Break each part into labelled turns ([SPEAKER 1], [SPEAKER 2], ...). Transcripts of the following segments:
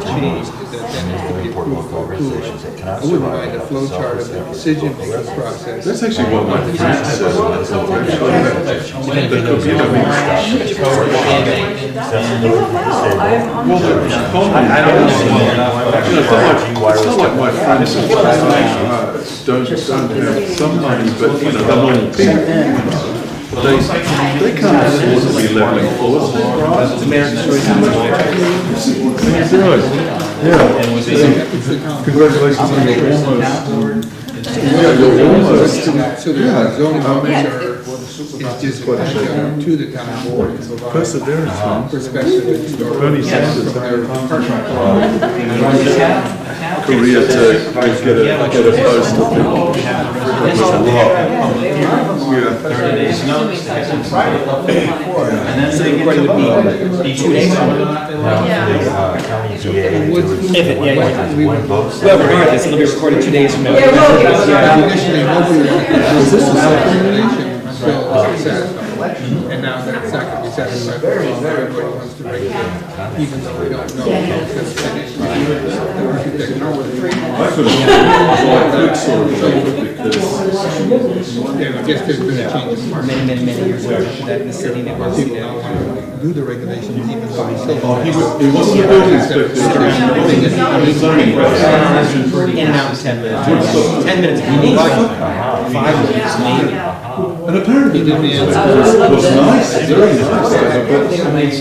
[SPEAKER 1] changed is that then has to be approved by organizations that cannot
[SPEAKER 2] I wouldn't
[SPEAKER 1] survive
[SPEAKER 2] mind the
[SPEAKER 1] without
[SPEAKER 2] flow chart of the decision-making process.
[SPEAKER 3] That's actually what my friend said. The it's not like my friends don't have some money, but you know, they're normal people. They can't afford to be leveling floors. Congratulations on your almost. Yeah, you're almost.
[SPEAKER 2] So the zoning officer is just to the town board.
[SPEAKER 3] Perseverance, man.
[SPEAKER 2] Perspective and story.
[SPEAKER 3] Bernie Sanders
[SPEAKER 2] From their department.
[SPEAKER 3] Korea to get a post of people. That's a lot. Yeah.
[SPEAKER 4] And then they get to be 2 days on it.
[SPEAKER 5] Well, regardless, it'll be recorded 2 days from now.
[SPEAKER 2] Initially, nobody wanted to do this self-determination until satisfied. And now that it's not going to be satisfied, everybody wants to break it down, even though we don't know if it's finished. The architect knows.
[SPEAKER 3] I could sort of
[SPEAKER 2] Yeah, I guess there's been a change in market.
[SPEAKER 5] Many years ago, that the city
[SPEAKER 2] People
[SPEAKER 5] negotiated.
[SPEAKER 2] don't want to do the regulations even though we still.
[SPEAKER 3] He wasn't the building inspector. He was zoning
[SPEAKER 5] In and out in 10 minutes. 10 minutes if you need. 5 minutes maybe.
[SPEAKER 3] And apparently the answer was nice, very nice.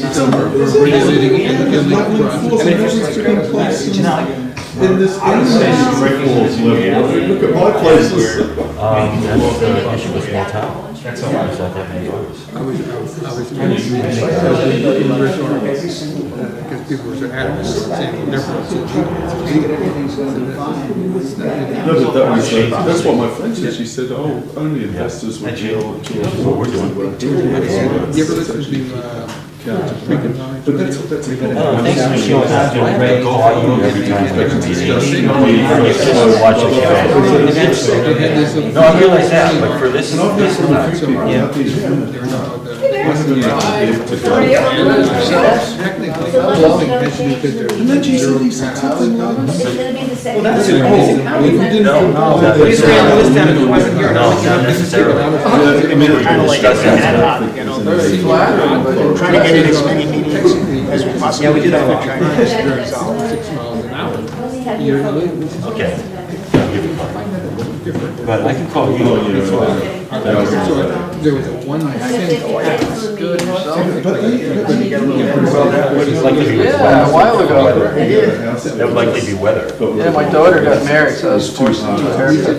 [SPEAKER 3] In this records level, look at my places.
[SPEAKER 1] That's the issue with small town. That's all. There's not that many voters.
[SPEAKER 2] I was really because people were so adamant saying difference.
[SPEAKER 3] No, but that's what my friend said. She said, oh, only investors would be able to.
[SPEAKER 1] What we're doing.
[SPEAKER 2] You ever listen to
[SPEAKER 3] But that's
[SPEAKER 1] Thanks, Michelle. I have to call you every time there's a meeting. Watch the calendar. No, I realize that, but for this is not.
[SPEAKER 5] Well, that's it.
[SPEAKER 1] No, not necessarily.
[SPEAKER 4] Trying to get in as many meetings as we possibly can.
[SPEAKER 5] Yeah, we did that.
[SPEAKER 2] 6 miles an hour.
[SPEAKER 1] Okay. But I can call you.
[SPEAKER 2] So there was a 1 cent tax.
[SPEAKER 6] Yeah, a while ago.
[SPEAKER 1] That would likely be weather.
[SPEAKER 6] Yeah, my daughter got married, so I was forced to do a haircut.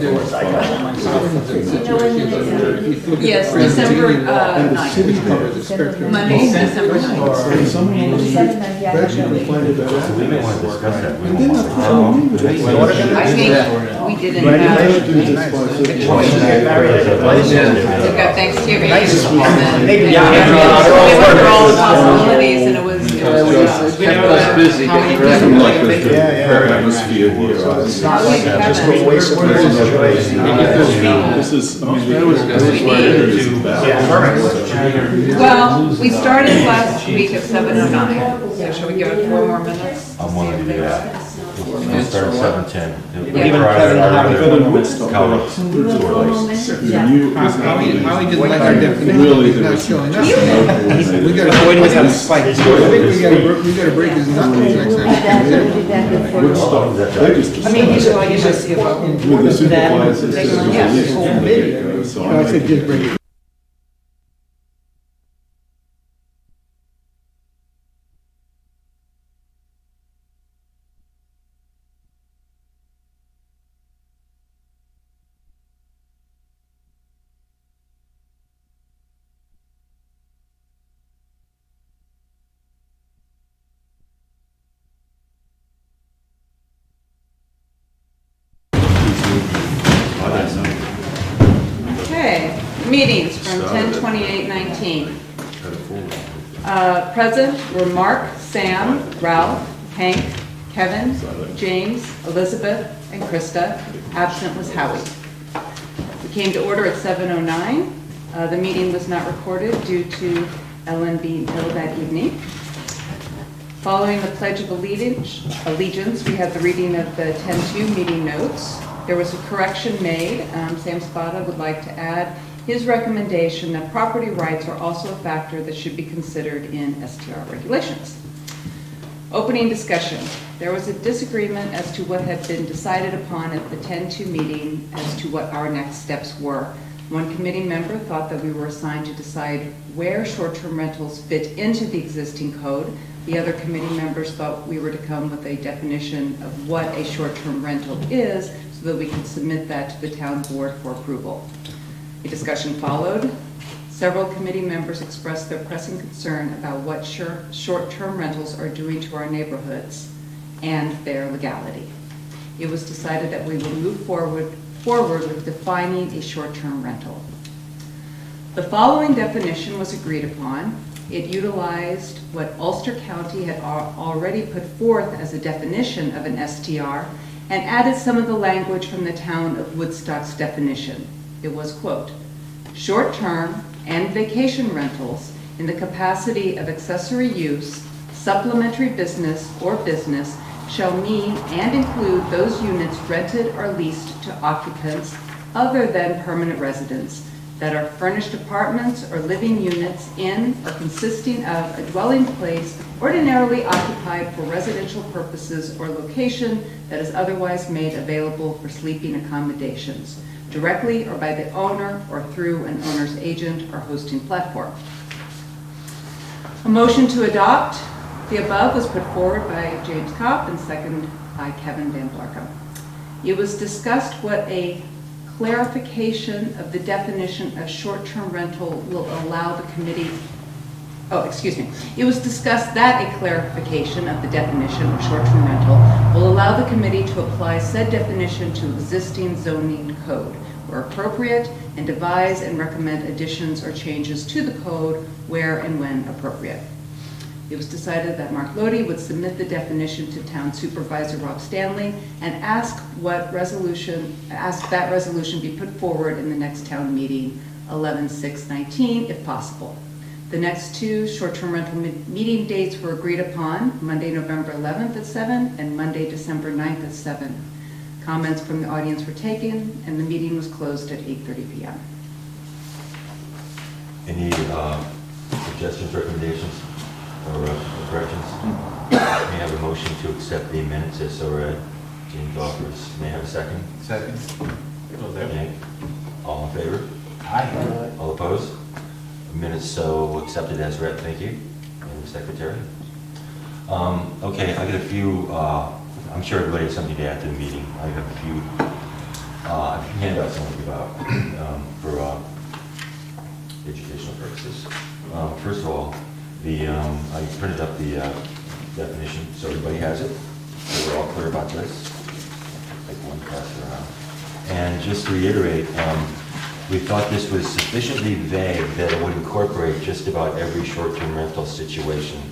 [SPEAKER 7] Yes, December 9th. Monday, December 9th.
[SPEAKER 1] We may want to discuss that. We don't want
[SPEAKER 7] I think we didn't have, we've got Thanksgiving. And then we went through all the possibilities and it was
[SPEAKER 6] Kept us busy getting ready.
[SPEAKER 3] atmosphere here.
[SPEAKER 4] Just a waste of
[SPEAKER 3] This is, I mean,
[SPEAKER 7] Well, we started last week at 7:09, so shall we give it 4 more minutes?
[SPEAKER 1] I'm willing to do that. We'll start at 7:10.
[SPEAKER 5] Even Kevin, how we
[SPEAKER 3] but in Woodstock,
[SPEAKER 1] College.
[SPEAKER 3] you
[SPEAKER 2] Holly didn't like our definition.
[SPEAKER 3] really,
[SPEAKER 2] He's
[SPEAKER 3] there
[SPEAKER 2] not
[SPEAKER 3] was
[SPEAKER 2] showing up.
[SPEAKER 3] just no coordinated.
[SPEAKER 2] We gotta
[SPEAKER 5] spike.
[SPEAKER 2] we gotta break his knuckles next time.
[SPEAKER 3] Woodstock, they just.
[SPEAKER 5] I mean, you should see about in
[SPEAKER 3] With the supervisors, it was
[SPEAKER 5] Yeah.
[SPEAKER 3] released from the get-go, so
[SPEAKER 2] I said just break it.
[SPEAKER 7] Okay, meetings from 10/28/19. Present were Mark, Sam, Ralph, Hank, Kevin, James, Elizabeth, and Krista. Absent was Howie. We came to order at 7:09. The meeting was not recorded due to Ellen being ill that evening. Following the Pledge of Allegiance, we have the reading of the 10-2 meeting notes. There was a correction made. Sam Spada would like to add his recommendation that property rights are also a factor that should be considered in STR regulations. Opening discussion. There was a disagreement as to what had been decided upon at the 10-2 meeting as to what our next steps were. One committee member thought that we were assigned to decide where short-term rentals fit into the existing code. The other committee members thought we were to come with a definition of what a short-term rental is so that we could submit that to the town board for approval. A discussion followed. Several committee members expressed their pressing concern about what short-term rentals are doing to our neighborhoods and their legality. It was decided that we would move forward with defining a short-term rental. The following definition was agreed upon. It utilized what Ulster County had already put forth as a definition of an STR and added some of the language from the town of Woodstock's definition. It was, quote, short-term and vacation rentals in the capacity of accessory use, supplementary business, or business shall mean and include those units rented or leased to occupants other than permanent residents that are furnished apartments or living units in or consisting of a dwelling place ordinarily occupied for residential purposes or location that is otherwise made available for sleeping accommodations, directly or by the owner or through an owner's agent or hosting platform. A motion to adopt the above was put forward by James Kopp and seconded by Kevin Van Blarkum. It was discussed what a clarification of the definition of short-term rental will allow the committee, it was discussed that a clarification of the definition of short-term rental will allow the committee to apply said definition to existing zoning code where appropriate and devise and recommend additions or changes to the code where and when appropriate. It was decided that Mark Lodi would submit the definition to Town Supervisor Rob Stanley and ask that resolution be put forward in the next town meeting, 11/6/19, if possible. The next two short-term rental meeting dates were agreed upon, Monday, November 11th at 7 and Monday, December 9th at 7. Comments from the audience were taken and the meeting was closed at 8:30 p.m.
[SPEAKER 1] Any suggestions, recommendations, or corrections? May I have a motion to accept the minutes as so read? James offers. May I have a second?
[SPEAKER 4] Second.
[SPEAKER 1] Hank? All in favor?
[SPEAKER 4] Aye.
[SPEAKER 1] All opposed? Minutes so accepted as read. Thank you. Madam Secretary. Okay, I got a few, I'm sure everybody has something to add to the meeting. I have a few handouts I want to give out for educational purposes. First of all, I printed up the definition so everybody has it. So we're all clear about this. Take one pass around. And just to reiterate, we thought this was sufficiently vague that it would incorporate just about every short-term rental situation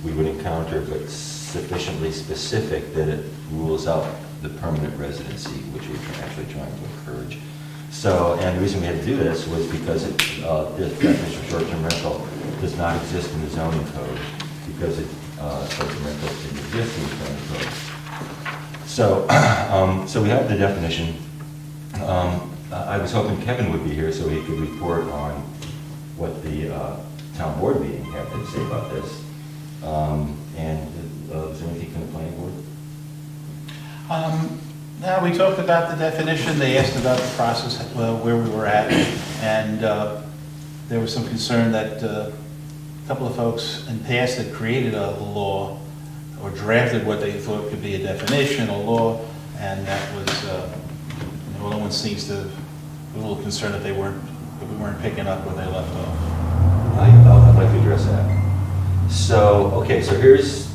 [SPEAKER 1] we would encounter, but sufficiently specific that it rules out the permanent residency, which we're actually trying to encourage. So, and the reason we had to do this was because this definition of short-term rental does not exist in the zoning code, because short-term rentals didn't exist in the zoning code. So we have the definition. I was hoping Kevin would be here so he could report on what the town board meeting had to say about this. Is there anything from the planning board?
[SPEAKER 4] Now, we talked about the definition. They asked about the process, where we were at, and there was some concern that a couple of folks in past had created a law or drafted what they thought could be a definition, a law, and that was, no one seems to be a little concerned that we weren't picking up where they left off.
[SPEAKER 1] I'd like to address that. So, okay, so here's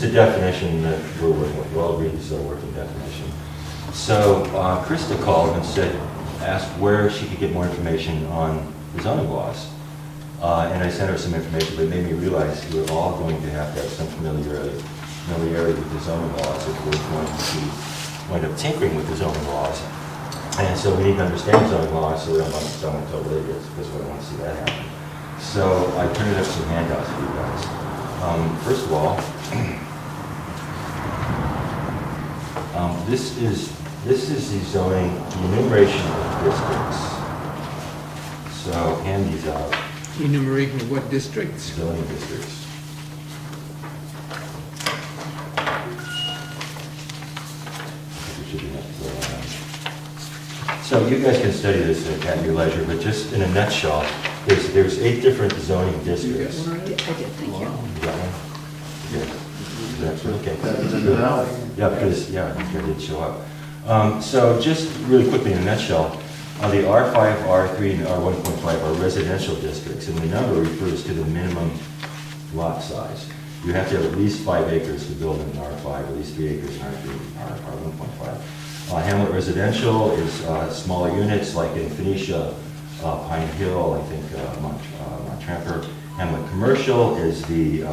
[SPEAKER 1] the definition that we're working with. You all agreed this is our working definition. So Krista called and asked where she could get more information on the zoning laws. And I sent her some information, but it made me realize we're all going to have some familiarity with the zoning laws if we're going to wind up tinkering with the zoning laws. And so we need to understand zoning laws so we don't want someone totally idiots, because we don't want to see that happen. So I printed up some handouts for you guys. First of all, This is the zoning, the enumeration of districts. So hand these out,
[SPEAKER 2] Enumeration of what districts?
[SPEAKER 1] zoning districts. It should be next to the line. So you guys can study this at your leisure, but just in a nutshell, there's 8 different zoning
[SPEAKER 2] You got
[SPEAKER 1] districts.
[SPEAKER 2] one already?
[SPEAKER 7] I did, thank you.
[SPEAKER 1] You got one? Yeah. That's okay.
[SPEAKER 6] That's in the valley.
[SPEAKER 1] Yeah, because, yeah, it did show up. So just really quickly in a nutshell, the R5, R3, and R1.5 are residential districts, and the number refers to the minimum lot size. You have to have at least 5 acres to build in an R5, at least 3 acres in R3, R1.5. Hamlet residential is smaller units, like in Phoenicia, Pine Hill, I think Montramper. Hamlet commercial is the,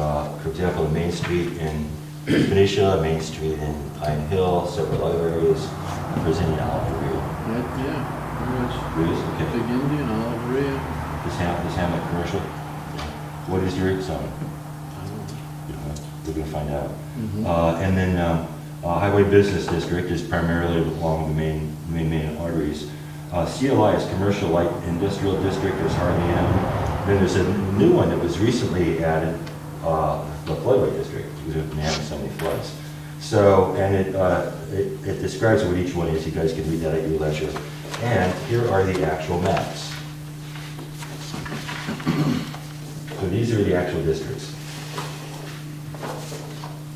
[SPEAKER 1] for example, the Main Street in Phoenicia, Main Street in Pine Hill, several other areas. Virginia, Algeria.
[SPEAKER 6] Yeah.
[SPEAKER 1] Really? Okay.
[SPEAKER 6] Big Indian, Algeria.
[SPEAKER 1] Is Hamlet commercial? What is your zone? We're gonna find out. And then highway business district is primarily along the main arteries. CLI is commercial light industrial district, there's hardly any. Then there's a new one that was recently added, the floodway district, because we've been having so many floods. So, and it describes what each one is, you guys can read that at your leisure. And here are the actual maps. So these are the actual districts.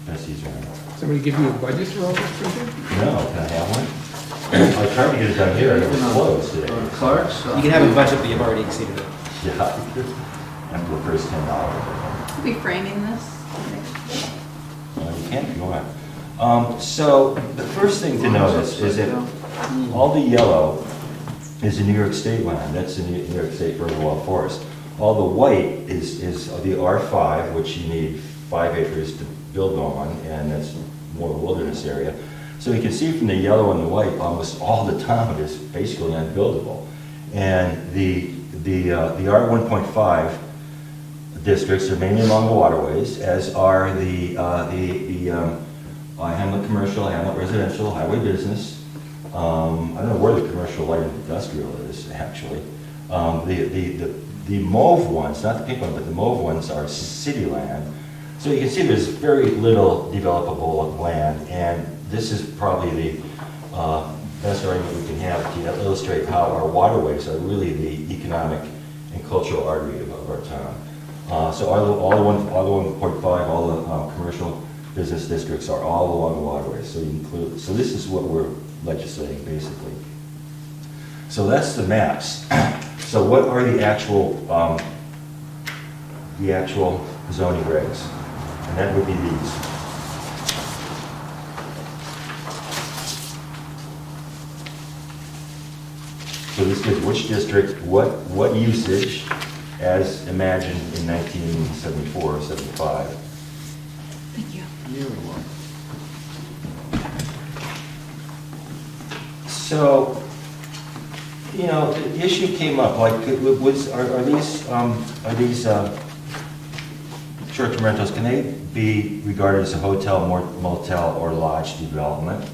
[SPEAKER 1] That's these around.
[SPEAKER 2] Somebody give you a budget for all this printed?
[SPEAKER 1] No, can I have one? I tried to get it done here, and it was closed today.
[SPEAKER 6] Clark's.
[SPEAKER 5] You can have a budget, but you've already exceeded it.
[SPEAKER 1] Yeah, after the first $10.
[SPEAKER 7] Are we framing this?
[SPEAKER 1] You can if you want. So the first thing to notice is that all the yellow is the New York State land. That's the New York State Urban Wild Forest. All the white is the R5, which you need 5 acres to build on, and that's more wilderness area. So you can see from the yellow and the white, almost all the town is basically unbuildable. And the R1.5 districts are mainly along the waterways, as are the Hamlet commercial, Hamlet residential, highway business. I don't know where the commercial light industrial is, actually. The mauve ones, not the pink one, but the mauve ones are city land. So you can see there's very little developable land, and this is probably the best argument we can have to illustrate how our waterways are really the economic and cultural artery of our town. So all the 1.5, all the commercial business districts are all along the waterways. So this is what we're legislating, basically. So that's the maps. So what are the actual zoning regs? And that would be these. So this gives which district, what usage as imagined in 1974 or 75.
[SPEAKER 7] Thank you.
[SPEAKER 1] So, you know, the issue came up, like, are these short-term rentals, can they be regarded as a hotel, motel, or lodge development?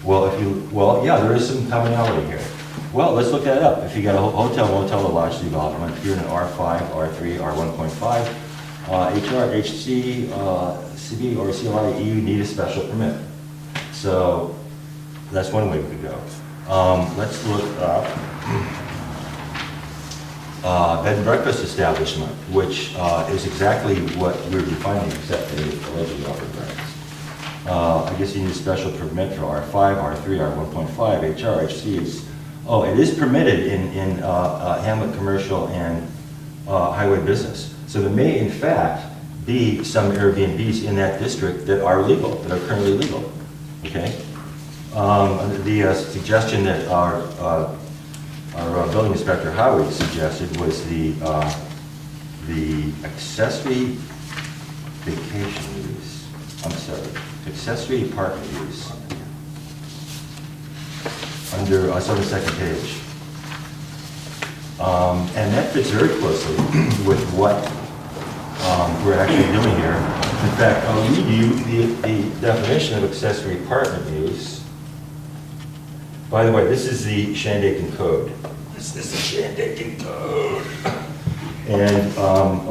[SPEAKER 1] Well, yeah, there is some commonality here. Well, let's look that up. If you got a hotel, motel, or lodge development, if you're in an R5, R3, R1.5, HR, HC, CB, or CLI, you need a special permit. So that's one way we could go. Let's look up bed and breakfast establishment, which is exactly what we're defining, except for the allegedly offered breakfast. I guess you need a special permit for R5, R3, R1.5, HR, HC. It is permitted in Hamlet commercial and highway business. So there may, in fact, be some Airbnbs in that district that are legal, that are currently legal. Okay. The suggestion that our building inspector Howie suggested was the accessory vacation use. I'm sorry, accessory apartment use. Under, it's on the second page. And that fits very closely with what we're actually doing here. In fact, I'll read you the definition of accessory apartment use. By the way, this is the Shandaken Code. This is the Shandaken Code. And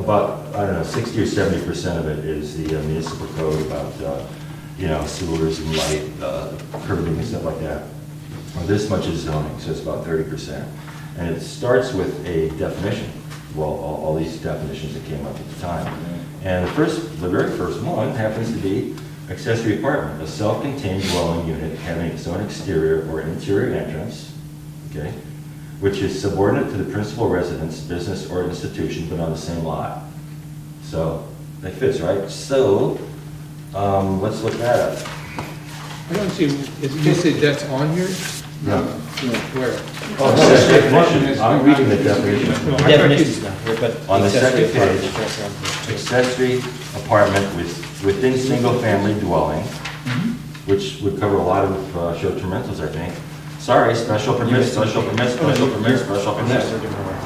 [SPEAKER 1] about, I don't know, 60 or 70% of it is the municipal code about, sewers and light, curbing and stuff like that. Well, this much is zoning, so it's about 30%. And it starts with a definition. Well, all these definitions that came up at the time. And the very first one happens to be accessory apartment, a self-contained dwelling unit having its own exterior or interior entrance, okay, which is subordinate to the principal residence, business, or institution, but on the same lot. So, that fits, right? So, let's look that up.
[SPEAKER 2] I don't see, you said that's on here?
[SPEAKER 1] No.
[SPEAKER 2] Where?
[SPEAKER 1] Oh, no, that's the definition. I'm reading the definition.
[SPEAKER 2] No, I thought
[SPEAKER 5] Definitions
[SPEAKER 2] you-
[SPEAKER 5] now, but.
[SPEAKER 1] On the
[SPEAKER 5] accessory
[SPEAKER 1] second
[SPEAKER 5] apartment,
[SPEAKER 1] page.
[SPEAKER 5] that's on page two.
[SPEAKER 1] Accessory apartment within single-family dwelling, which would cover a lot of short-term rentals, I think. Sorry, special permit, special permit, special permit, special
[SPEAKER 5] Yes,
[SPEAKER 1] permit.
[SPEAKER 5] they're different.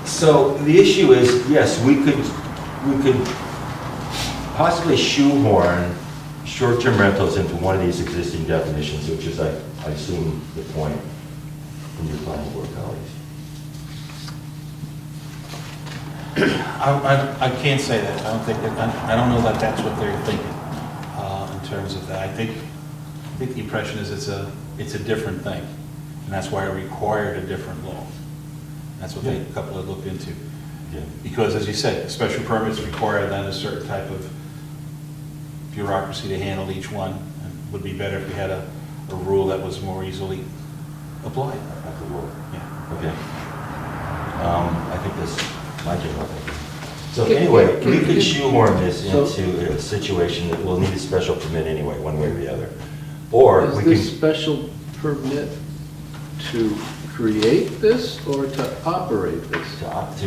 [SPEAKER 1] So the issue is, yes, we could possibly shoehorn short-term rentals into one of these existing definitions, which is, I assume, the point from your planning board colleagues.
[SPEAKER 4] I can't say that. I don't think that, I don't know that that's what they're thinking in terms of that. I think the impression is it's a different thing, and that's why it required a different law. That's what a couple have looked into.
[SPEAKER 1] Yeah.
[SPEAKER 4] Because, as you said, special permits require then a certain type of bureaucracy to handle each one. And it would be better if we had a rule that was more easily applied.
[SPEAKER 1] That's the rule.
[SPEAKER 4] Yeah.
[SPEAKER 1] Okay. I think that's my general thinking. So anyway, we could shoehorn this into a situation that will need a special permit anyway, one way or the other. Or
[SPEAKER 6] Is
[SPEAKER 1] we
[SPEAKER 6] this
[SPEAKER 1] could,
[SPEAKER 6] special permit to create this or to operate this?
[SPEAKER 1] to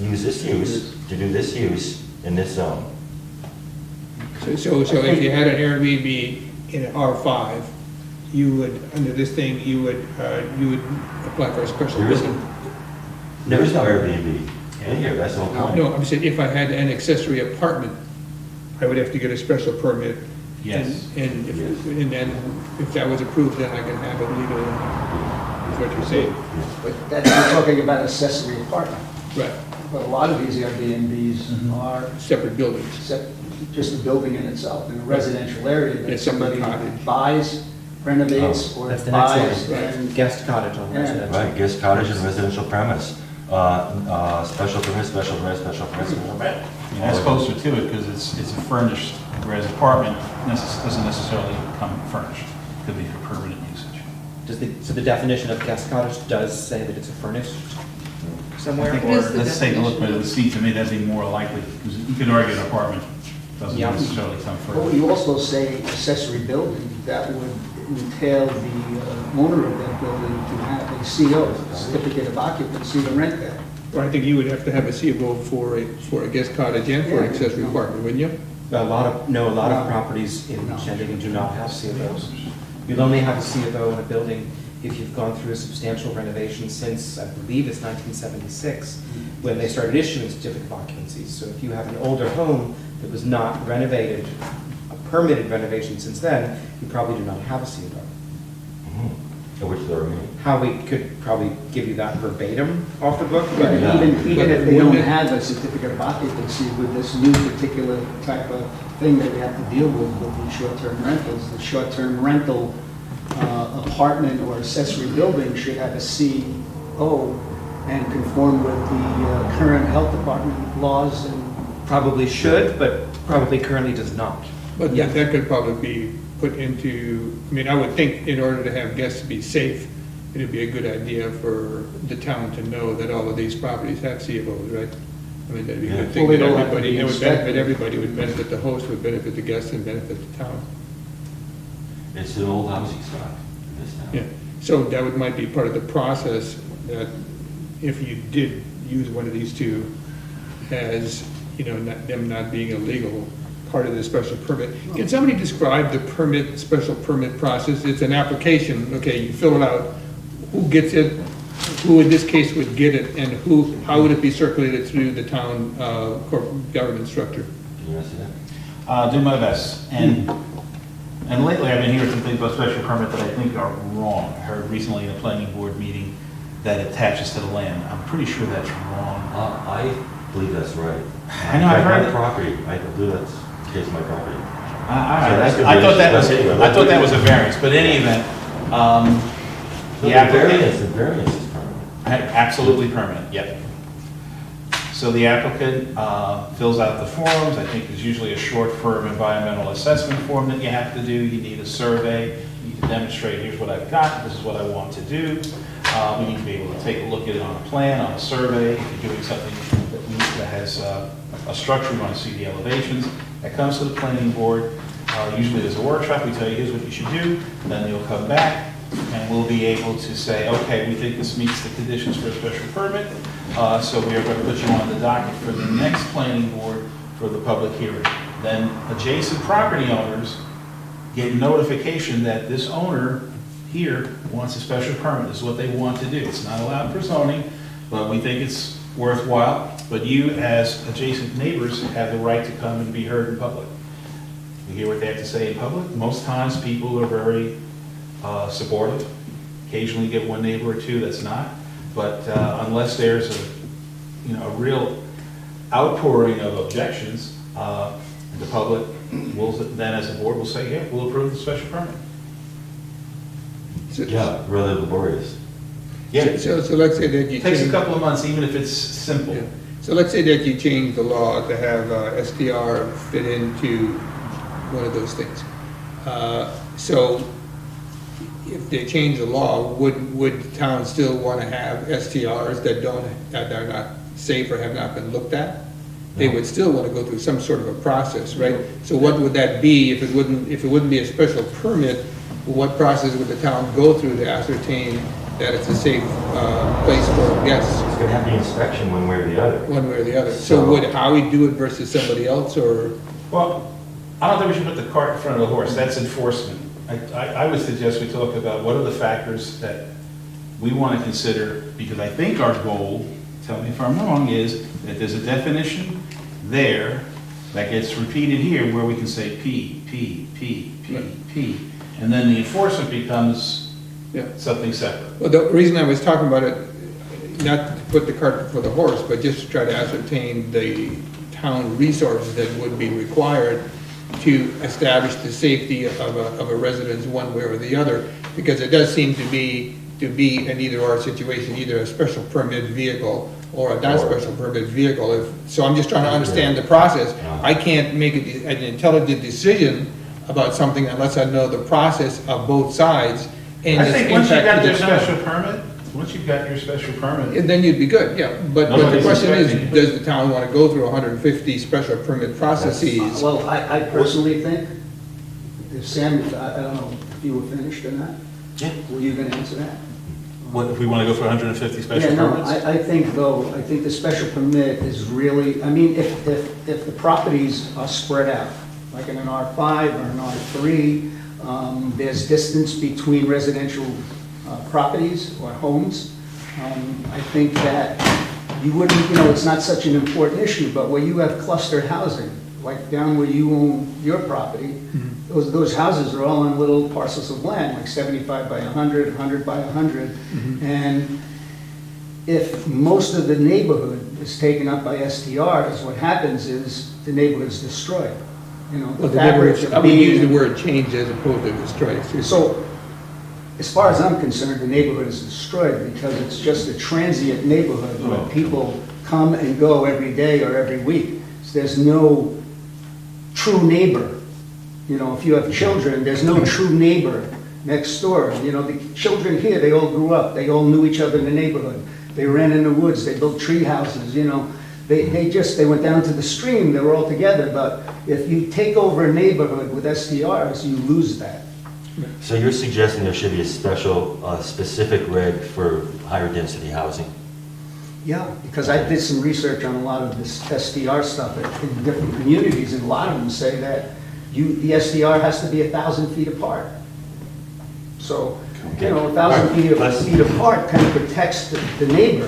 [SPEAKER 1] use this use, to do this use in this zone.
[SPEAKER 2] So if you had an Airbnb in an R5, you would, under this thing, you would apply for a special
[SPEAKER 1] There is
[SPEAKER 2] permit?
[SPEAKER 1] There is no Airbnb in here, that's the whole point.
[SPEAKER 2] No, I'm saying if I had an accessory apartment, I would have to get a special permit.
[SPEAKER 4] Yes.
[SPEAKER 2] And then if that was approved, then I can have it legally, is what you're saying.
[SPEAKER 8] But that's, we're talking about accessory apartment.
[SPEAKER 2] Right,
[SPEAKER 8] But a lot of these Airbnbs are
[SPEAKER 2] separate buildings.
[SPEAKER 8] just the building in itself, in a residential area that
[SPEAKER 2] It's separate
[SPEAKER 8] somebody
[SPEAKER 2] cottage.
[SPEAKER 8] buys, renovates, or
[SPEAKER 5] That's the next
[SPEAKER 8] buys
[SPEAKER 5] line.
[SPEAKER 8] and.
[SPEAKER 5] Guest cottage on
[SPEAKER 8] Yeah.
[SPEAKER 5] residential.
[SPEAKER 1] Right, guest cottage and residential premise. Special permit, special permit, special permit, special permit.
[SPEAKER 4] And that's closer to it because it's a furnished, whereas apartment doesn't necessarily come furnished. Could be for permanent usage.
[SPEAKER 5] So the definition of guest cottage does say that it's a furnished somewhere?
[SPEAKER 4] I think
[SPEAKER 7] What is the
[SPEAKER 4] let's take a look, but it
[SPEAKER 7] definition?
[SPEAKER 4] would seem to me that'd be more likely, because you could argue an apartment doesn't
[SPEAKER 5] Yeah.
[SPEAKER 4] necessarily come
[SPEAKER 8] But
[SPEAKER 4] first.
[SPEAKER 8] you also say accessory building, that would entail the owner of that building to have a CO, certificate of occupancy, to rent that.
[SPEAKER 2] Or I think you would have to have a CO for a guest cottage and for an accessory apartment, wouldn't you?
[SPEAKER 5] A lot of
[SPEAKER 8] No.
[SPEAKER 5] properties in
[SPEAKER 8] No.
[SPEAKER 5] Shandaken do not have C of Os. You'll only have a C of O in a building if you've gone through a substantial renovation since, I believe it's 1976, when they started issuing certificate of occupancies. So if you have an older home that was not renovated, a permitted renovation since then, you probably do not have a C of O.
[SPEAKER 1] Which there are many.
[SPEAKER 5] Howie could probably give you that verbatim off the book,
[SPEAKER 8] But
[SPEAKER 5] but
[SPEAKER 1] Yeah.
[SPEAKER 8] even if they don't have a certificate of occupancy with this new particular type of thing that we have to deal with the short-term rentals, the short-term rental apartment or accessory building should have a CO and conform with the current health department laws and.
[SPEAKER 5] probably should, but probably currently does not.
[SPEAKER 2] But that could probably be put into, I mean, I would think in order to have guests be safe, it'd be a good idea for the town to know that all of these properties have C of Os, right? I mean, that'd be a good thing
[SPEAKER 8] Well, they
[SPEAKER 2] that
[SPEAKER 8] don't have to
[SPEAKER 2] everybody,
[SPEAKER 8] be
[SPEAKER 2] it would benefit
[SPEAKER 8] inspected.
[SPEAKER 2] everybody, would benefit the host, would benefit the guests, and benefit the town.
[SPEAKER 1] It's an old housing stock in this town.
[SPEAKER 2] Yeah, so that would, might be part of the process, that if you did use one of these two as, them not being illegal, part of the special permit. Can somebody describe the special permit process? It's an application, okay, you fill it out, who gets it, who in this case would get it, and how would it be circulated through the town corporate government structure?
[SPEAKER 1] Can you answer that?
[SPEAKER 4] Do my best. And lately, I've been hearing some things about special permit that I think are wrong. I heard recently in a planning board meeting that it attaches to the land. I'm pretty sure that's wrong.
[SPEAKER 1] I believe that's right.
[SPEAKER 4] I know, I've heard
[SPEAKER 1] My
[SPEAKER 4] it.
[SPEAKER 1] property, I believe that's the case of my property.
[SPEAKER 4] I thought that was a variance, but in any event,
[SPEAKER 1] The
[SPEAKER 4] the applicant,
[SPEAKER 1] variance is permanent.
[SPEAKER 4] absolutely permanent, yep. So the applicant fills out the forms. I think there's usually a short firm environmental assessment form that you have to do. You need a survey. You need to demonstrate, here's what I've got, this is what I want to do. We need to be able to take a look at it on a plan, on a survey. If you're doing something that has a structure, you want to see the elevations. That comes to the planning board. Usually there's a workshop, we tell you here's what you should do, then they'll come back and we'll be able to say, okay, we think this meets the conditions for a special permit, so we are going to put you on the docket for the next planning board for the public hearing. Then adjacent property owners get notification that this owner here wants a special permit, this is what they want to do. It's not allowed for zoning, but we think it's worthwhile. But you, as adjacent neighbors, have the right to come and be heard in public. You hear what they have to say in public. Most times, people are very supportive. Occasionally, you get one neighbor or two that's not. But unless there's a real outpouring of objections, the public will then, as a board, will say, yeah, we'll approve the special permit.
[SPEAKER 1] Yeah, rather laborious.
[SPEAKER 4] Yeah,
[SPEAKER 2] So let's say that you
[SPEAKER 4] it takes a
[SPEAKER 2] change,
[SPEAKER 4] couple of months, even if it's simple.
[SPEAKER 2] yeah. So let's say that you change the law to have SDR fit into one of those things. So if they change the law, would the town still want to have STRs that are not safe or have not been looked at? They
[SPEAKER 1] No.
[SPEAKER 2] would still want to go through some sort of a process, right? So what would that be if it wouldn't be a special permit? What process would the town go through to ascertain that it's a safe place for guests,
[SPEAKER 1] It's gonna have the inspection one way or the other.
[SPEAKER 2] one way or the other? So would Howie do it versus somebody else, or?
[SPEAKER 4] Well, I don't think we should put the cart in front of the horse, that's enforcement. I would suggest we talk about what are the factors that we want to consider, because I think our goal, tell me if I'm wrong, is that there's a definition there that gets repeated here where we can say P, P, P, P, P, and then the enforcement becomes
[SPEAKER 2] Yeah.
[SPEAKER 4] something separate.
[SPEAKER 2] Well, the reason I was talking about it, not to put the cart before the horse, but just to try to ascertain the town resources that would be required to establish the safety of a residence one way or the other, because it does seem to be an either-or situation, either a special permit vehicle or a non-special permit vehicle. So I'm just trying to understand the process. I can't make an intelligent decision about something unless I know the process of both sides and
[SPEAKER 4] I
[SPEAKER 2] its
[SPEAKER 4] think once you've
[SPEAKER 2] impact
[SPEAKER 4] got
[SPEAKER 2] to
[SPEAKER 4] your
[SPEAKER 2] the town.
[SPEAKER 4] special permit, once you've got your special permit,
[SPEAKER 2] And then you'd be good, yeah. But the
[SPEAKER 4] Nobody's
[SPEAKER 2] question is,
[SPEAKER 4] expecting you.
[SPEAKER 2] does the town want to go through 150 special permit processes?
[SPEAKER 8] Well, I personally think, if Sam, I don't know if you were finished or not,
[SPEAKER 4] yeah.
[SPEAKER 8] were you going to answer that?
[SPEAKER 4] What, if we want to go for 150 special
[SPEAKER 8] Yeah, no,
[SPEAKER 4] permits?
[SPEAKER 8] I think though, I think the special permit is really, I mean, if the properties are spread out, like in an R5 or an R3, there's distance between residential properties or homes. I think that you wouldn't, it's not such an important issue, but where you have clustered housing, like down where you own your property, those houses are all on little parcels of land, like 75 by 100, 100 by 100. And if most of the neighborhood is taken up by STRs, what happens is the neighborhood's destroyed.
[SPEAKER 2] Well,
[SPEAKER 8] The fabric
[SPEAKER 2] I
[SPEAKER 8] of
[SPEAKER 2] would use the
[SPEAKER 8] being.
[SPEAKER 2] word change as opposed to destroy.
[SPEAKER 8] So, as far as I'm concerned, the neighborhood is destroyed because it's just a transient neighborhood where people come and go every day or every week. So there's no true neighbor. If you have children, there's no true neighbor next door. The children here, they all grew up, they all knew each other in the neighborhood. They ran in the woods, they built tree houses, they went down to the stream, they were all together. But if you take over a neighborhood with STRs, you lose that.
[SPEAKER 1] So you're suggesting there should be a special, specific reg for higher density housing?
[SPEAKER 8] Yeah, because I did some research on a lot of this SDR stuff in different communities, and a lot of them say that the SDR has to be 1,000 feet apart. So, 1,000 feet apart kind of protects the neighbor.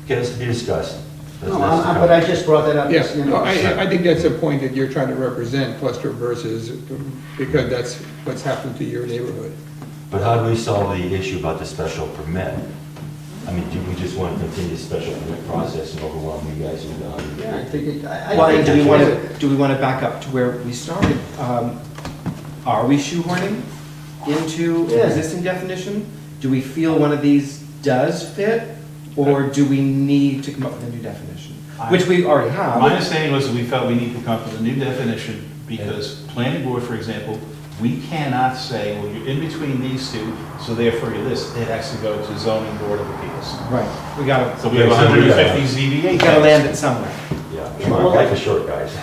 [SPEAKER 1] Okay, this to be discussed.
[SPEAKER 8] No, but I just brought that up.
[SPEAKER 2] Yeah,
[SPEAKER 8] you
[SPEAKER 2] no,
[SPEAKER 8] know.
[SPEAKER 2] I think that's a point that you're trying to represent, cluster versus, because that's what's happened to your neighborhood.
[SPEAKER 1] But how do we solve the issue about the special permit? I mean, do we just want to continue the special permit process and overwhelm you guys with
[SPEAKER 8] Yeah, I think it,
[SPEAKER 5] Why,
[SPEAKER 8] think
[SPEAKER 5] do we want to back up to where we started? Are we shoehorning into
[SPEAKER 8] Yeah.
[SPEAKER 5] existing definition? Do we feel one of these does fit? Or do we need to come up with a new definition? Which we already have.
[SPEAKER 4] My understanding was that we felt we need to come up with a new definition, because planning board, for example, we cannot say, well, you're in between these two, so therefore you're this. It has to go to zoning board of appeals.
[SPEAKER 5] Right, we gotta,
[SPEAKER 4] So we have 150 ZBA.
[SPEAKER 5] we gotta land it somewhere.
[SPEAKER 1] Yeah, come on, life is short, guys.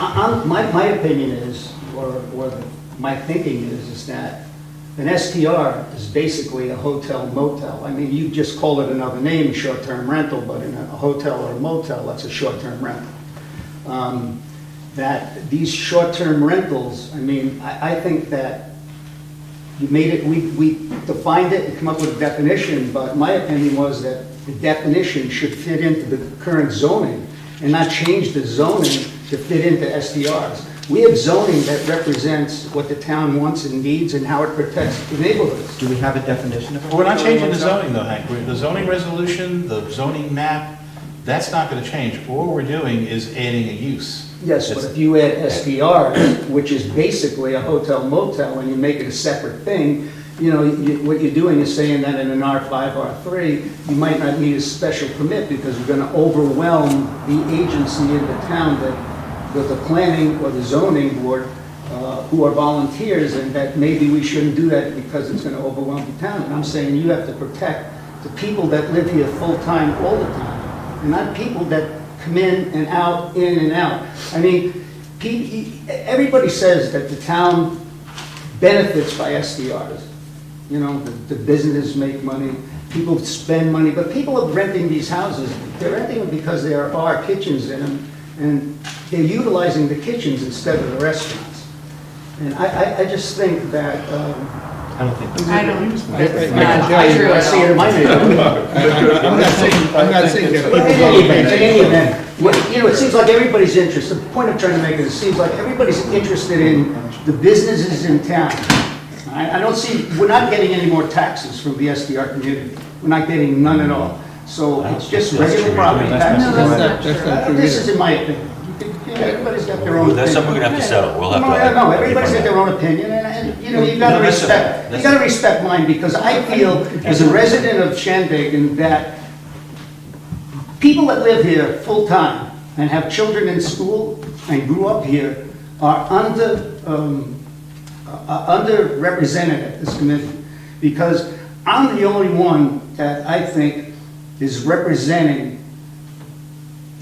[SPEAKER 8] my opinion is, or my thinking is that an STR is basically a hotel motel. I mean, you just call it another name, short-term rental, but in a hotel or a motel, that's a short-term rental. That these short-term rentals, I mean, I think that you made it, we defined it and come up with a definition, but my opinion was that the definition should fit into the current zoning and not change the zoning to fit into STRs. We have zoning that represents what the town wants and needs and how it protects the neighborhoods.
[SPEAKER 5] Do we have a definition of?
[SPEAKER 4] Well, we're not changing the zoning though, Hank. The zoning resolution, the zoning map, that's not going to change. All we're doing is adding a use.
[SPEAKER 8] Yes, but if you add STRs, which is basically a hotel motel, and you make it a separate thing, you know, what you're doing is saying that in an R5, R3, you might not need a special permit because you're going to overwhelm the agency in the town that the planning or the zoning board, who are volunteers, and that maybe we shouldn't do that because it's going to overwhelm the town. And I'm saying you have to protect the people that live here full-time all the time, and not people that come in and out, in and out. I mean, everybody says that the town benefits by SDRs. You know, the businesses make money, people spend money, but people are renting these houses. They're renting them because there are kitchens in them, and they're utilizing the kitchens instead of the restaurants. And I just think that,
[SPEAKER 5] I don't think.
[SPEAKER 7] I don't,
[SPEAKER 2] I
[SPEAKER 7] that's
[SPEAKER 2] can
[SPEAKER 7] not
[SPEAKER 2] tell you-
[SPEAKER 7] true
[SPEAKER 8] I see it
[SPEAKER 7] at
[SPEAKER 8] in my neighborhood.
[SPEAKER 2] I'm not saying that
[SPEAKER 8] But in
[SPEAKER 2] people
[SPEAKER 8] any event,
[SPEAKER 2] don't.
[SPEAKER 8] in any event, you know, it seems like everybody's interested, the point I'm trying to make is, it seems like everybody's interested in the businesses in town. I don't see, we're not getting any more taxes from the SDR community. We're not getting none at all. So it's just regular property
[SPEAKER 7] all.
[SPEAKER 8] taxes.
[SPEAKER 7] No, that's not
[SPEAKER 2] That's
[SPEAKER 7] true.
[SPEAKER 2] not true
[SPEAKER 8] This is
[SPEAKER 2] either.
[SPEAKER 8] in my opinion. Everybody's got their own opinion.
[SPEAKER 1] That's something we're gonna have to settle. We'll have to.
[SPEAKER 8] No, everybody's got their own opinion, and, you know, you gotta
[SPEAKER 1] No, that's
[SPEAKER 8] respect,
[SPEAKER 1] a-
[SPEAKER 8] you gotta respect mine, because I feel, as a resident of Shandaken, that people that live here full-time and have children in school and grew up here are underrepresented at this committee, because I'm the only one that I think is representing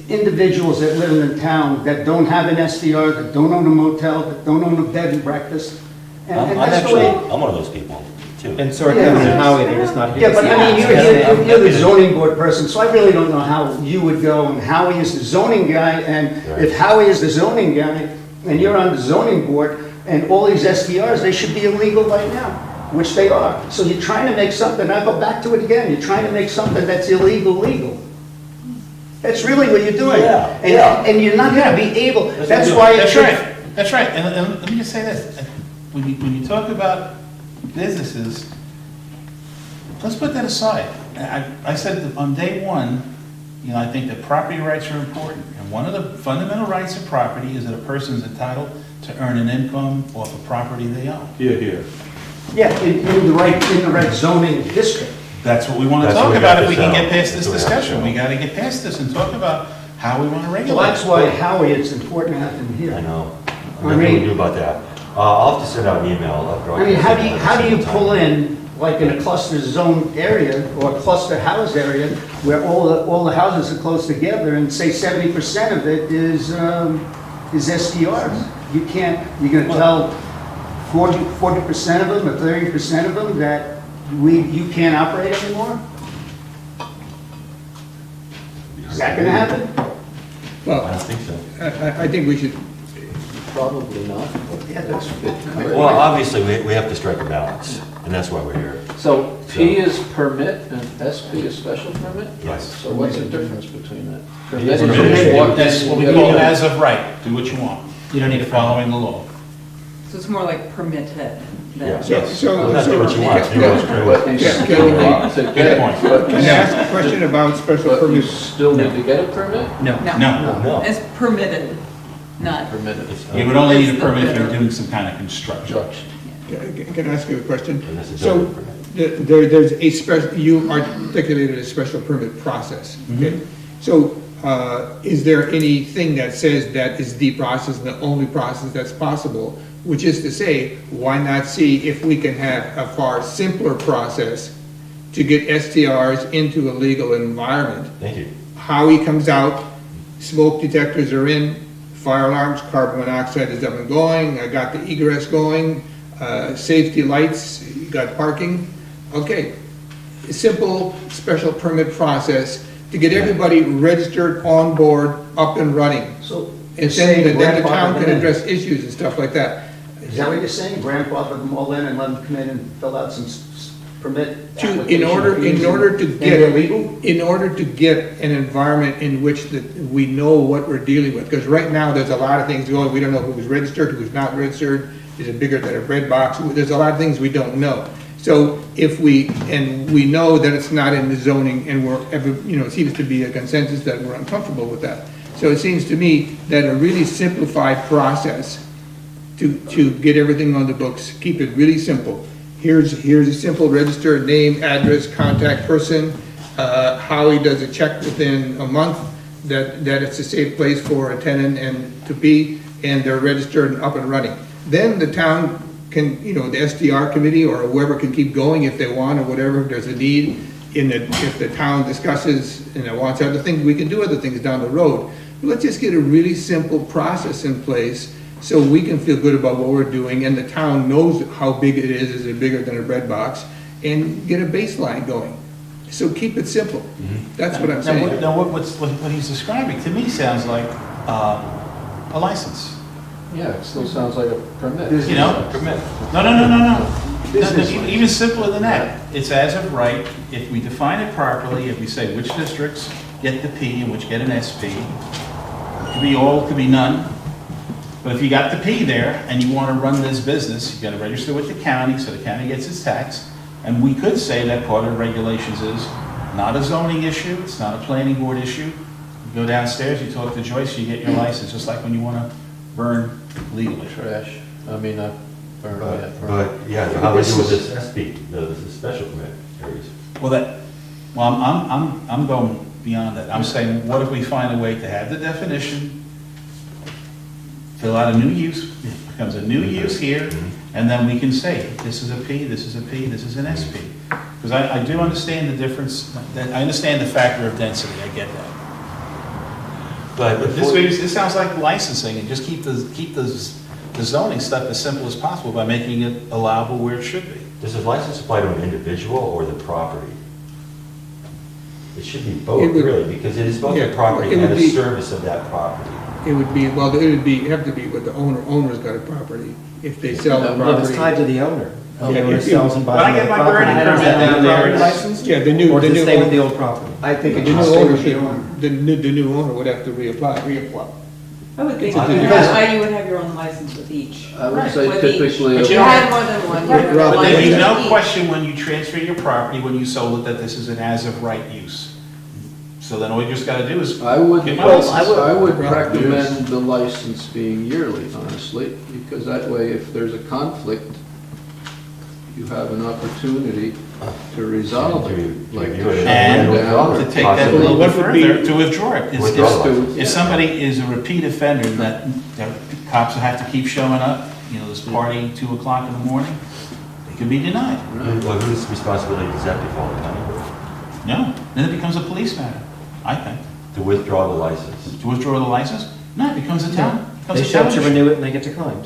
[SPEAKER 8] individuals that live in the town that don't have an SDR, that don't own a motel, that don't own a bed and breakfast. And
[SPEAKER 1] I'm
[SPEAKER 8] that's the
[SPEAKER 1] actually,
[SPEAKER 8] way.
[SPEAKER 1] I'm one of those people, too.
[SPEAKER 5] And so are
[SPEAKER 8] Yeah.
[SPEAKER 5] Kevin and Howie, they're just not here.
[SPEAKER 8] Yeah, but I mean,
[SPEAKER 5] Yeah.
[SPEAKER 8] you're the zoning board person, so I really don't know how you would go, and Howie is the zoning guy, and if Howie is the zoning guy, and you're on the zoning board, and all these SDRs, they should be illegal right now, which they are. So you're trying to make something, I go back to it again, you're trying to make something that's illegal, legal. That's really what you're doing.
[SPEAKER 1] Yeah,
[SPEAKER 8] And-
[SPEAKER 1] yeah.
[SPEAKER 8] And you're not gonna be able,
[SPEAKER 1] That's
[SPEAKER 8] that's
[SPEAKER 1] what
[SPEAKER 8] why
[SPEAKER 1] we're
[SPEAKER 8] it
[SPEAKER 4] That's
[SPEAKER 8] should.
[SPEAKER 4] right, that's right. And let me just say this, when you talk about businesses, let's put that aside. I said that on day one, you know, I think that property rights are important, and one of the fundamental rights of property is that a person is entitled to earn an income off of property they own.
[SPEAKER 3] Here.
[SPEAKER 8] Yeah, in the right zoning district.
[SPEAKER 4] That's what we want to
[SPEAKER 1] That's what
[SPEAKER 4] talk
[SPEAKER 1] we
[SPEAKER 4] about
[SPEAKER 1] have
[SPEAKER 4] if we
[SPEAKER 1] to
[SPEAKER 4] can
[SPEAKER 1] settle.
[SPEAKER 4] get past this
[SPEAKER 1] That's what we have to
[SPEAKER 4] discussion. We
[SPEAKER 1] settle.
[SPEAKER 4] got to get past this and talk about how we want to
[SPEAKER 8] Well,
[SPEAKER 4] regulate.
[SPEAKER 8] that's why Howie, it's important to have him
[SPEAKER 1] I
[SPEAKER 8] here.
[SPEAKER 1] know.
[SPEAKER 8] I
[SPEAKER 1] Nothing we
[SPEAKER 8] mean-
[SPEAKER 1] can do about that. I'll have to send out an email.
[SPEAKER 8] I mean, how do you pull in, like in a cluster zone area or a cluster house area where all the houses are close together and say 70% of it is SDRs? You can't, you're gonna tell 40% of them or 30% of them that you can't operate anymore? Is that gonna happen?
[SPEAKER 1] I
[SPEAKER 2] Well,
[SPEAKER 1] don't think so.
[SPEAKER 2] I think we should,
[SPEAKER 6] probably not.
[SPEAKER 8] Yeah, that's
[SPEAKER 1] Well, obviously, we have to strike a balance, and that's why we're here.
[SPEAKER 6] So P is permit and SP is special permit?
[SPEAKER 1] Yes.
[SPEAKER 6] So what's the difference between that?
[SPEAKER 1] Permit is
[SPEAKER 6] Permit
[SPEAKER 1] permitted.
[SPEAKER 6] is what
[SPEAKER 4] That's what we
[SPEAKER 6] you
[SPEAKER 4] call it
[SPEAKER 6] get.
[SPEAKER 4] as of right, do what you want.
[SPEAKER 5] You don't need a
[SPEAKER 4] Following the law.
[SPEAKER 7] So it's more like permitted
[SPEAKER 1] Yeah.
[SPEAKER 7] than.
[SPEAKER 1] Well, that's what you want. You want to
[SPEAKER 6] But you
[SPEAKER 2] Yeah,
[SPEAKER 6] still
[SPEAKER 2] yeah.
[SPEAKER 6] need to
[SPEAKER 4] Good
[SPEAKER 6] get,
[SPEAKER 4] point.
[SPEAKER 6] but
[SPEAKER 2] Can I ask a question about special
[SPEAKER 6] but you
[SPEAKER 2] permits?
[SPEAKER 6] still need to get a permit?
[SPEAKER 5] No.
[SPEAKER 7] No,
[SPEAKER 4] No,
[SPEAKER 1] No.
[SPEAKER 7] it's permitted, not.
[SPEAKER 6] Permitted.
[SPEAKER 4] you would only need a
[SPEAKER 7] It's the
[SPEAKER 4] permit if you're
[SPEAKER 7] better.
[SPEAKER 4] doing some kind of construction.
[SPEAKER 2] Can I ask you a question?
[SPEAKER 1] And that's a
[SPEAKER 2] So,
[SPEAKER 1] building permit.
[SPEAKER 2] there's a special, you articulated a special permit process, okay? So, is there anything that says that is the process, and the only process that's possible? Which is to say, why not see if we can have a far simpler process to get STRs into a legal environment?
[SPEAKER 1] Thank you.
[SPEAKER 2] Howie comes out, smoke detectors are in, fire alarms, carbon monoxide is up and going, I got the egress going, safety lights, you got parking. Okay, a simple special permit process to get everybody registered, on board, up and running.
[SPEAKER 8] So,
[SPEAKER 2] And then the town can address issues and stuff like that.
[SPEAKER 8] is that what you're saying? Grandfather them all in and let them come in and fill out some permit
[SPEAKER 2] To,
[SPEAKER 8] application
[SPEAKER 2] in order
[SPEAKER 8] fees
[SPEAKER 2] to
[SPEAKER 8] and they're
[SPEAKER 2] get,
[SPEAKER 8] legal?
[SPEAKER 2] in order to get an environment in which that we know what we're dealing with, because right now, there's a lot of things going, we don't know who's registered, who's not registered, is it bigger than a bread box, there's a lot of things we don't know. So if we know that it's not in the zoning, and it seems to be a consensus that we're uncomfortable with that. So it seems to me that a really simplified process to get everything on the books, keep it really simple. Here's a simple register, name, address, contact person. Howie does a check within a month that it's a safe place for a tenant and to be, and they're registered and up and running. Then the town can, the SDR committee or whoever can keep going if they want or whatever, if there's a need. If the town discusses and it wants other things, we can do other things down the road. But let's just get a really simple process in place so we can feel good about what we're doing and the town knows how big it is it bigger than a bread box, and get a baseline going. So keep it simple. That's what I'm saying.
[SPEAKER 4] Now, what he's describing to me sounds like a license.
[SPEAKER 6] Yeah, it still sounds like a permit.
[SPEAKER 4] You know?
[SPEAKER 1] Permit.
[SPEAKER 4] No, even simpler than that. It's as of right, if we define it properly, if we say which districts get the P and which get an SP, it could be all, it could be none. But if you got the P there and you want to run this business, you got to register with the county, so the county gets its tax. And we could say that part of the regulations is not a zoning issue, it's not a planning board issue. You go downstairs, you talk to Joyce, you get your license, just like when you want to burn legally.
[SPEAKER 6] Trash, burn, yeah, burn.
[SPEAKER 1] But, yeah, how would you do with this SP, the special permit areas?
[SPEAKER 4] I'm going beyond that. I'm saying, what if we find a way to have the definition, fill out a new use, it becomes a new use here, and then we can say, this is a P, this is a P, this is an SP. Because I do understand the difference, I understand the factor of density, I get that.
[SPEAKER 1] But
[SPEAKER 4] But this sounds like licensing, and just keep the zoning stuff as simple as possible by making it allowable where it should be.
[SPEAKER 1] does the license apply to an individual or the property? It should be
[SPEAKER 2] It
[SPEAKER 1] both,
[SPEAKER 2] would-
[SPEAKER 1] really, because it is both
[SPEAKER 2] yeah,
[SPEAKER 1] the property
[SPEAKER 2] it
[SPEAKER 1] and
[SPEAKER 2] would
[SPEAKER 1] the
[SPEAKER 2] be-
[SPEAKER 1] service of that property.
[SPEAKER 2] It would have to be with the owner's got a property. If they sell the
[SPEAKER 5] Well, if it's tied
[SPEAKER 2] property.
[SPEAKER 5] to the owner.
[SPEAKER 2] Yeah,
[SPEAKER 5] The owner
[SPEAKER 2] if you-
[SPEAKER 5] sells and buys
[SPEAKER 4] When I get
[SPEAKER 5] another
[SPEAKER 4] my
[SPEAKER 5] property,
[SPEAKER 4] burning
[SPEAKER 5] does
[SPEAKER 4] permit,
[SPEAKER 5] that
[SPEAKER 4] I'm
[SPEAKER 5] mean
[SPEAKER 4] already
[SPEAKER 5] they're
[SPEAKER 4] licensed?
[SPEAKER 2] Yeah, the new
[SPEAKER 5] Or does it stay with the
[SPEAKER 2] owner,
[SPEAKER 5] old property?
[SPEAKER 8] I think
[SPEAKER 2] the
[SPEAKER 8] it
[SPEAKER 2] new
[SPEAKER 8] should stay
[SPEAKER 2] owner
[SPEAKER 8] with the
[SPEAKER 2] should,
[SPEAKER 8] owner.
[SPEAKER 2] the new owner would have to reapply.
[SPEAKER 7] I would think
[SPEAKER 1] Because-
[SPEAKER 7] you would have your own license with each.
[SPEAKER 6] I would say
[SPEAKER 7] With each.
[SPEAKER 6] typically.
[SPEAKER 7] If you had more than one, you would have a
[SPEAKER 2] Right.
[SPEAKER 4] But there'd be
[SPEAKER 7] license
[SPEAKER 4] no
[SPEAKER 7] with each.
[SPEAKER 4] question when you transfer your property, when you sold it, that this is an as-of-right use. So then all you just gotta do is,
[SPEAKER 6] I would,
[SPEAKER 4] Get my license.
[SPEAKER 6] I would
[SPEAKER 2] Right.
[SPEAKER 6] recommend the license being yearly, honestly, because that way, if there's a conflict, you have an opportunity to resolve
[SPEAKER 1] To
[SPEAKER 6] it. Like
[SPEAKER 1] review it
[SPEAKER 4] and
[SPEAKER 6] down.
[SPEAKER 4] to take that a little bit
[SPEAKER 2] What would be-
[SPEAKER 4] further, to withdraw it.
[SPEAKER 1] Withdraw the
[SPEAKER 6] license.
[SPEAKER 4] If somebody is a repeat offender, that cops will have to keep showing up, this party, 2 o'clock in the morning, they could be denied.
[SPEAKER 1] Well, whose responsibility does that fall upon?
[SPEAKER 4] No, then it becomes a police matter, I think.
[SPEAKER 1] To withdraw the license?
[SPEAKER 4] To withdraw the license, no, it becomes a town.
[SPEAKER 5] They
[SPEAKER 4] becomes a
[SPEAKER 5] show up
[SPEAKER 4] town
[SPEAKER 5] to
[SPEAKER 4] issue.
[SPEAKER 5] renew it and they get declined.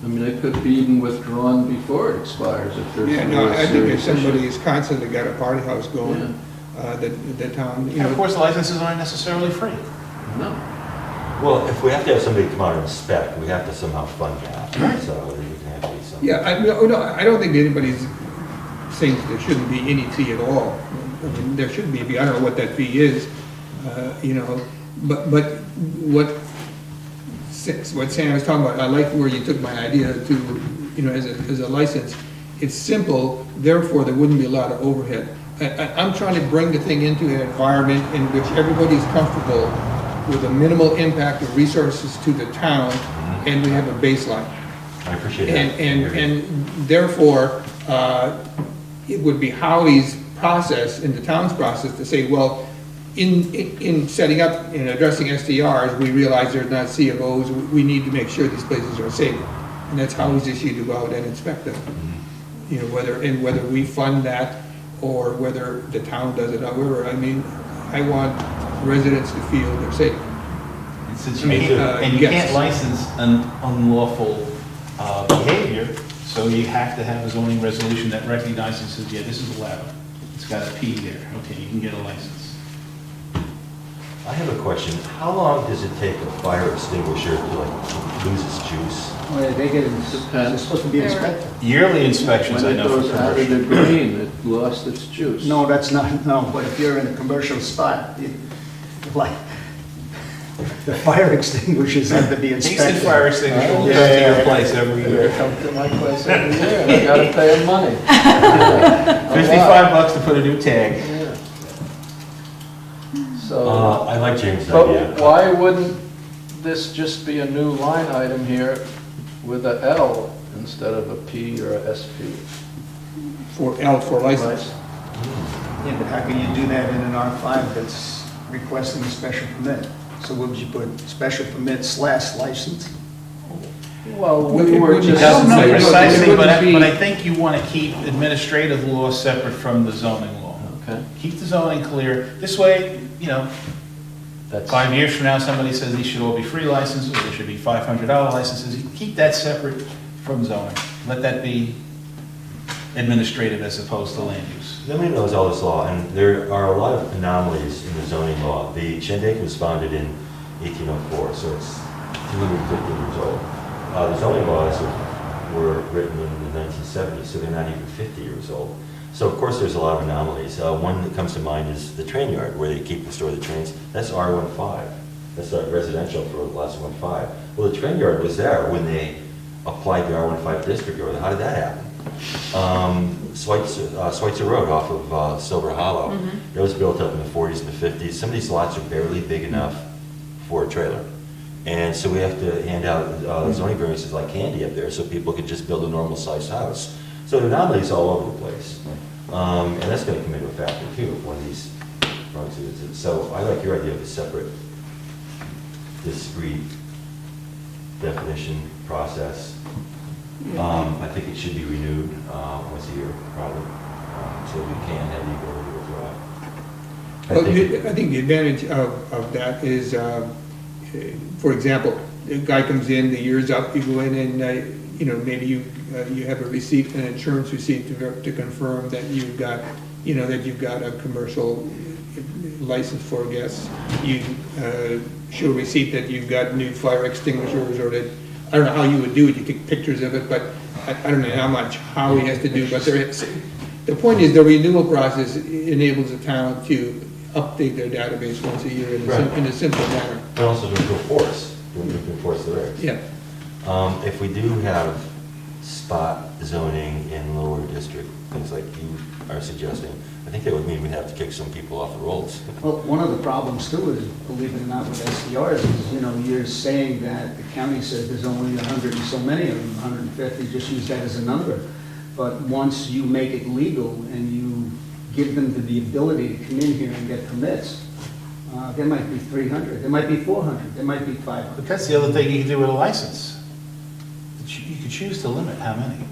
[SPEAKER 6] I mean, it could be even withdrawn before it expires if there's.
[SPEAKER 2] Yeah,
[SPEAKER 6] a
[SPEAKER 2] no,
[SPEAKER 6] real
[SPEAKER 2] I think if
[SPEAKER 6] serious issue.
[SPEAKER 2] somebody's constantly got a party house going, the town,
[SPEAKER 4] And of course, the licenses aren't necessarily free.
[SPEAKER 6] No.
[SPEAKER 1] Well, if we have to have somebody come out and inspect, we have to somehow fund that, so there can have to be some.
[SPEAKER 2] Yeah, no, I don't think anybody's saying there shouldn't be any fee at all. I mean, there should be, I don't know what that fee is, but what Sam was talking about, I like where you took my idea to, as a license. It's simple, therefore there wouldn't be a lot of overhead. I'm trying to bring the thing into an environment in which everybody's comfortable with a minimal impact of resources to the town, and we have a baseline.
[SPEAKER 1] I appreciate that.
[SPEAKER 2] And therefore, it would be Howie's process and the town's process to say, well, in setting up and addressing SDRs, we realize they're not CFOs, we need to make sure these places are safe. And that's Howie's issue to go out and inspect them. Whether we fund that or whether the town does it, however, I mean, I want residents to feel they're safe.
[SPEAKER 4] And since you can't license an unlawful behavior, so you have to have a zoning resolution that recognizes, yeah, this is allowed. It's got a P there, okay, you can get a license.
[SPEAKER 1] I have a question. How long does it take a fire extinguisher to lose its juice?
[SPEAKER 8] Well, they get, they're supposed to be inspected.
[SPEAKER 4] Yearly inspections, I
[SPEAKER 6] When it
[SPEAKER 4] know.
[SPEAKER 6] goes
[SPEAKER 4] for
[SPEAKER 6] out of
[SPEAKER 4] commercial.
[SPEAKER 6] the green, it lost its juice.
[SPEAKER 8] No, that's not, no, but if you're in a commercial spot, like, the fire extinguishers have to be
[SPEAKER 4] Kingston
[SPEAKER 8] inspected.
[SPEAKER 4] Fire Extinguisher will come to your place every year.
[SPEAKER 6] Come to my place every year, and I gotta pay them money.
[SPEAKER 4] $55 to put a new tag.
[SPEAKER 6] Yeah. So,
[SPEAKER 1] I like James' idea.
[SPEAKER 6] but why wouldn't this just be a new line item here with a L instead of a P or a SP?
[SPEAKER 2] For license.
[SPEAKER 8] Yeah, but how can you do that in an R5 that's requesting a special permit? So what would you put, special permit / license?
[SPEAKER 6] Well,
[SPEAKER 2] Well,
[SPEAKER 6] we
[SPEAKER 2] it
[SPEAKER 6] were
[SPEAKER 2] wouldn't-
[SPEAKER 4] It
[SPEAKER 6] just.
[SPEAKER 4] doesn't say
[SPEAKER 2] No, it
[SPEAKER 4] precisely,
[SPEAKER 2] wouldn't
[SPEAKER 4] but
[SPEAKER 2] be-
[SPEAKER 4] I think you want to keep administrative law separate from the zoning law.
[SPEAKER 6] Okay.
[SPEAKER 4] Keep the zoning clear. This way,
[SPEAKER 6] That's
[SPEAKER 4] 5 years from now, somebody says these should all be free licenses, or there should be $500 licenses. You keep that separate from zoning. Let that be administrative as opposed to land use.
[SPEAKER 1] Nobody knows all this law, and there are a lot of anomalies in the zoning law. The Shandaken was founded in 1804, so it's 250 years old. The zoning laws were written in the 1970s, so they're not even 50 years old. So of course there's a lot of anomalies. One that comes to mind is the train yard, where they keep and store the trains. That's R15. That's residential for class 15. Well, the train yard was there when they applied the R15 district order. How did that happen? Schweitzer Road off of Silver Hollow. That was built up in the 40s and the 50s. Some of these lots are barely big enough for a trailer. And so we have to hand out zoning variances like candy up there so people can just build a normal sized house. So the anomalies all over the place. And that's going to come into a factor too if one of these runs into it. So I like your idea of a separate, discrete definition process. I think it should be renewed once a year, probably, so we can have the ability to withdraw it.
[SPEAKER 2] I think the advantage of that is, for example, the guy comes in, the year's up, you go in and, maybe you have a receipt, an insurance receipt to confirm that you've got, that you've got a commercial license for gas. You show a receipt that you've got new fire extinguishers, or that, I don't know how you would do it, you take pictures of it, but I don't know how much Howie has to do, but the point is, the renewal process enables the town to update their database once a year in a simple manner.
[SPEAKER 1] But also to enforce the regs.
[SPEAKER 2] Yeah.
[SPEAKER 1] If we do have spot zoning in lower district, things like you are suggesting, I think that would mean we'd have to kick some people off the rolls.
[SPEAKER 8] Well, one of the problems too is, believe it or not, with SDRs is, you're saying that the county says there's only 100 and so many of them, 150, just use that as a number. But once you make it legal and you give them the ability to come in here and get permits, there might be 300, there might be 400, there might be 500.
[SPEAKER 4] But that's the other thing you can do with a license. You could choose to limit how many.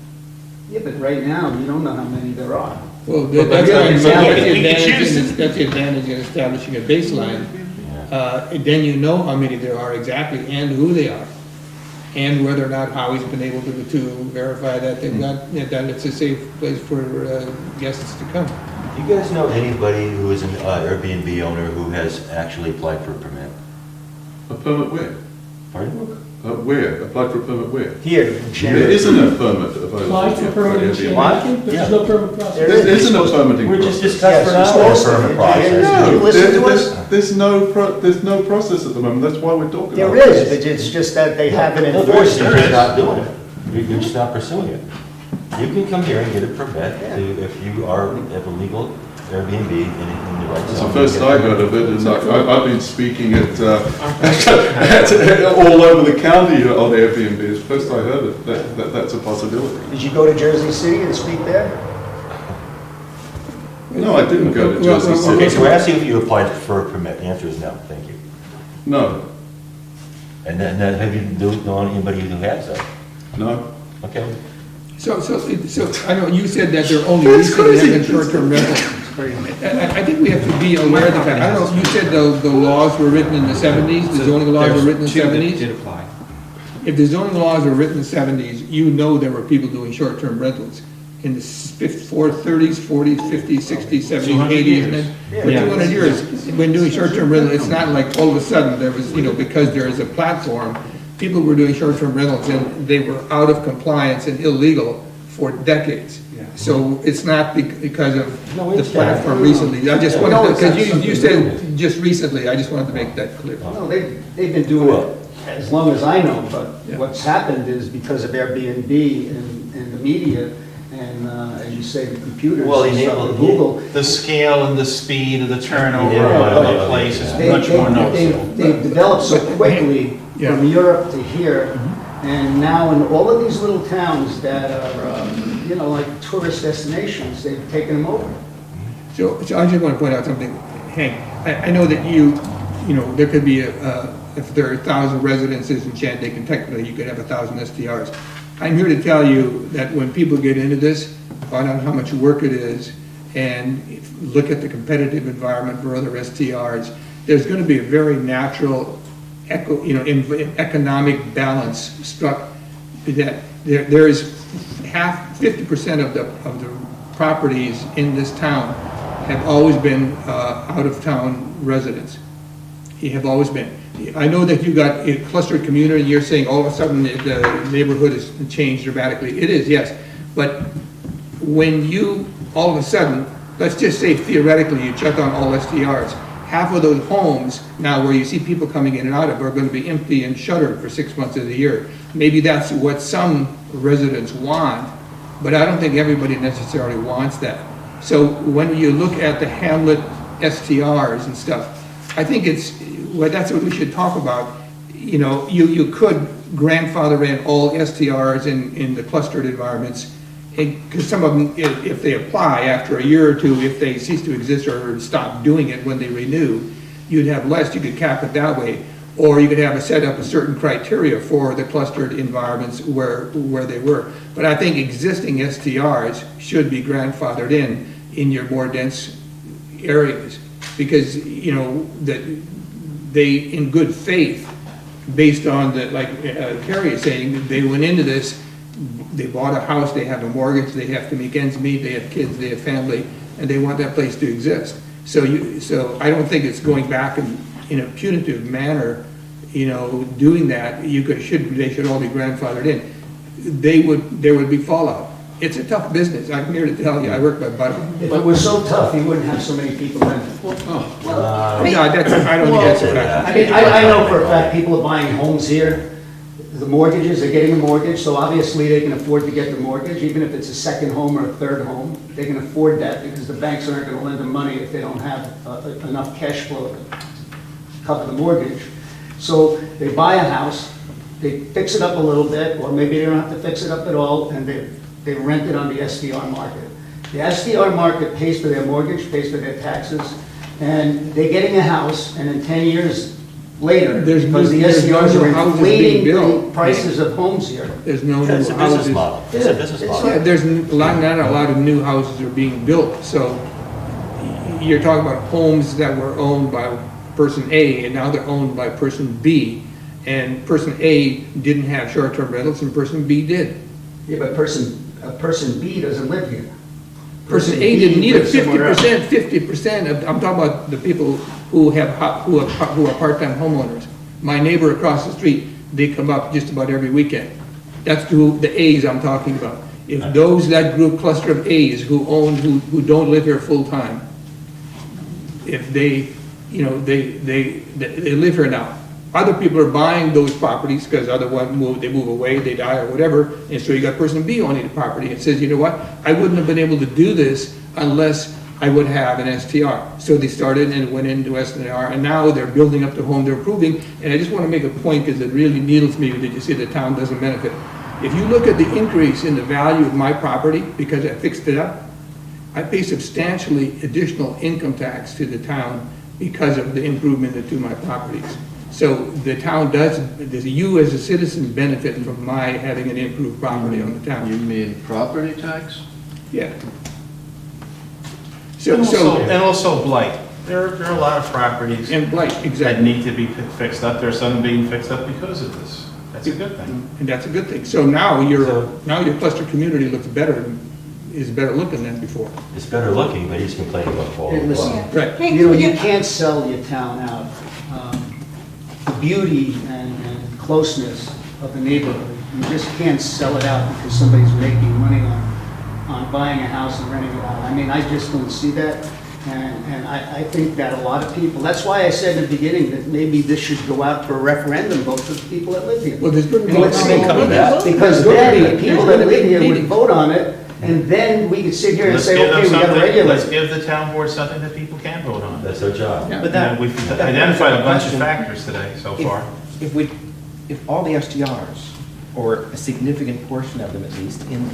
[SPEAKER 8] Yeah, but right now, you don't know how many there are.
[SPEAKER 2] Well,
[SPEAKER 4] But
[SPEAKER 2] that's
[SPEAKER 4] really,
[SPEAKER 2] the
[SPEAKER 4] you can choose
[SPEAKER 2] advantage in establishing a baseline. And then you know how many there are exactly and who they are. And whether or not Howie's been able to verify that they've got, that it's a safe place for guests to come.
[SPEAKER 1] Do you guys know anybody who is an Airbnb owner who has actually applied for a permit?
[SPEAKER 3] A permit where?
[SPEAKER 1] Pardon?
[SPEAKER 3] Where? Applied for a permit where?
[SPEAKER 8] Here,
[SPEAKER 3] There isn't a permit available.
[SPEAKER 9] Apply for
[SPEAKER 3] for
[SPEAKER 9] permit in
[SPEAKER 3] Airbnb.
[SPEAKER 9] Shandaken, there's no permit process.
[SPEAKER 3] There isn't a permitting
[SPEAKER 1] We're just
[SPEAKER 3] process.
[SPEAKER 1] discussing for an hour permit process.
[SPEAKER 3] No,
[SPEAKER 8] Listen to us.
[SPEAKER 3] there's no process at the moment, that's why we're talking about
[SPEAKER 8] There
[SPEAKER 3] this.
[SPEAKER 8] is, it's just that they haven't
[SPEAKER 1] No,
[SPEAKER 8] enforced
[SPEAKER 1] You're just
[SPEAKER 8] it.
[SPEAKER 1] not doing it. You're just not pursuing it. You can come here and get a permit if you have a legal Airbnb in the right
[SPEAKER 3] It's
[SPEAKER 1] zone.
[SPEAKER 3] the first I heard of it, and I've been speaking at all over the county on Airbnb. It's the first I heard it, that's a possibility.
[SPEAKER 8] Did you go to Jersey City and speak there?
[SPEAKER 3] No, I didn't go to Jersey
[SPEAKER 1] Okay, so we're
[SPEAKER 3] City.
[SPEAKER 1] asking if you applied for a permit. The answer is no, thank you.
[SPEAKER 3] No,
[SPEAKER 1] And then have you known anybody who has that?
[SPEAKER 3] no.
[SPEAKER 2] So,
[SPEAKER 1] Okay.
[SPEAKER 2] I know you said that they're only recently having short-term rentals. I think we have to be aware of the fact, I don't know, you said the laws were written in the 70s, the zoning laws were written in the
[SPEAKER 5] There's two that
[SPEAKER 2] 70s?
[SPEAKER 5] did apply.
[SPEAKER 2] If the zoning laws were written in the 70s, you know there were people doing short-term rentals in the 30s, 40s, 50s, 60s, 70s,
[SPEAKER 4] 200
[SPEAKER 2] 80s,
[SPEAKER 4] years.
[SPEAKER 2] and then for 200 years, when doing short-term rental, it's not like all of a sudden there was, because there is a platform, people were doing short-term rentals and they were out of compliance and illegal for decades. So it's not because of the platform recently. I just wanted to, because you said just recently, I just wanted to make that clear.
[SPEAKER 8] No, they've been doing it as long as I know, but what's happened is because of Airbnb and the media, and as you say, the computers,
[SPEAKER 1] Well,
[SPEAKER 8] and stuff,
[SPEAKER 1] enable-
[SPEAKER 8] Google,
[SPEAKER 4] The scale and the speed of the turnover
[SPEAKER 1] Yeah,
[SPEAKER 4] of a place is much more noticeable.
[SPEAKER 8] they've developed so quickly
[SPEAKER 2] Yeah.
[SPEAKER 8] from Europe to here, and now in all of these little towns that are, like tourist destinations, they've taken them over.
[SPEAKER 2] So I just want to point out something, Hank, I know that there could be if there are 1,000 residences in Shandaken, technically you could have 1,000 STRs. I'm here to tell you that when people get into this, find out how much work it is, and look at the competitive environment for other STRs, there's going to be a very natural economic balance struck, that there is 50% of the properties in this town have always been out-of-town residents. They have always been. I know that you got a clustered community, you're saying all of a sudden the neighborhood has changed dramatically. It is, yes, but when you, all of a sudden, let's just say theoretically, you shut down all STRs, half of those homes now where you see people coming in and out of are going to be empty and shuttered for 6 months of the year. Maybe that's what some residents want, but I don't think everybody necessarily wants that. So when you look at the hamlet STRs and stuff, I think that's what we should talk about. You could grandfather in all STRs in the clustered environments, because some of them, if they apply after a year or two, if they cease to exist or stop doing it when they renew, you'd have less, you could cap it that way. Or you could have set up a certain criteria for the clustered environments where they were. But I think existing STRs should be grandfathered in your more dense areas, because, that they, in good faith, based on like Carrie is saying, they went into this, they bought a house, they have a mortgage, they have to make ends meet, they have kids, they have family, and they want that place to exist. So I don't think it's going back in a punitive manner, doing that. They should all be grandfathered in. There would be fallout. It's a tough business. I'm here to tell you, I work my butt off.
[SPEAKER 8] If it was so tough, you wouldn't have so many people in it.
[SPEAKER 2] I don't think that's a fact.
[SPEAKER 8] I mean, I know for a fact, people are buying homes here, the mortgages, they're getting a mortgage, so obviously they can afford to get the mortgage, even if it's a second home or a third home, they can afford that, because the banks aren't gonna lend them money if they don't have enough cash flow to cover the mortgage. So they buy a house, they fix it up a little bit, or maybe they don't have to fix it up at all, and they rent it on the STR market. The STR market pays for their mortgage, pays for their taxes, and they're getting a house, and in 10 years later,
[SPEAKER 2] There's
[SPEAKER 8] because the
[SPEAKER 2] there's no
[SPEAKER 8] STRs are
[SPEAKER 2] houses being
[SPEAKER 8] inflating the
[SPEAKER 2] built.
[SPEAKER 8] prices of homes here.
[SPEAKER 2] There's no new
[SPEAKER 1] It's a business
[SPEAKER 2] houses.
[SPEAKER 1] model. It's a business
[SPEAKER 8] It's
[SPEAKER 1] model.
[SPEAKER 2] Yeah, there's not a lot of new houses are being built, so you're talking about homes that were owned by person A, and now they're owned by person B, and person A didn't have short-term rentals, and person B did.
[SPEAKER 8] Yeah, but person B doesn't live here.
[SPEAKER 2] Person A didn't need a
[SPEAKER 8] lives somewhere else.
[SPEAKER 2] 50%, I'm talking about the people who are part-time homeowners. My neighbor across the street, they come up just about every weekend. That's the A's I'm talking about. If that group cluster of A's who don't live here full-time, if they, they live here now. Other people are buying those properties because other one they move away, they die or whatever, and so you got person B owning the property and says, you know what, I wouldn't have been able to do this unless I would have an STR. So they started and went into STR, and now they're building up the home, they're improving, and I just want to make a point because it really needles me that you say the town doesn't benefit. If you look at the increase in the value of my property because I fixed it up, I pay substantially additional income tax to the town because of the improvement to my properties. So the town you as a citizen benefit from my having an improved property on the
[SPEAKER 6] You
[SPEAKER 2] town.
[SPEAKER 6] mean property tax?
[SPEAKER 2] Yeah.
[SPEAKER 4] And also blight. There are a lot of properties
[SPEAKER 2] And blight,
[SPEAKER 4] that
[SPEAKER 2] exactly.
[SPEAKER 4] need to be fixed up. There's some being fixed up because of this. That's a good thing.
[SPEAKER 2] And that's a good thing. So now your cluster community looks better, is better looking than before.
[SPEAKER 1] It's better looking, but he's complaining about quality.
[SPEAKER 8] Hey, listen.
[SPEAKER 1] of life.
[SPEAKER 2] Right.
[SPEAKER 7] Hey,
[SPEAKER 8] You know,
[SPEAKER 7] yeah.
[SPEAKER 8] you can't sell your town out. The beauty and closeness of the neighborhood, you just can't sell it out because somebody's making money on buying a house and renting it out. I mean, I just don't see that. And I think that a lot of people, that's why I said in the beginning that maybe this should go out for a referendum vote for the people that live here.
[SPEAKER 2] Well, there's going to
[SPEAKER 8] And let's see,
[SPEAKER 2] be.
[SPEAKER 8] because then the people that live here would vote on it, and then we could sit here and
[SPEAKER 4] Let's
[SPEAKER 8] say,
[SPEAKER 4] give them
[SPEAKER 8] okay, we gotta
[SPEAKER 4] something,
[SPEAKER 8] regulate.
[SPEAKER 4] let's give the town board something that people can vote on.
[SPEAKER 1] That's our job.
[SPEAKER 2] Yeah.
[SPEAKER 5] But that,
[SPEAKER 4] We've
[SPEAKER 5] but that
[SPEAKER 4] identified a bunch
[SPEAKER 5] question,
[SPEAKER 4] of factors today so far.
[SPEAKER 5] If all the STRs, or a significant portion of them at least, in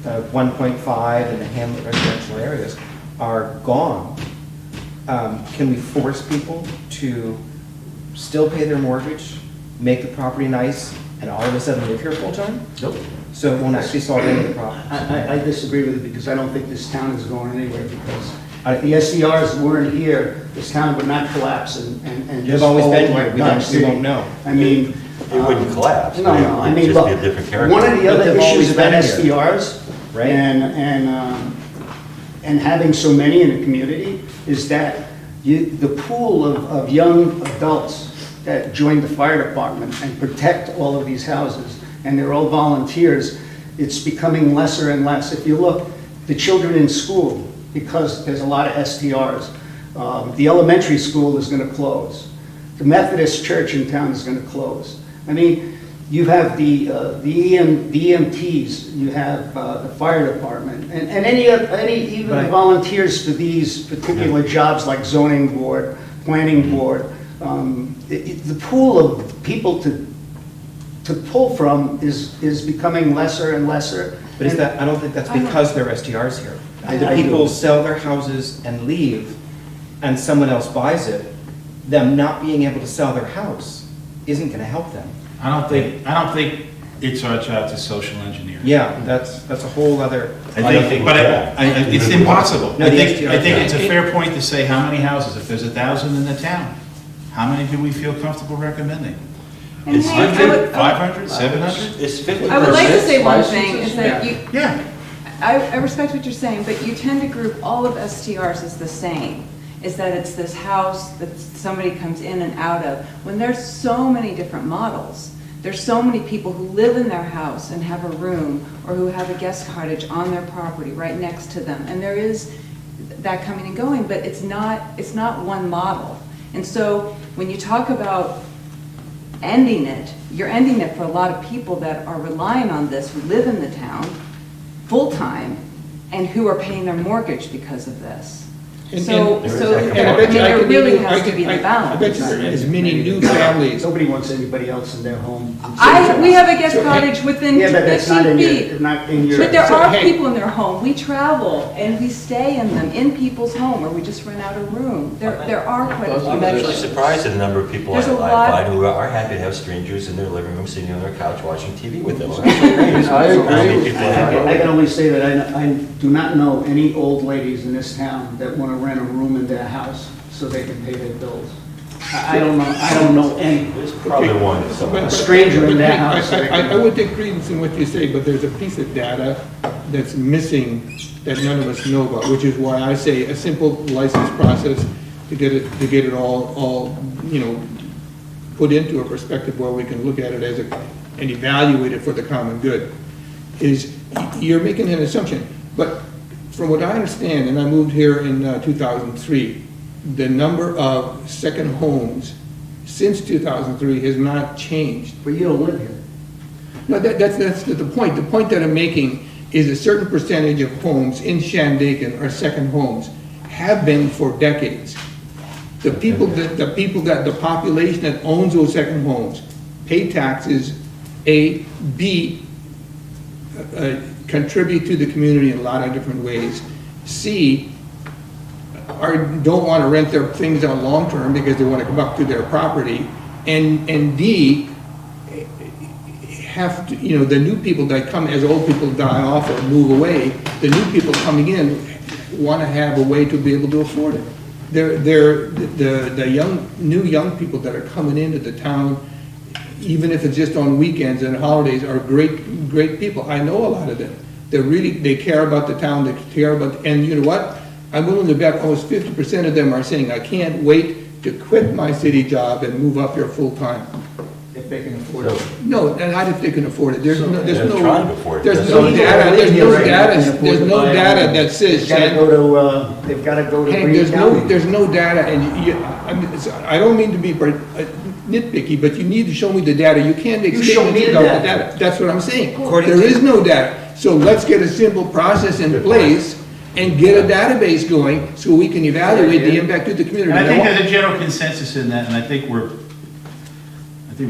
[SPEAKER 5] the 1.5 and the hamlet residential areas are gone, can we force people to still pay their mortgage, make the property nice, and all of a sudden live here full-time?
[SPEAKER 1] Nope.
[SPEAKER 5] So it won't actually solve any of the problems.
[SPEAKER 8] I disagree with it because I don't think this town is going anywhere because if the SDRs weren't here, this town would not collapse and
[SPEAKER 5] They've
[SPEAKER 8] just
[SPEAKER 5] always
[SPEAKER 8] fold
[SPEAKER 5] been
[SPEAKER 8] like
[SPEAKER 5] here, we
[SPEAKER 8] Dodge
[SPEAKER 5] don't, we
[SPEAKER 8] City.
[SPEAKER 5] won't know.
[SPEAKER 8] I mean.
[SPEAKER 1] It wouldn't collapse.
[SPEAKER 8] No,
[SPEAKER 1] but
[SPEAKER 8] no, I
[SPEAKER 1] it'd
[SPEAKER 8] mean,
[SPEAKER 1] just
[SPEAKER 8] look,
[SPEAKER 1] be a different character.
[SPEAKER 8] one of the
[SPEAKER 5] But
[SPEAKER 8] other
[SPEAKER 5] they've always
[SPEAKER 8] issues about
[SPEAKER 5] been here.
[SPEAKER 8] SDRs
[SPEAKER 5] Right.
[SPEAKER 8] and having so many in the community is that the pool of young adults that join the fire department and protect all of these houses, and they're all volunteers, it's becoming lesser and less. If you look, the children in school, because there's a lot of STRs, the elementary school is going to close. The Methodist church in town is going to close. I mean, you have the EMTs, you have the fire department, and even the volunteers for these particular jobs like zoning board, planning board. The pool of people to pull from is becoming lesser and lesser.
[SPEAKER 5] But is that, I don't think that's because there are STRs here.
[SPEAKER 8] I
[SPEAKER 5] The
[SPEAKER 8] do.
[SPEAKER 5] people sell their houses and leave, and someone else buys it, them not being able to sell their house isn't gonna help them.
[SPEAKER 4] I don't think it's our job to social engineer.
[SPEAKER 5] Yeah, that's a whole other.
[SPEAKER 1] I think
[SPEAKER 4] But
[SPEAKER 1] it's
[SPEAKER 4] it's impossible.
[SPEAKER 5] No,
[SPEAKER 4] I
[SPEAKER 5] the
[SPEAKER 4] think
[SPEAKER 5] STR
[SPEAKER 4] it's a fair point to say how many houses, if there's 1,000 in the town, how many do we feel comfortable recommending?
[SPEAKER 7] And
[SPEAKER 1] It's
[SPEAKER 7] hey, I would-
[SPEAKER 4] 500, 700?
[SPEAKER 1] It's 50%.
[SPEAKER 7] I would like to say one thing, is that you,
[SPEAKER 4] Yeah.
[SPEAKER 7] I respect what you're saying, but you tend to group all of STRs as the same, is that it's this house that somebody comes in and out of, when there's so many different models. There's so many people who live in their house and have a room, or who have a guest cottage on their property right next to them, and there is that coming and going, but it's not one model. And so, when you talk about ending it, you're ending it for a lot of people that are relying on this, who live in the town, full-time, and who are paying their mortgage because of this.
[SPEAKER 2] And-
[SPEAKER 7] So,
[SPEAKER 1] and-
[SPEAKER 7] so,
[SPEAKER 1] and I
[SPEAKER 7] I
[SPEAKER 1] bet
[SPEAKER 7] mean,
[SPEAKER 2] you I
[SPEAKER 7] there
[SPEAKER 2] could
[SPEAKER 7] really
[SPEAKER 2] even-
[SPEAKER 7] has to be the
[SPEAKER 2] I bet
[SPEAKER 7] balance.
[SPEAKER 2] you there is many new families.
[SPEAKER 8] Nobody wants anybody else in their home.
[SPEAKER 7] We have a guest cottage within
[SPEAKER 8] Yeah, but that's not
[SPEAKER 7] 15
[SPEAKER 8] in
[SPEAKER 7] feet.
[SPEAKER 8] your, not in your.
[SPEAKER 7] But there
[SPEAKER 2] So,
[SPEAKER 7] are
[SPEAKER 2] hey.
[SPEAKER 7] people in their home, we travel, and we stay in them, in people's home, or we just rent out a room. There are quite a few.
[SPEAKER 1] I'm actually surprised at the number of people I
[SPEAKER 7] There's a lot-
[SPEAKER 1] find who are happy to have strangers in their living room, sitting on their couch, watching TV with them. I'm actually amazed
[SPEAKER 6] I
[SPEAKER 1] how many
[SPEAKER 6] agree.
[SPEAKER 1] people have
[SPEAKER 8] I
[SPEAKER 1] it.
[SPEAKER 8] can only say that I do not know any old ladies in this town that want to rent a room in their house so they can pay their bills. I don't know any.
[SPEAKER 1] There's probably one somewhere.
[SPEAKER 8] A stranger in their
[SPEAKER 2] But
[SPEAKER 8] house.
[SPEAKER 2] I would take credence in what you say, but there's a piece of data that's missing that none of us know about, which is why I say a simple license process to get it all, put into a perspective where we can look at it as and evaluate it for the common good, is you're making an assumption. But from what I understand, and I moved here in 2003, the number of second homes since 2003 has not changed.
[SPEAKER 8] But you don't live here.
[SPEAKER 2] No, that's the point. The point that I'm making is a certain percentage of homes in Shandaken are second homes, have been for decades. The population that owns those second homes pay taxes, A, B, contribute to the community in a lot of different ways, C, don't want to rent their things out long-term because they want to come up to their property, and D, have to, the new people that come, as old people die off or move away, the new people coming in want to have a way to be able to afford it. The new young people that are coming into the town, even if it's just on weekends and holidays, are great people. I know a lot of them. They care about the town, they care about, and you know what? I'm willing to bet almost 50% of them are saying, I can't wait to quit my city job and move up here full-time.
[SPEAKER 8] If they can afford it.
[SPEAKER 2] No, not if they can afford it. There's no
[SPEAKER 1] trying to afford it.
[SPEAKER 2] data that says,
[SPEAKER 8] They've got to go to
[SPEAKER 2] Hank,
[SPEAKER 8] Green County.
[SPEAKER 2] there's no data, and I don't mean to be nitpicky, but you need to show me the data. You can't make
[SPEAKER 8] You show
[SPEAKER 2] statements
[SPEAKER 8] me the
[SPEAKER 2] without the
[SPEAKER 8] data.
[SPEAKER 2] data. That's what I'm saying.
[SPEAKER 5] According
[SPEAKER 2] There
[SPEAKER 5] to-
[SPEAKER 2] is no data. So let's get a simple process in place and get a database going so we can evaluate the impact to the community.
[SPEAKER 4] And I think there's a general consensus in that, and I think we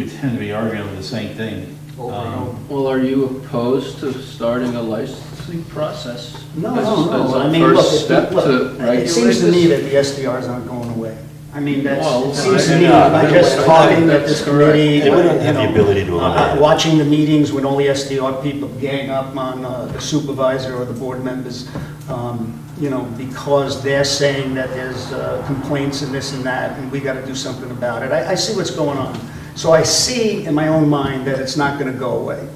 [SPEAKER 4] tend to be arguing over the same thing.
[SPEAKER 6] Well, are you opposed to starting a licensing process?
[SPEAKER 8] No,
[SPEAKER 6] As
[SPEAKER 8] no, no.
[SPEAKER 6] a
[SPEAKER 8] I mean, look,
[SPEAKER 6] first step to regulate
[SPEAKER 8] it seems to me
[SPEAKER 6] this?
[SPEAKER 8] that the SDRs aren't going away. I mean,
[SPEAKER 6] Well,
[SPEAKER 8] it seems to
[SPEAKER 6] I-
[SPEAKER 8] me, by just
[SPEAKER 6] I
[SPEAKER 8] talking
[SPEAKER 6] think
[SPEAKER 8] at this
[SPEAKER 6] that's correct.
[SPEAKER 8] committee,
[SPEAKER 1] They wouldn't have
[SPEAKER 8] you
[SPEAKER 1] the
[SPEAKER 8] know,
[SPEAKER 1] ability to eliminate it.
[SPEAKER 8] watching the meetings when all the SDR people gang up on the supervisor or the board members, because they're saying that there's complaints and this and that, and we got to do something about it. I see what's going on. So I see in my own mind that it's not going to go away.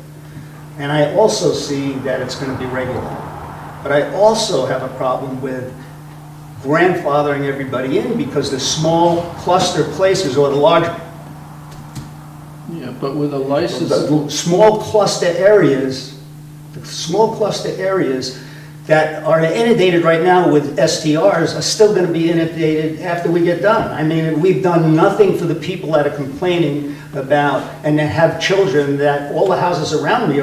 [SPEAKER 8] And I also see that it's going to be regulated. But I also have a problem with grandfathering everybody in because the small cluster places or the large,
[SPEAKER 6] Yeah, but with a license,
[SPEAKER 8] the small cluster areas that are inundated right now with STRs are still going to be inundated after we get done. I mean, we've done nothing for the people that are complaining about and that have children that all the houses around me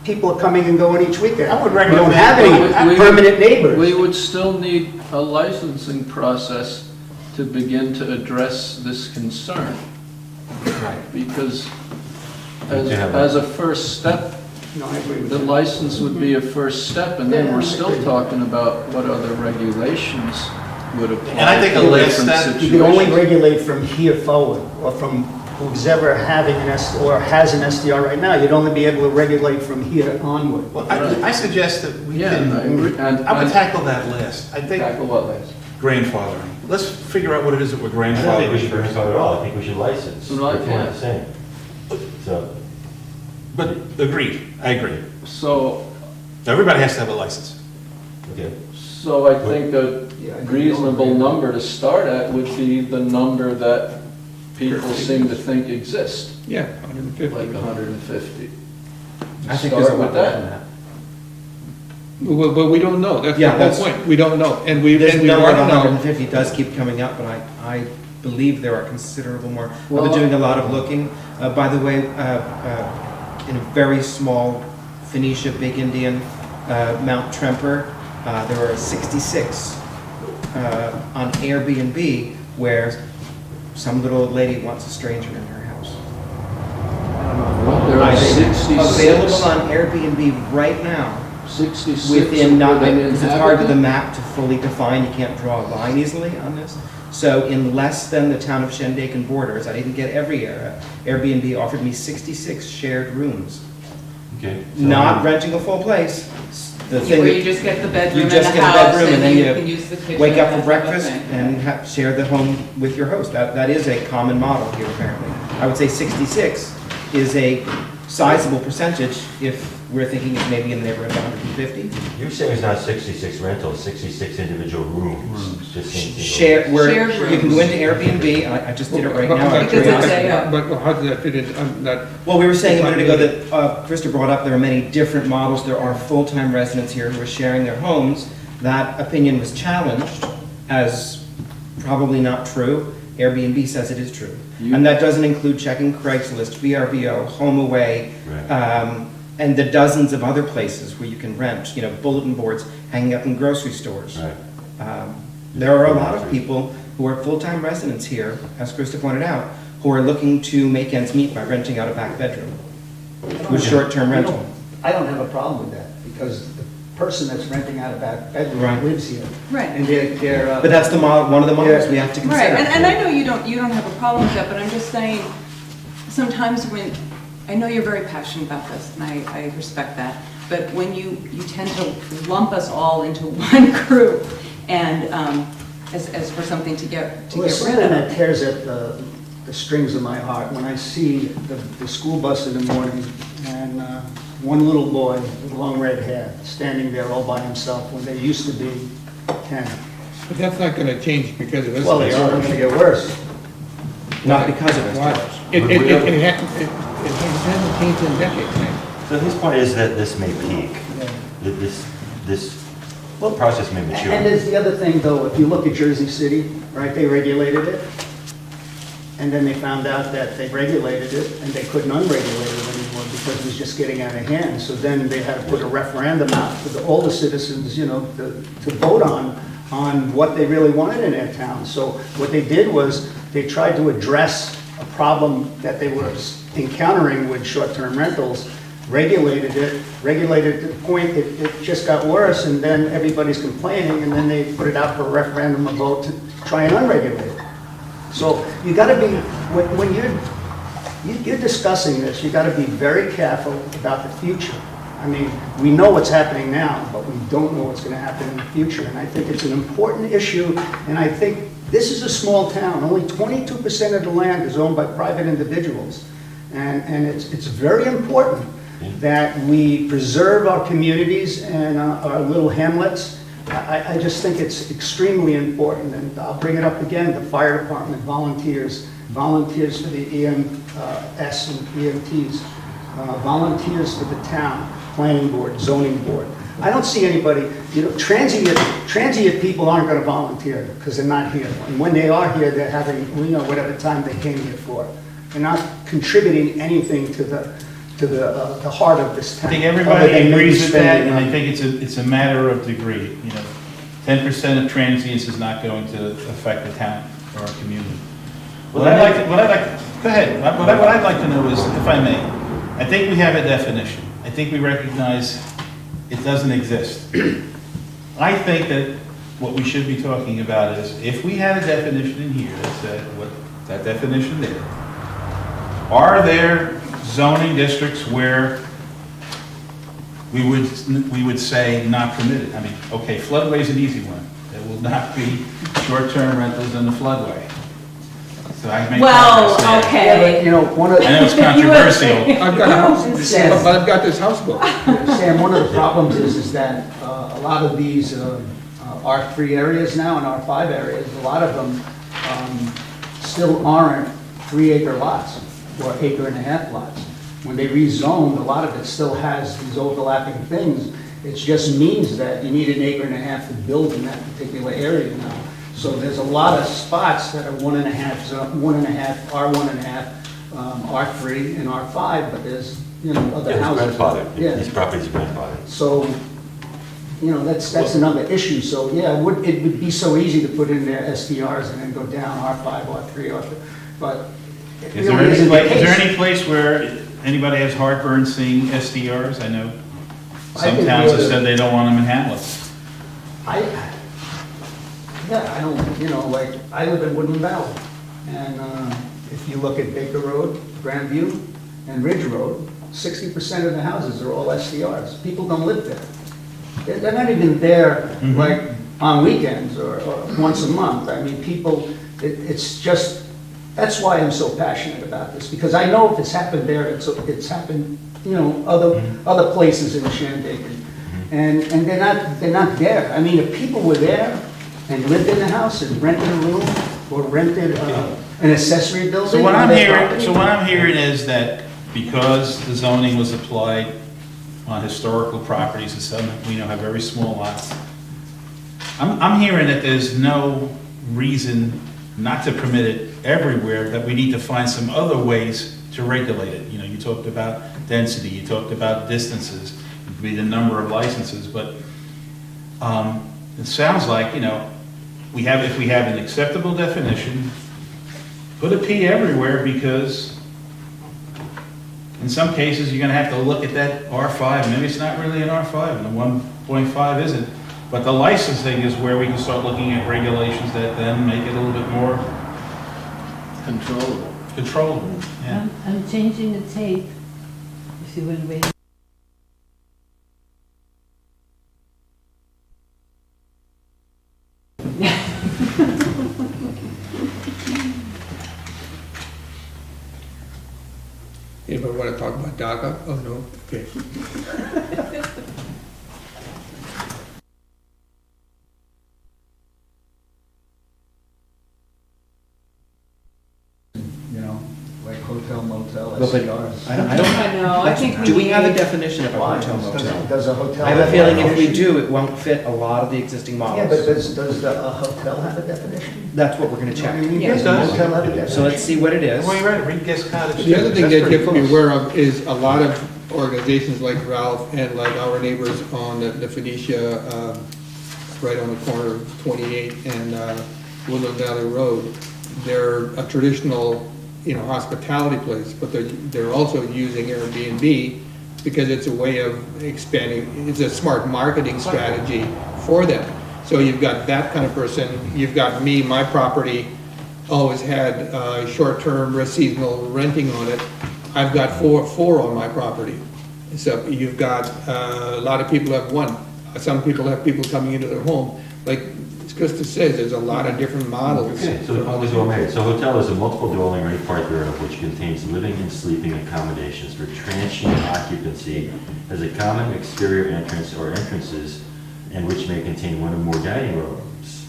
[SPEAKER 8] people are coming and going each weekend.
[SPEAKER 4] I would
[SPEAKER 8] We
[SPEAKER 4] recommend-
[SPEAKER 8] don't have any permanent neighbors.
[SPEAKER 6] we would still need a licensing process to begin to address this concern. Because as a first step,
[SPEAKER 8] No, I agree with
[SPEAKER 6] the
[SPEAKER 8] you.
[SPEAKER 6] license would be a first step, and then we're still talking about what other regulations would apply.
[SPEAKER 4] And I think a
[SPEAKER 6] to
[SPEAKER 4] last
[SPEAKER 6] different
[SPEAKER 4] step-
[SPEAKER 8] You can only
[SPEAKER 6] situations.
[SPEAKER 8] regulate from here forward, or from who's ever having or has an SDR right now. You'd only be able to regulate from here onward.
[SPEAKER 4] Well, I suggest that we
[SPEAKER 6] Yeah,
[SPEAKER 4] can,
[SPEAKER 6] I agree. And
[SPEAKER 4] I would tackle that last. I think
[SPEAKER 6] tackle what last?
[SPEAKER 4] grandfathering. Let's figure out what it is that we're
[SPEAKER 1] I don't think we
[SPEAKER 4] grandfathering
[SPEAKER 1] should
[SPEAKER 4] first.
[SPEAKER 1] grandfather at all, I think we should license.
[SPEAKER 6] No, I
[SPEAKER 1] That's what I'm
[SPEAKER 6] can't.
[SPEAKER 1] saying. So,
[SPEAKER 4] But agreed, I agree.
[SPEAKER 6] So,
[SPEAKER 4] Everybody has to have a license.
[SPEAKER 1] okay.
[SPEAKER 6] so I think a reasonable number to start at would be the number that people seem to think exist,
[SPEAKER 2] Yeah, 150.
[SPEAKER 6] like 150.
[SPEAKER 5] I think there's a
[SPEAKER 6] Start
[SPEAKER 5] lot
[SPEAKER 6] with
[SPEAKER 5] more than
[SPEAKER 6] that.
[SPEAKER 5] that.
[SPEAKER 2] But we don't know. That's the
[SPEAKER 5] Yeah,
[SPEAKER 2] whole
[SPEAKER 5] that's-
[SPEAKER 2] point. We don't know. And we
[SPEAKER 5] This
[SPEAKER 2] want
[SPEAKER 5] number of
[SPEAKER 2] to know.
[SPEAKER 5] 150 does keep coming up, but I believe there are considerable more. I've
[SPEAKER 6] Well,
[SPEAKER 5] been doing a lot of looking. By the way, in a very small Phoenicia, Big Indian, Mount Tremper, there are 66 on Airbnb where some little old lady wants a stranger in her house.
[SPEAKER 6] There are
[SPEAKER 5] I think
[SPEAKER 6] 66.
[SPEAKER 5] Available on Airbnb right now.
[SPEAKER 6] 66
[SPEAKER 5] Within not,
[SPEAKER 6] with an
[SPEAKER 5] because it's hard with the
[SPEAKER 6] inhabitant?
[SPEAKER 5] map to fully define, you can't draw a line easily on this. So in less than the town of Shandaken borders, I didn't get every area, Airbnb offered me 66 shared rooms.
[SPEAKER 1] Okay. So-
[SPEAKER 5] Not renting a full place. The
[SPEAKER 7] Where
[SPEAKER 5] thing,
[SPEAKER 7] you just get the bedroom
[SPEAKER 5] you
[SPEAKER 7] in the
[SPEAKER 5] just get a
[SPEAKER 7] house,
[SPEAKER 5] bedroom and then
[SPEAKER 7] you
[SPEAKER 5] you
[SPEAKER 7] can use the kitchen.
[SPEAKER 5] wake up for
[SPEAKER 7] that type of
[SPEAKER 5] breakfast
[SPEAKER 7] thing.
[SPEAKER 5] and share the home with your host. That is a common model here apparently. I would say 66 is a sizable percentage if we're thinking it's maybe in the neighborhood of 150.
[SPEAKER 1] You're saying it's not 66 rentals, 66 individual rooms? Just seems to go-
[SPEAKER 5] Share, where
[SPEAKER 7] Shared
[SPEAKER 5] you can go
[SPEAKER 7] rooms.
[SPEAKER 5] into Airbnb, and I just did it right
[SPEAKER 2] But-
[SPEAKER 5] now.
[SPEAKER 2] but-
[SPEAKER 5] out of
[SPEAKER 7] Because it's
[SPEAKER 5] curiosity.
[SPEAKER 7] a-
[SPEAKER 2] But how does that fit in, that,
[SPEAKER 5] Well, we were saying a minute ago that Krista brought up there are many different models. There are full-time residents here who are sharing their homes. That opinion was challenged as probably not true. Airbnb says it is true. And that doesn't include checking Craigslist, VRBO, HomeAway,
[SPEAKER 1] Right.
[SPEAKER 5] and the dozens of other places where you can rent, bulletin boards hanging up in grocery stores.
[SPEAKER 1] Right.
[SPEAKER 5] There are a lot of people who are full-time residents here, as Krista pointed out, who are looking to make ends meet by renting out a back bedroom with short-term rental.
[SPEAKER 8] I don't have a problem with that, because the person that's renting out a back bedroom
[SPEAKER 5] Right.
[SPEAKER 8] lives here.
[SPEAKER 7] Right.
[SPEAKER 8] And they're,
[SPEAKER 5] But that's the model, one of the models we have to
[SPEAKER 7] Right,
[SPEAKER 5] consider.
[SPEAKER 7] and I know you don't have a problem with that, but I'm just saying, sometimes when, I know you're very passionate about this, and I respect that, but when you tend to lump us all into one group, and as for something to get
[SPEAKER 8] well,
[SPEAKER 7] rid
[SPEAKER 8] something
[SPEAKER 7] of.
[SPEAKER 8] that tears at the strings of my heart, when I see the school bus in the morning, and one little boy with long red hair, standing there all by himself, when there used to be 10.
[SPEAKER 2] but that's not gonna change because of this.
[SPEAKER 8] Well, it's only gonna get worse.
[SPEAKER 5] Not because of
[SPEAKER 2] Why?
[SPEAKER 5] it.
[SPEAKER 2] It hasn't changed in decades, man.
[SPEAKER 1] So his point is that this may peak. That this process may mature.
[SPEAKER 8] And there's the other thing, though, if you look at Jersey City, right, they regulated it, and then they found out that they regulated it, and they couldn't unregulate it anymore because it was just getting out of hand. So then they had to put a referendum out for all the citizens, to vote on what they really wanted in their town. So what they did was, they tried to address a problem that they were encountering with short-term rentals, regulated it to the point it just got worse, and then everybody's complaining, and then they put it out for a referendum, a vote to try and unregulate it. So you gotta be, when you're discussing this, you gotta be very careful about the future. I mean, we know what's happening now, but we don't know what's gonna happen in the future, and I think it's an important issue, and I think this is a small town. Only 22% of the land is owned by private individuals, and it's very important that we preserve our communities and our little hamlets. I just think it's extremely important, and I'll bring it up again, the fire department, volunteers for the EMS and EMTs, volunteers for the town, planning board, zoning board. I don't see anybody, transient people aren't gonna volunteer because they're not here. And when they are here, they're having, whatever time they came here for. They're not contributing anything to the heart of this town.
[SPEAKER 4] I think everybody
[SPEAKER 8] other than maybe
[SPEAKER 4] agrees with that,
[SPEAKER 8] spending
[SPEAKER 4] and I
[SPEAKER 8] money.
[SPEAKER 4] think it's a matter of degree, 10% of transients is not going to affect the town or our community. Go ahead, what I'd like to know is, if I may, I think we have a definition. I think we recognize it doesn't exist. I think that what we should be talking about is, if we had a definition in here that said, what that definition there, are there zoning districts where we would say not permitted? I mean, okay, floodway's an easy one. There will not be short-term rentals in the floodway. So I make
[SPEAKER 7] Well,
[SPEAKER 4] progress there.
[SPEAKER 7] okay.
[SPEAKER 8] Yeah, but, one of
[SPEAKER 4] I know it's controversial.
[SPEAKER 2] I've got a house,
[SPEAKER 8] Sam.
[SPEAKER 2] but I've got this houseboat.
[SPEAKER 8] Sam, one of the problems is that a lot of these R3 areas now and R5 areas, a lot of them still aren't 3-acre lots or 1.5-acre lots. When they rezoned, a lot of it still has these overlapping things. It just means that you need 1.5 acres to build in that particular area now. So there's a lot of spots that are 1.5, R1.5, R3, and R5, but there's, other
[SPEAKER 1] Yeah,
[SPEAKER 8] houses.
[SPEAKER 1] it's grandfathered.
[SPEAKER 8] Yeah.
[SPEAKER 1] These properties are grandfathered.
[SPEAKER 8] So, that's another issue. So, yeah, it would be so easy to put in there STRs and then go down R5, R3, R4, but it
[SPEAKER 4] Is there
[SPEAKER 8] really isn't the case.
[SPEAKER 4] any place where anybody has heartburn seeing SDRs? I know
[SPEAKER 8] I
[SPEAKER 4] some
[SPEAKER 8] think
[SPEAKER 4] towns have
[SPEAKER 8] we're-
[SPEAKER 4] said they don't want them in Hamlet.
[SPEAKER 8] I don't, I live in Woodland Valley, and if you look at Baker Road, Grandview, and Ridge Road, 60% of the houses are all SDRs. People don't live there. They're not even there, like, on weekends or once a month. I mean, people, it's just That's why I'm so passionate about this, because I know if it's happened there, it's happened, other places in Shandaken. And they're not there. I mean, if people were there and lived in the house and rented a room or rented an accessory building.
[SPEAKER 4] So what
[SPEAKER 8] on
[SPEAKER 4] I'm
[SPEAKER 8] their
[SPEAKER 4] hearing,
[SPEAKER 8] property-
[SPEAKER 4] so what I'm hearing is that because the zoning was applied on historical properties, and some we know have very small lots, I'm hearing that there's no reason not to permit it everywhere, that we need to find some other ways to regulate it. You talked about density, you talked about distances, it could be the number of licenses, but it sounds like, if we have an acceptable definition, put a P everywhere, because in some cases, you're gonna have to look at that R5, maybe it's not really an R5, and the 1.5 isn't. But the licensing is where we can start looking at regulations that then make it a little bit more controllable. Yeah.
[SPEAKER 9] I'm changing the tape, if you want to wait.
[SPEAKER 2] Anybody want to talk about DACA? Oh, no? Okay.
[SPEAKER 8] Like hotel, motel,
[SPEAKER 5] Well, but
[SPEAKER 8] SCRs.
[SPEAKER 5] I don't,
[SPEAKER 7] I know, I think
[SPEAKER 5] do we have a
[SPEAKER 7] need-
[SPEAKER 5] definition of a
[SPEAKER 8] Why?
[SPEAKER 5] hotel motel?
[SPEAKER 8] Does a hotel?
[SPEAKER 5] I have a
[SPEAKER 8] have
[SPEAKER 5] feeling if we
[SPEAKER 8] definition?
[SPEAKER 5] do, it won't fit a lot of the existing
[SPEAKER 8] Yeah,
[SPEAKER 5] models.
[SPEAKER 8] but does a hotel have a definition?
[SPEAKER 5] That's what we're gonna
[SPEAKER 8] I
[SPEAKER 5] check.
[SPEAKER 8] mean,
[SPEAKER 7] Yeah.
[SPEAKER 8] does a hotel have a definition?
[SPEAKER 5] So let's see what it is.
[SPEAKER 4] Well, you're right, read guest cottage.
[SPEAKER 2] The other thing
[SPEAKER 4] That's
[SPEAKER 2] that you
[SPEAKER 4] pretty
[SPEAKER 2] have to be
[SPEAKER 4] close.
[SPEAKER 2] aware of is a lot of organizations like Ralph and like our neighbors on the Phoenicia, right on the corner of 28 and Woodland Valley Road, they're a traditional, hospitality place, but they're also using Airbnb because it's a way of expanding, it's a smart marketing strategy for them. So you've got that kind of person, you've got me, my property always had short-term or seasonal renting on it. I've got four on my property. So you've got, a lot of people have one. Some people have people coming into their home. Like Krista says, there's a lot of different models.
[SPEAKER 1] Okay, so the point is well made. So hotel is a multiple dwelling or any part thereof which contains living and sleeping accommodations for transient occupancy, has a common exterior entrance or entrances, and which may contain one or more dining rooms.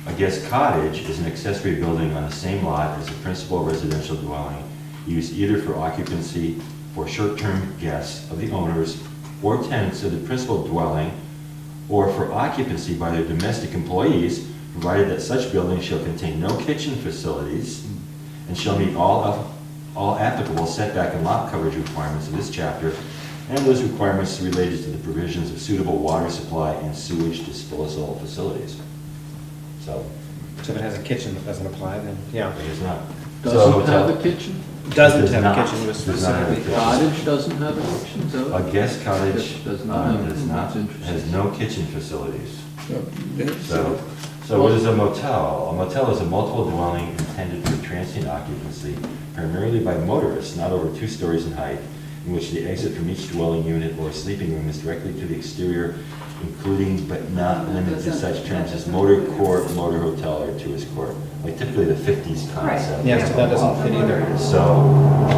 [SPEAKER 1] A guest cottage is an accessory building on the same lot as the principal residential dwelling, used either for occupancy for short-term guests of the owners or tenants of the principal dwelling, or for occupancy by their domestic employees, provided that such building shall contain no kitchen facilities and shall meet all applicable setback and lot coverage requirements of this chapter, and those requirements related to the provisions of suitable water supply and sewage disposal facilities. So,
[SPEAKER 5] So if it has a kitchen that doesn't apply, then, yeah.
[SPEAKER 1] I guess not. So
[SPEAKER 6] Doesn't
[SPEAKER 1] hotel-
[SPEAKER 6] have a kitchen?
[SPEAKER 5] Doesn't
[SPEAKER 1] Does
[SPEAKER 5] have
[SPEAKER 1] not.
[SPEAKER 5] a kitchen was
[SPEAKER 1] Does not have a
[SPEAKER 5] specifically.
[SPEAKER 1] kitchen.
[SPEAKER 6] Cottage doesn't have a kitchen, so?
[SPEAKER 1] A guest cottage
[SPEAKER 6] Does not have-
[SPEAKER 1] does not,
[SPEAKER 6] that's interesting.
[SPEAKER 1] has no kitchen facilities.
[SPEAKER 2] So,
[SPEAKER 1] So what is a motel? A motel is a multiple dwelling intended for transient occupancy, primarily by motorists, not over 2 stories in height, in which the exit from each dwelling unit or sleeping room is directly to the exterior, including but not limited to such terms as motor court, motor hotel, or tourist court, like typically the 50s concept.
[SPEAKER 5] Yeah, so that doesn't fit either.
[SPEAKER 1] So,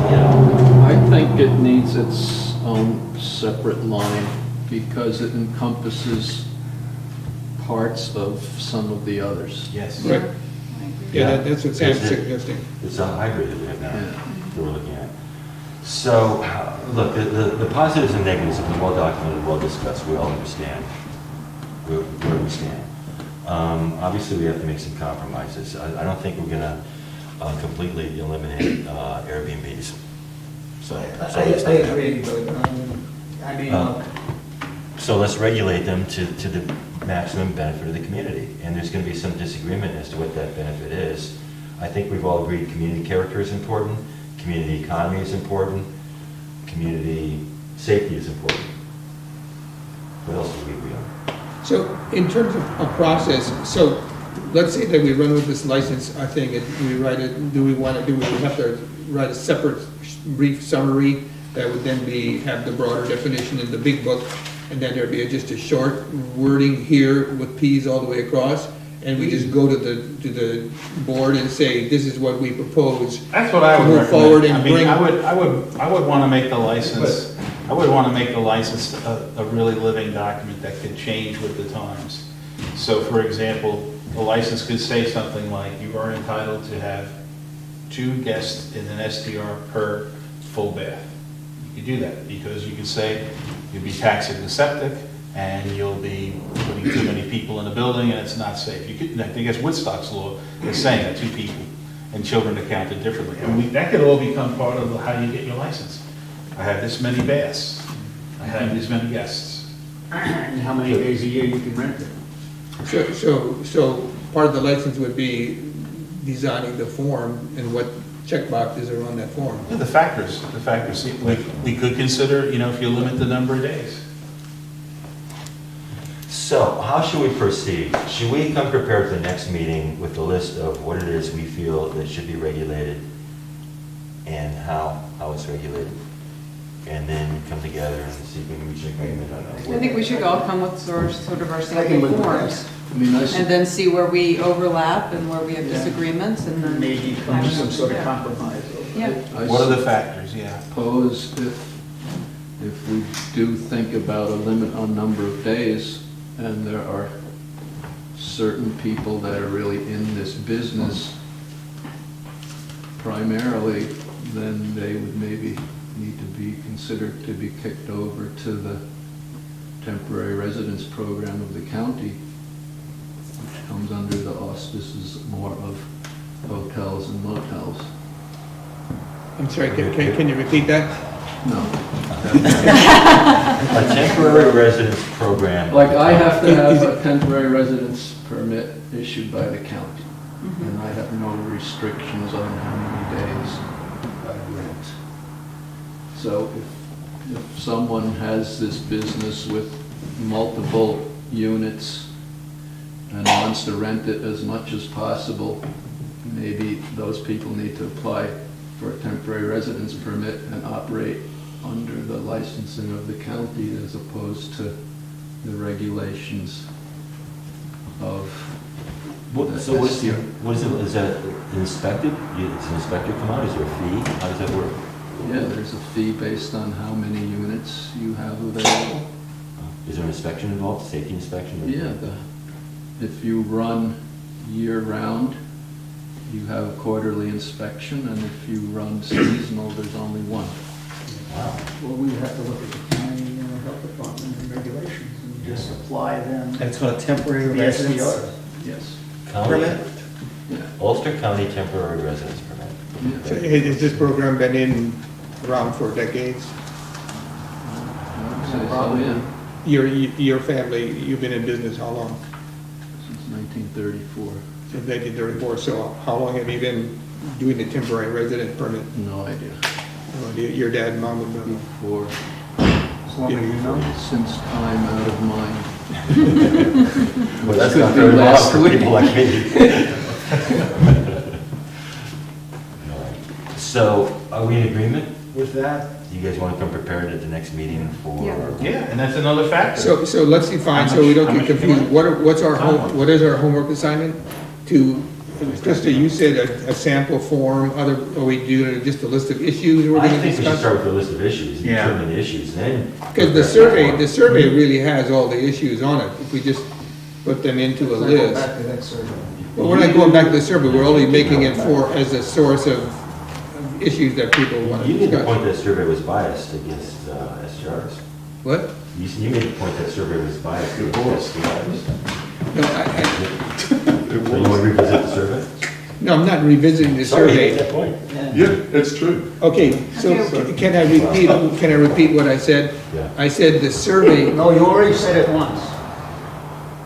[SPEAKER 1] you know,
[SPEAKER 6] I think it needs its own separate line because it encompasses parts of some of the others.
[SPEAKER 4] Yes.
[SPEAKER 2] right. Yeah, that's what Sam's
[SPEAKER 1] That's it.
[SPEAKER 2] suggesting.
[SPEAKER 1] it's a hybrid that we have now,
[SPEAKER 6] Yeah.
[SPEAKER 1] that we're looking at. So, look, the positives and negatives have been well documented, well discussed, we all understand where we stand. Obviously, we have to make some compromises. I don't think we're gonna completely eliminate Airbnbs. So,
[SPEAKER 8] I agree, but, I mean,
[SPEAKER 1] So let's regulate them to the maximum benefit of the community. And there's going to be some disagreement as to what that benefit is. I think we've all agreed community character is important, community economy is important, community safety is important. What else do we agree on?
[SPEAKER 2] So in terms of a process, so let's say that we run with this license, thing, and we write it, do we have to write a separate brief summary that would then have the broader definition in the big book, and then there'd be just a short wording here with Ps all the way across, and we just go to the board and say, this is what we propose.
[SPEAKER 4] That's what I would
[SPEAKER 2] Move
[SPEAKER 4] recommend.
[SPEAKER 2] forward and
[SPEAKER 4] I mean,
[SPEAKER 2] bring-
[SPEAKER 4] I would want to make the license, a really living document that could change with the times. So for example, the license could say something like, you are entitled to have 2 guests in an STR per full bath. You could do that, because you could say, you'll be taxing the septic, and you'll be putting too many people in a building, and it's not safe. You could, I think that's Woodstock's law, is saying that 2 people, and children are counted differently. And that could all become part of how you get your license. I have this many baths, I have this many guests.
[SPEAKER 8] And how many days a year you can rent it?
[SPEAKER 2] So part of the license would be designing the form and what checkboxes are on that form.
[SPEAKER 4] Yeah, the factors, we could consider, if you limit the number of days.
[SPEAKER 1] So how should we proceed? Should we come prepared to the next meeting with a list of what it is we feel that should be regulated and how it's regulated? And then come together and see if we can reach an agreement on that?
[SPEAKER 7] I think we should all come with sort of our
[SPEAKER 8] I can
[SPEAKER 7] sample
[SPEAKER 8] live with
[SPEAKER 7] forms,
[SPEAKER 6] I mean,
[SPEAKER 7] and then see where we overlap and where we have disagreements, and then.
[SPEAKER 8] Maybe come to some sort of compromise.
[SPEAKER 7] Yeah.
[SPEAKER 4] What are the factors, yeah?
[SPEAKER 6] Suppose if we do think about a limit on number of days, and there are certain people that are really in this business primarily, then they would maybe need to be considered to be kicked over to the temporary residence program of the county, which comes under the auspices more of hotels and motels.
[SPEAKER 2] I'm sorry, can you repeat that?
[SPEAKER 6] No.
[SPEAKER 1] A temporary residence program.
[SPEAKER 6] Like, I have to have a temporary residence permit issued by the county, and I have no restrictions on how many days I rent. So if someone has this business with multiple units and wants to rent it as much as possible, maybe those people need to apply for a temporary residence permit and operate under the licensing of the county as opposed to the regulations of the
[SPEAKER 1] So what
[SPEAKER 6] STR.
[SPEAKER 1] is that inspected? Does an inspector come out? Is there a fee? How does that work?
[SPEAKER 6] Yeah, there's a fee based on how many units you have available.
[SPEAKER 1] Is there an inspection involved, safety inspection?
[SPEAKER 6] Yeah, if you run year-round, you have a quarterly inspection, and if you run seasonal, there's only one.
[SPEAKER 1] Wow.
[SPEAKER 8] Well, we have to look at the county health department and regulations and just apply them.
[SPEAKER 5] It's called a temporary
[SPEAKER 8] The
[SPEAKER 5] residence.
[SPEAKER 8] SDRs.
[SPEAKER 6] Yes.
[SPEAKER 1] County,
[SPEAKER 6] Yeah.
[SPEAKER 1] Ulster County temporary residence permit.
[SPEAKER 2] So
[SPEAKER 6] Yeah.
[SPEAKER 2] has this program been around for decades?
[SPEAKER 6] I would say so, yeah.
[SPEAKER 2] Your family, you've been in business how long?
[SPEAKER 6] Since 1934.
[SPEAKER 2] Since 1934, so how long have you been doing the temporary resident permit?
[SPEAKER 6] No idea.
[SPEAKER 2] Your dad and mom would know.
[SPEAKER 6] Before,
[SPEAKER 8] As long as you know.
[SPEAKER 6] since time out of mind.
[SPEAKER 1] Well, that's
[SPEAKER 6] Could
[SPEAKER 1] not
[SPEAKER 6] be
[SPEAKER 1] very long
[SPEAKER 6] last
[SPEAKER 1] for
[SPEAKER 6] week.
[SPEAKER 1] people like me. So, are we in agreement with that? Do you guys want to come prepared at the next meeting for?
[SPEAKER 7] Yeah.
[SPEAKER 4] Yeah, and that's another factor.
[SPEAKER 2] So let's define, so we don't
[SPEAKER 4] How
[SPEAKER 2] get
[SPEAKER 4] much-
[SPEAKER 2] confused, what is our homework assignment? To, Krista, you said a sample form, are we doing just a list of issues we're
[SPEAKER 1] I
[SPEAKER 2] gonna
[SPEAKER 1] think we should
[SPEAKER 2] discuss?
[SPEAKER 1] start with a list of issues, and
[SPEAKER 4] Yeah.
[SPEAKER 1] determine the issues, and then.
[SPEAKER 2] Because the survey really has all the issues on it, if we just put them into a
[SPEAKER 8] Let's go
[SPEAKER 2] list.
[SPEAKER 8] back to that survey.
[SPEAKER 2] Well, we're not going back to the survey, we're only making it as a source of issues that people want to
[SPEAKER 1] You made the
[SPEAKER 2] discuss.
[SPEAKER 1] point that survey was biased against STRs.
[SPEAKER 2] What?
[SPEAKER 1] You made the point that survey was biased against STRs.
[SPEAKER 2] No,
[SPEAKER 1] So you want to revisit the survey?
[SPEAKER 2] no, I'm not revisiting the
[SPEAKER 1] Sorry, you made
[SPEAKER 2] survey.
[SPEAKER 1] that point.
[SPEAKER 3] Yeah, it's true.
[SPEAKER 2] Okay, so can I repeat what I said?
[SPEAKER 1] Yeah.
[SPEAKER 2] I said the survey,
[SPEAKER 8] No, you already said it once.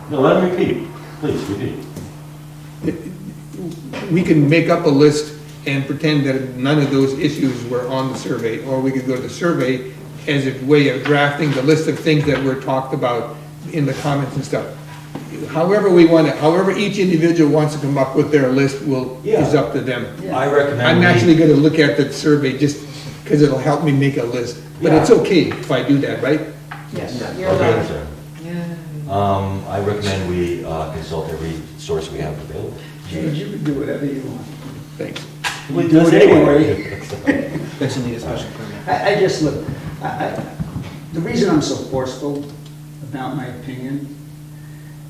[SPEAKER 1] No, let him repeat. Please, repeat.
[SPEAKER 2] we can make up a list and pretend that none of those issues were on the survey, or we could go to the survey as a way of drafting the list of things that were talked about in the comments and stuff. However we want it, however each individual wants to come up with their list is up to them.
[SPEAKER 1] I recommend.
[SPEAKER 2] I'm
[SPEAKER 1] we-
[SPEAKER 2] actually gonna look at the survey just because it'll help me make a list, but it's okay if I do that, right?
[SPEAKER 8] Yes.
[SPEAKER 7] You're
[SPEAKER 1] Okay,
[SPEAKER 7] allowed.
[SPEAKER 1] sir. I recommend we consult every source we have available.
[SPEAKER 8] James, you can do whatever you want.
[SPEAKER 6] Thanks.
[SPEAKER 1] We
[SPEAKER 8] do it anyway.
[SPEAKER 5] Doesn't need a special permit.
[SPEAKER 8] I just, look, the reason I'm so forceful about my opinion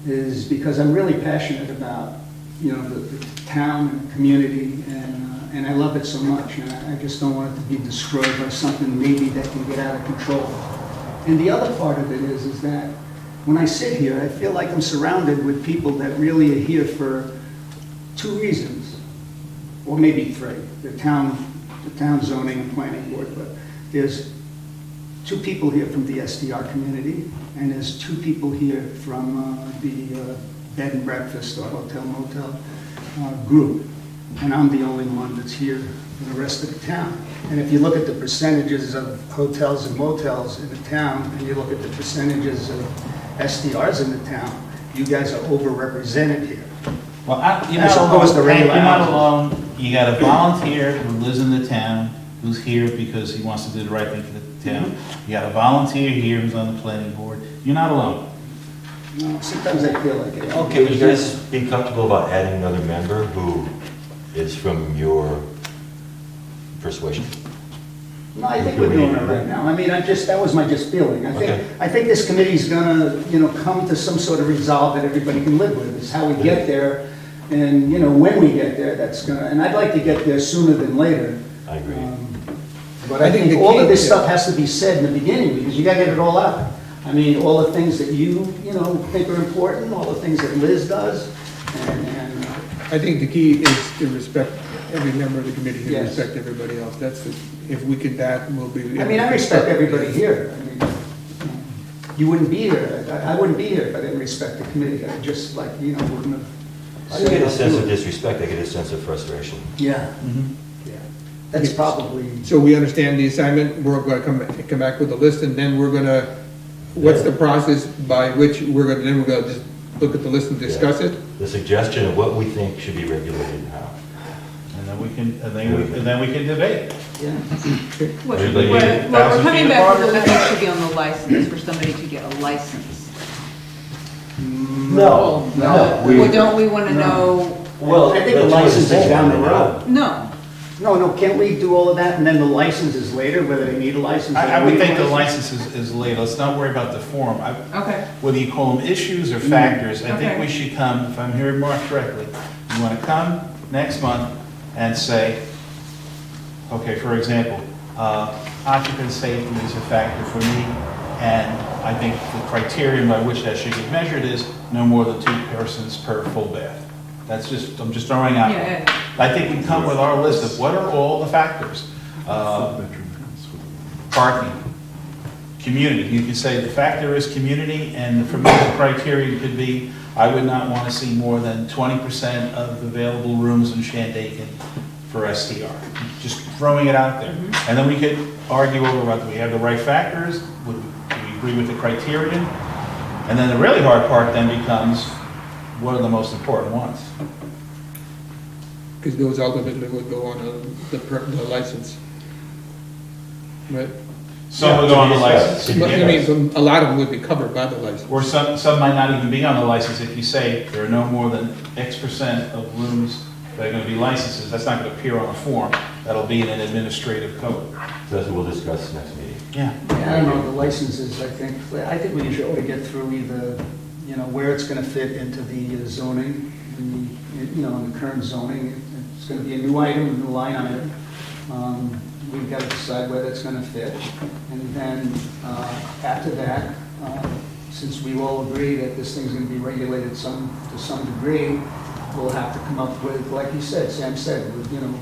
[SPEAKER 8] is because I'm really passionate about, you know, the town and the community, and I love it so much, and I just don't want it to be destroyed by something maybe that can get out of control. And the other part of it is that when I sit here, I feel like I'm surrounded with people that really are here for two reasons, or maybe three. The town zoning and planning board, but there's two people here from the STR community, and there's two people here from the bed and breakfast or hotel motel group. And I'm the only one that's here for the rest of the town. And if you look at the percentages of hotels and motels in the town, and you look at the percentages of STRs in the town, you guys are overrepresented here.
[SPEAKER 4] Well, you're
[SPEAKER 8] As
[SPEAKER 4] not
[SPEAKER 8] opposed to
[SPEAKER 4] alone, Hank,
[SPEAKER 8] regular
[SPEAKER 4] you're not
[SPEAKER 8] houses.
[SPEAKER 4] alone. You got a volunteer who lives in the town, who's here because he wants to do the right thing for the town. You got a volunteer here who's on the planning board. You're not alone.
[SPEAKER 8] No, sometimes I feel like it.
[SPEAKER 1] Okay, would you guys be comfortable about adding another member who is from your persuasion?
[SPEAKER 8] No, I think we're doing it right now. I mean, that was my just feeling.
[SPEAKER 1] Okay.
[SPEAKER 8] I think this committee's gonna, you know, come to some sort of resolve that everybody can live with. It's how we get there, and, you know, when we get there, that's gonna, and I'd like to get there sooner than later.
[SPEAKER 1] I agree.
[SPEAKER 8] But I think all of this stuff has to be said in the beginning, because you gotta get it all out. I mean, all the things that you know, think are important, all the things that Liz does, and
[SPEAKER 2] I think the key is to respect every member of the committee and
[SPEAKER 8] Yes.
[SPEAKER 2] respect everybody else. That's, if we can, that will be.
[SPEAKER 8] I mean, I respect everybody here. I mean, you wouldn't be here, I wouldn't be here if I didn't respect the committee. I just like, you know, wouldn't have.
[SPEAKER 1] I don't get a sense of disrespect, I get a sense of frustration.
[SPEAKER 8] Yeah, yeah. That's probably,
[SPEAKER 2] So we understand the assignment, we're gonna come back with a list, and then we're gonna, what's the process by which then we're gonna just look at the list and discuss it?
[SPEAKER 1] The suggestion of what we think should be regulated and how.
[SPEAKER 4] And then we can debate.
[SPEAKER 8] yeah.
[SPEAKER 7] What
[SPEAKER 1] Everybody
[SPEAKER 7] we're
[SPEAKER 4] 1,000
[SPEAKER 7] coming
[SPEAKER 4] feet
[SPEAKER 7] back
[SPEAKER 4] apart
[SPEAKER 7] with
[SPEAKER 4] or
[SPEAKER 7] the
[SPEAKER 4] something?
[SPEAKER 7] limit should be on the license, for somebody to get a license.
[SPEAKER 1] No, no.
[SPEAKER 7] Well, don't we want to know,
[SPEAKER 1] Well,
[SPEAKER 8] I think the
[SPEAKER 1] that's what
[SPEAKER 8] license is
[SPEAKER 1] it's
[SPEAKER 8] down the
[SPEAKER 1] saying,
[SPEAKER 8] road.
[SPEAKER 7] no.
[SPEAKER 8] No, can't we do all of that, and then the license is later, whether they need a license? or
[SPEAKER 4] I would
[SPEAKER 8] don't
[SPEAKER 4] think
[SPEAKER 8] need
[SPEAKER 4] the
[SPEAKER 8] a
[SPEAKER 4] license is late. Let's not worry about the form.
[SPEAKER 7] Okay.
[SPEAKER 4] Whether you call them issues or factors, I think
[SPEAKER 7] Okay.
[SPEAKER 4] we should come, if I'm hearing Mark correctly, you want to come next month and say, okay, for example, occupant safety is a factor for me, and I think the criterion by which that should get measured is no more than 2 persons per full bath. That's just, I'm just throwing out.
[SPEAKER 7] Yeah.
[SPEAKER 4] I think we come with our list of what are all the factors. Parking, community, you could say the factor is community, and for me, the criteria could be, I would not want to see more than 20% of the available rooms in Shandaken for STR. Just throwing it out there. And then we could argue over whether we have the right factors, do we agree with the criterion? And then the really hard part then becomes, what are the most important ones?
[SPEAKER 2] Because those ultimately would go on the license. Right?
[SPEAKER 4] Some will go on the license.
[SPEAKER 2] But I mean, a lot of them would be covered by the license.
[SPEAKER 4] Or some might not even be on the license if you say there are no more than X% of rooms that are going to be licenses. That's not going to appear on a form. That'll be in an administrative code.
[SPEAKER 1] So that's what we'll discuss next meeting.
[SPEAKER 4] Yeah.
[SPEAKER 8] Yeah, I don't know, the licenses, I think we should ought to get through either, you know, where it's gonna fit into the zoning, you know, in the current zoning. It's gonna be a new item, a new line item. We've got to decide whether it's gonna fit. And then, after that, since we all agree that this thing's gonna be regulated to some degree, we'll have to come up with, like you said, Sam said, with, you know,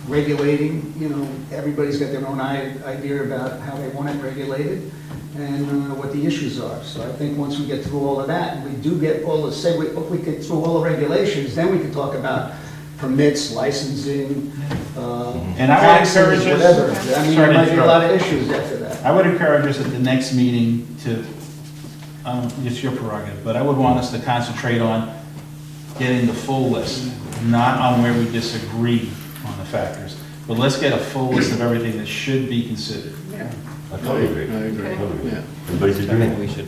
[SPEAKER 8] regulating, you know, everybody's got their own idea about how they want it regulated and what the issues are. So I think once we get through all of that, and we do get all the, say, we get through all the regulations, then we can talk about permits, licensing,
[SPEAKER 4] And I would encourage
[SPEAKER 8] taxes,
[SPEAKER 4] us-
[SPEAKER 8] whatever. I mean, there
[SPEAKER 4] Sorry to
[SPEAKER 8] might be a
[SPEAKER 4] interrupt.
[SPEAKER 8] lot of issues after that.
[SPEAKER 4] I would encourage us at the next meeting to, it's your prerogative, but I would want us to concentrate on getting the full list, not on where we disagree on the factors. But let's get a full list of everything that should be considered.
[SPEAKER 8] Yeah.
[SPEAKER 1] I totally agree.
[SPEAKER 6] I agree,
[SPEAKER 7] Okay.
[SPEAKER 6] yeah.
[SPEAKER 1] Everybody's agreeing.
[SPEAKER 5] We should.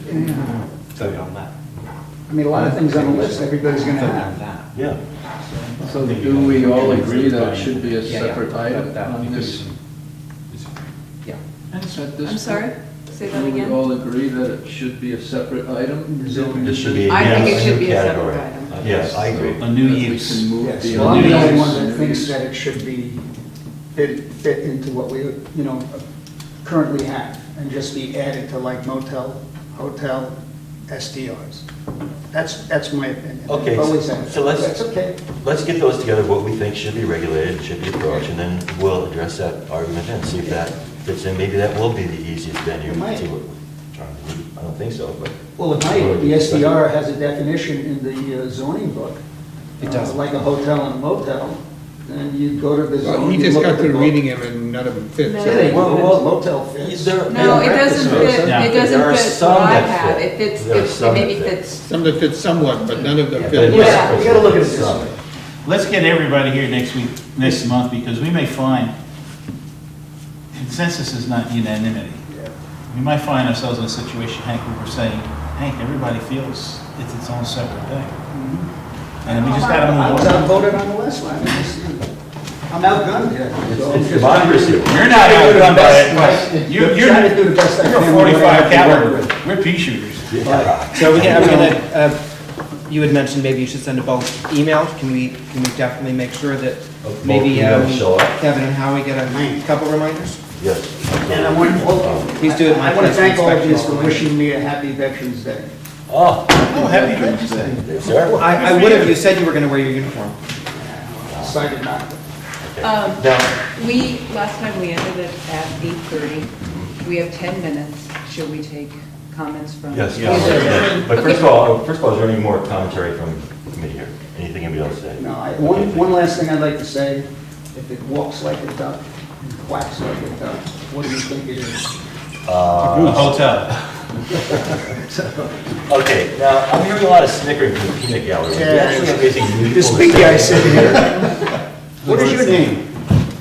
[SPEAKER 5] vote on that.
[SPEAKER 8] I mean, a lot of things on the list, everybody's gonna
[SPEAKER 5] Vote
[SPEAKER 8] have.
[SPEAKER 5] on that.
[SPEAKER 1] Yeah.
[SPEAKER 6] So do we all agree that it should be a
[SPEAKER 5] Yeah,
[SPEAKER 6] separate item
[SPEAKER 5] that
[SPEAKER 6] on
[SPEAKER 5] would be
[SPEAKER 6] this?
[SPEAKER 5] good. Yeah.
[SPEAKER 6] At this
[SPEAKER 7] I'm sorry,
[SPEAKER 6] point?
[SPEAKER 7] say that
[SPEAKER 6] Do we
[SPEAKER 7] again?
[SPEAKER 6] all agree that it should be a separate item?
[SPEAKER 1] This should be,
[SPEAKER 7] I
[SPEAKER 1] yeah,
[SPEAKER 7] think it
[SPEAKER 1] a
[SPEAKER 7] should
[SPEAKER 1] new
[SPEAKER 7] be a separate
[SPEAKER 1] category.
[SPEAKER 7] item.
[SPEAKER 1] Yes, I agree.
[SPEAKER 4] A new
[SPEAKER 6] That we
[SPEAKER 4] use.
[SPEAKER 6] can move
[SPEAKER 8] Yes,
[SPEAKER 6] the
[SPEAKER 8] well, I'm the only one
[SPEAKER 6] use.
[SPEAKER 8] that thinks that it should be fit into what we, currently have, and just be added to like motel, hotel, STRs. That's my opinion.
[SPEAKER 1] Okay,
[SPEAKER 8] Always have.
[SPEAKER 1] so let's-
[SPEAKER 8] That's okay.
[SPEAKER 1] Let's get those together, what we think should be regulated, should be approached, and then we'll address that argument then, see if that fits in. Maybe that will be the easiest venue
[SPEAKER 8] It might.
[SPEAKER 1] to, I don't think so, but.
[SPEAKER 8] Well, it might, the SDR has a definition in the zoning book.
[SPEAKER 5] It does.
[SPEAKER 8] Like a hotel and motel, and you go to the
[SPEAKER 2] Well,
[SPEAKER 8] zone.
[SPEAKER 2] he
[SPEAKER 8] you
[SPEAKER 2] just
[SPEAKER 8] look
[SPEAKER 2] got
[SPEAKER 8] at the
[SPEAKER 2] through
[SPEAKER 8] book.
[SPEAKER 2] reading them and none of them fit.
[SPEAKER 7] No.
[SPEAKER 2] so-
[SPEAKER 8] Yeah, well, motel fits.
[SPEAKER 7] No, it doesn't fit,
[SPEAKER 4] Yeah.
[SPEAKER 7] it
[SPEAKER 1] There are
[SPEAKER 7] doesn't fit
[SPEAKER 1] some
[SPEAKER 7] what I
[SPEAKER 1] that
[SPEAKER 7] have.
[SPEAKER 1] fit.
[SPEAKER 7] It fits,
[SPEAKER 1] There are
[SPEAKER 7] it
[SPEAKER 1] some
[SPEAKER 7] maybe
[SPEAKER 1] that fit.
[SPEAKER 7] fits.
[SPEAKER 2] Some that fit somewhat, but none of them
[SPEAKER 1] Yeah,
[SPEAKER 2] fit.
[SPEAKER 1] but-
[SPEAKER 8] Yeah, you gotta look at it this way.
[SPEAKER 4] Let's get everybody here next month, because we may find consensus is not unanimity. We might find ourselves in a situation, Hank, where we're saying, Hank, everybody feels it's its own separate thing. And we just gotta
[SPEAKER 8] I
[SPEAKER 4] move
[SPEAKER 8] was
[SPEAKER 4] on.
[SPEAKER 8] outvoted on the last one. I'm outgunned here. So I'm
[SPEAKER 1] It's
[SPEAKER 8] just
[SPEAKER 1] democracy.
[SPEAKER 4] You're not outdone by it. You're,
[SPEAKER 8] trying to do the best I
[SPEAKER 4] you're
[SPEAKER 8] can.
[SPEAKER 4] 45
[SPEAKER 8] with what I have to work
[SPEAKER 4] caliber.
[SPEAKER 8] with.
[SPEAKER 4] We're pea shooters.
[SPEAKER 1] Yeah.
[SPEAKER 5] So we can, I'm gonna, you had mentioned maybe you should send a bulk email. Can we definitely make sure that maybe
[SPEAKER 1] email show up?
[SPEAKER 5] Kevin and Howie get a couple reminders?
[SPEAKER 1] Yes.
[SPEAKER 8] And I want,
[SPEAKER 5] Please do it.
[SPEAKER 8] I want to thank all of you for
[SPEAKER 5] Inspection.
[SPEAKER 8] wishing me a happy Veterans Day.
[SPEAKER 1] Oh,
[SPEAKER 4] Oh, happy Veterans Day.
[SPEAKER 1] yes, sir.
[SPEAKER 5] I would have, you said you were gonna wear your uniform.
[SPEAKER 8] Decided not.
[SPEAKER 1] Now,
[SPEAKER 7] Last time we ended it at 8:30. We have 10 minutes. Should we take comments from?
[SPEAKER 1] yes,
[SPEAKER 4] Yeah.
[SPEAKER 1] but first of all, is there any more commentary from the committee here? Anything anybody else say?
[SPEAKER 8] No, one last thing I'd like to say, if it walks like a duck and quacks like a duck, what do you think it is?
[SPEAKER 4] A hotel.
[SPEAKER 1] Okay, now, I'm hearing a lot of snickering from the peanut gallery. We
[SPEAKER 8] Yeah.
[SPEAKER 1] actually have anything meaningful
[SPEAKER 8] This
[SPEAKER 1] to
[SPEAKER 8] big
[SPEAKER 1] say?
[SPEAKER 8] guy sitting here. What is your name?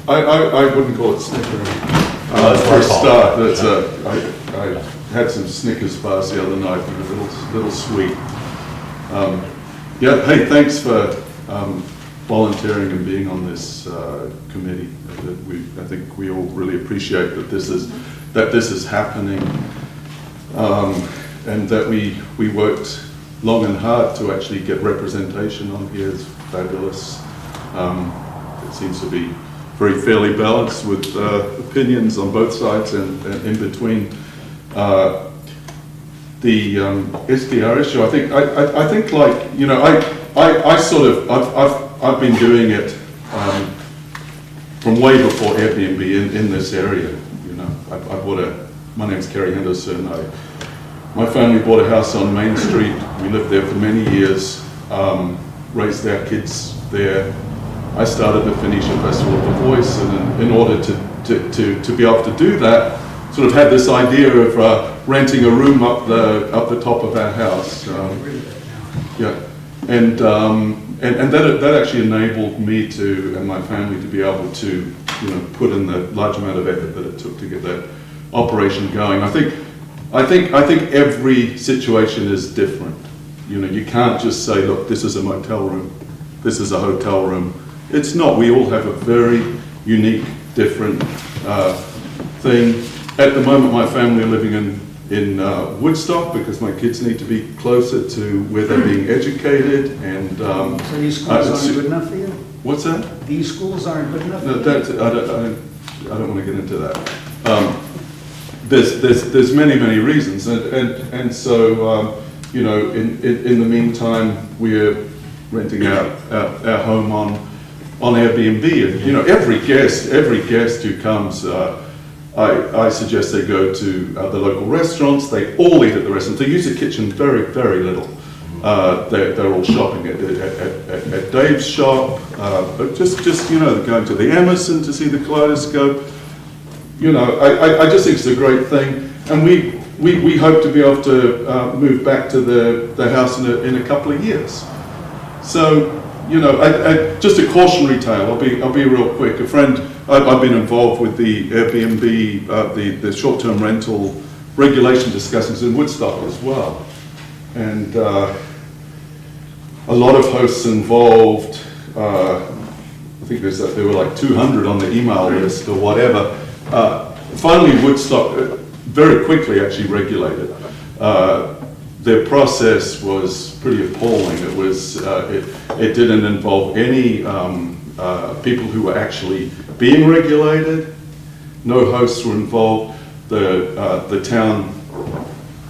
[SPEAKER 3] I wouldn't call it snickering.
[SPEAKER 1] that's
[SPEAKER 3] For a
[SPEAKER 1] what I call
[SPEAKER 3] start,
[SPEAKER 1] it.
[SPEAKER 3] I had some Snickers bars the other night, and a little sweet. Yeah, hey, thanks for volunteering and being on this committee. I think we all really appreciate that this is happening, and that we worked long and hard to actually get representation on here. It's fabulous. It seems to be very fairly balanced with opinions on both sides and in between. The SDR issue, I think like, I sort of, I've been doing it from way before Airbnb in this area, I bought my name's Kerry Henderson, my family bought a house on Main Street, we lived there for many years, raised our kids there. I started the Phoenicia Festival of the Voice, and in order to be able to do that, sort of had this idea of renting a room up the top of our house. Yeah, and that actually enabled me and my family to be able to put in the large amount of effort that it took to get that operation going. I think every situation is different. You can't just say, look, this is a motel room, this is a hotel room. It's not. We all have a very unique, different thing. At the moment, my family are living in Woodstock because my kids need to be closer to where they're being educated. And
[SPEAKER 8] So these schools aren't good enough for you?
[SPEAKER 3] what's that?
[SPEAKER 8] These schools aren't good enough for
[SPEAKER 3] No,
[SPEAKER 8] you?
[SPEAKER 3] I don't want to get into that. There's many reasons, and so in the meantime, we're renting out our home on Airbnb, and every guest who comes, I suggest they go to the local restaurants. They all eat at the restaurants. They use the kitchen very little. They're all shopping at Dave's shop, but just going to the Emerson to see the kaleidoscope. I just think it's a great thing, and we hope to be able to move back to the house in a couple of years. So. Just a cautionary tale. I'll be real quick. A friend, I've been involved with the Airbnb, the short-term rental regulation discussions in Woodstock as well. and a lot of hosts involved. I think there were like 200 on the email list or whatever. Finally, Woodstock very quickly actually regulated. Their process was pretty appalling. It was it didn't involve any people who were actually being regulated. No hosts were involved. The town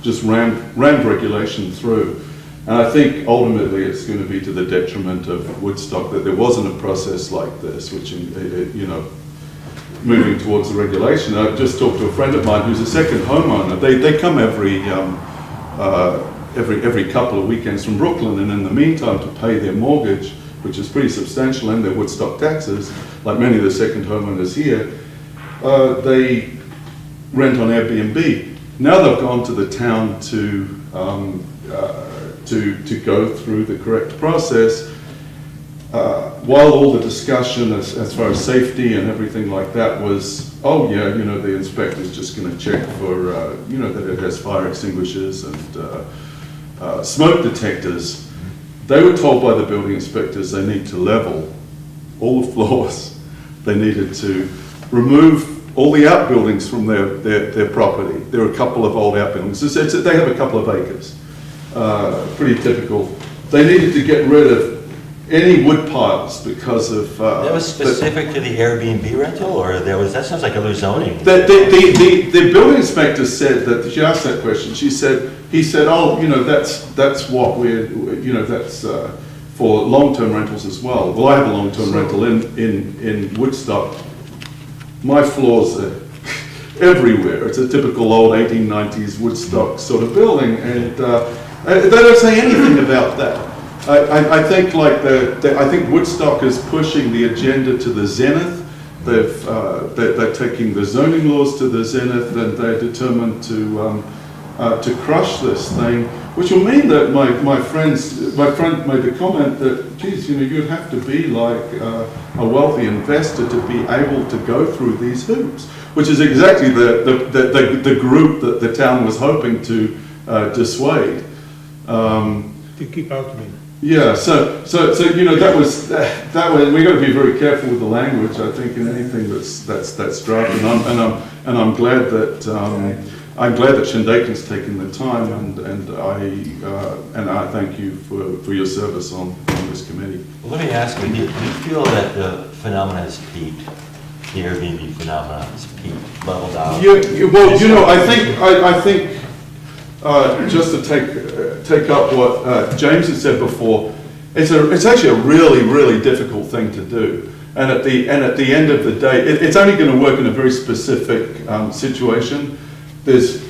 [SPEAKER 3] just rammed regulation through. And I think ultimately it's going to be to the detriment of Woodstock that there wasn't a process like this, which, you know, moving towards the regulation. I just talked to a friend of mine who's a second homeowner. They come every couple of weekends from Brooklyn, and in the meantime to pay their mortgage, which is pretty substantial, and their Woodstock taxes, like many of the second homeowners here, they rent on Airbnb. Now they've gone to the town to go through the correct process. While all the discussion as far as safety and everything like that was, oh yeah, you know, the inspector's just going to check for, you know, that it has fire extinguishers and smoke detectors. They were told by the building inspectors they need to level all the floors. They needed to remove all the outbuildings from their property. There are a couple of old outbuildings. They have a couple of acres. Pretty typical. They needed to get rid of any wood piles because of...
[SPEAKER 1] That was specific to the Airbnb rental, or that sounds like other zoning.
[SPEAKER 3] The building inspector said that, she asked that question, he said, oh, you know, that's what we're, you know, that's for long-term rentals as well. Well, I have a long-term rental in Woodstock. My floors are everywhere. It's a typical old 1890s Woodstock sort of building, and they don't say anything about that. I think I think Woodstock is pushing the agenda to the zenith. They're taking the zoning laws to the zenith, and they're determined to crush this thing, which will mean that my friend made the comment that, geez, you know, you'd have to be like a wealthy investor to be able to go through these hoops, which is exactly the group that the town was hoping to dissuade.
[SPEAKER 2] To keep out of me.
[SPEAKER 3] Yeah, so you know, that was we got to be very careful with the language, I think, in anything that's drafted, and I'm glad that Shandaken's taken the time, and I thank you for your service on this committee.
[SPEAKER 1] Well, let me ask you, do you feel that the phenomenon has peaked? The Airbnb phenomenon has peaked, leveled out?
[SPEAKER 3] Well, you know, I think just to take up what James had said before, it's actually a really difficult thing to do, and at the end of the day, it's only going to work in a very specific situation. There's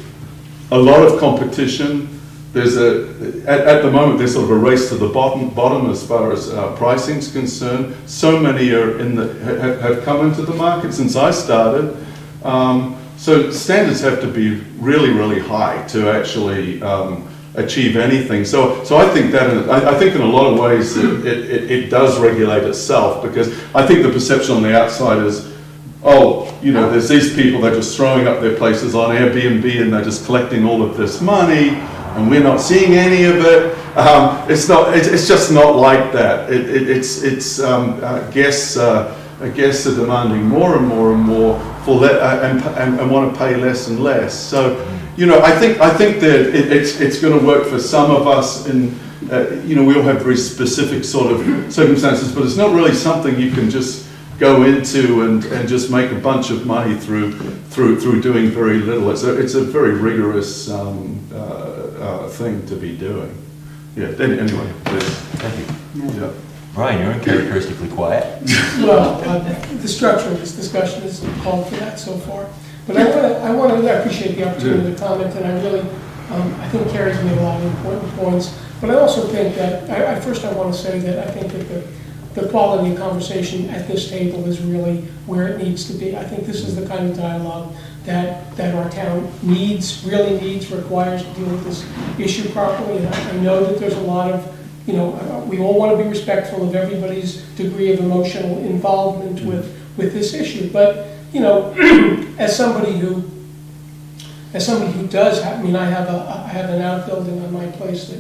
[SPEAKER 3] a lot of competition. There's at the moment there's sort of a race to the bottom as far as pricing's concerned. So many are have come into the market since I started. So standards have to be really high to actually achieve anything. So I think that I think in a lot of ways it does regulate itself, because I think the perception on the outside is, oh, you know, there's these people, they're just throwing up their places on Airbnb and they're just collecting all of this money, and we're not seeing any of it. It's just not like that. Guests are demanding more and more for that, and want to pay less and less. So, you know, I think that it's going to work for some of us. In you know, we all have very specific sort of circumstances, but it's not really something you can just go into and just make a bunch of money through doing very little. It's a very rigorous thing to be doing. Yeah. Anyway, please.
[SPEAKER 1] Thank you.
[SPEAKER 3] Yeah.
[SPEAKER 1] Brian, you're uncharacteristically quiet.
[SPEAKER 10] Well, the structure of this discussion is called for that so far. But I appreciate the opportunity to comment, and I really, I think Carrie's made a lot of important points. But I also think that, I want to say that I think that the quality of conversation at this table is really where it needs to be. I think this is the kind of dialogue that our town really needs, requires to deal with this issue properly. And I know that there's a lot of, you know, we all want to be respectful of everybody's degree of emotional involvement with this issue. But, you know, as somebody who as somebody who does have, I mean, I have an outbuilding on my place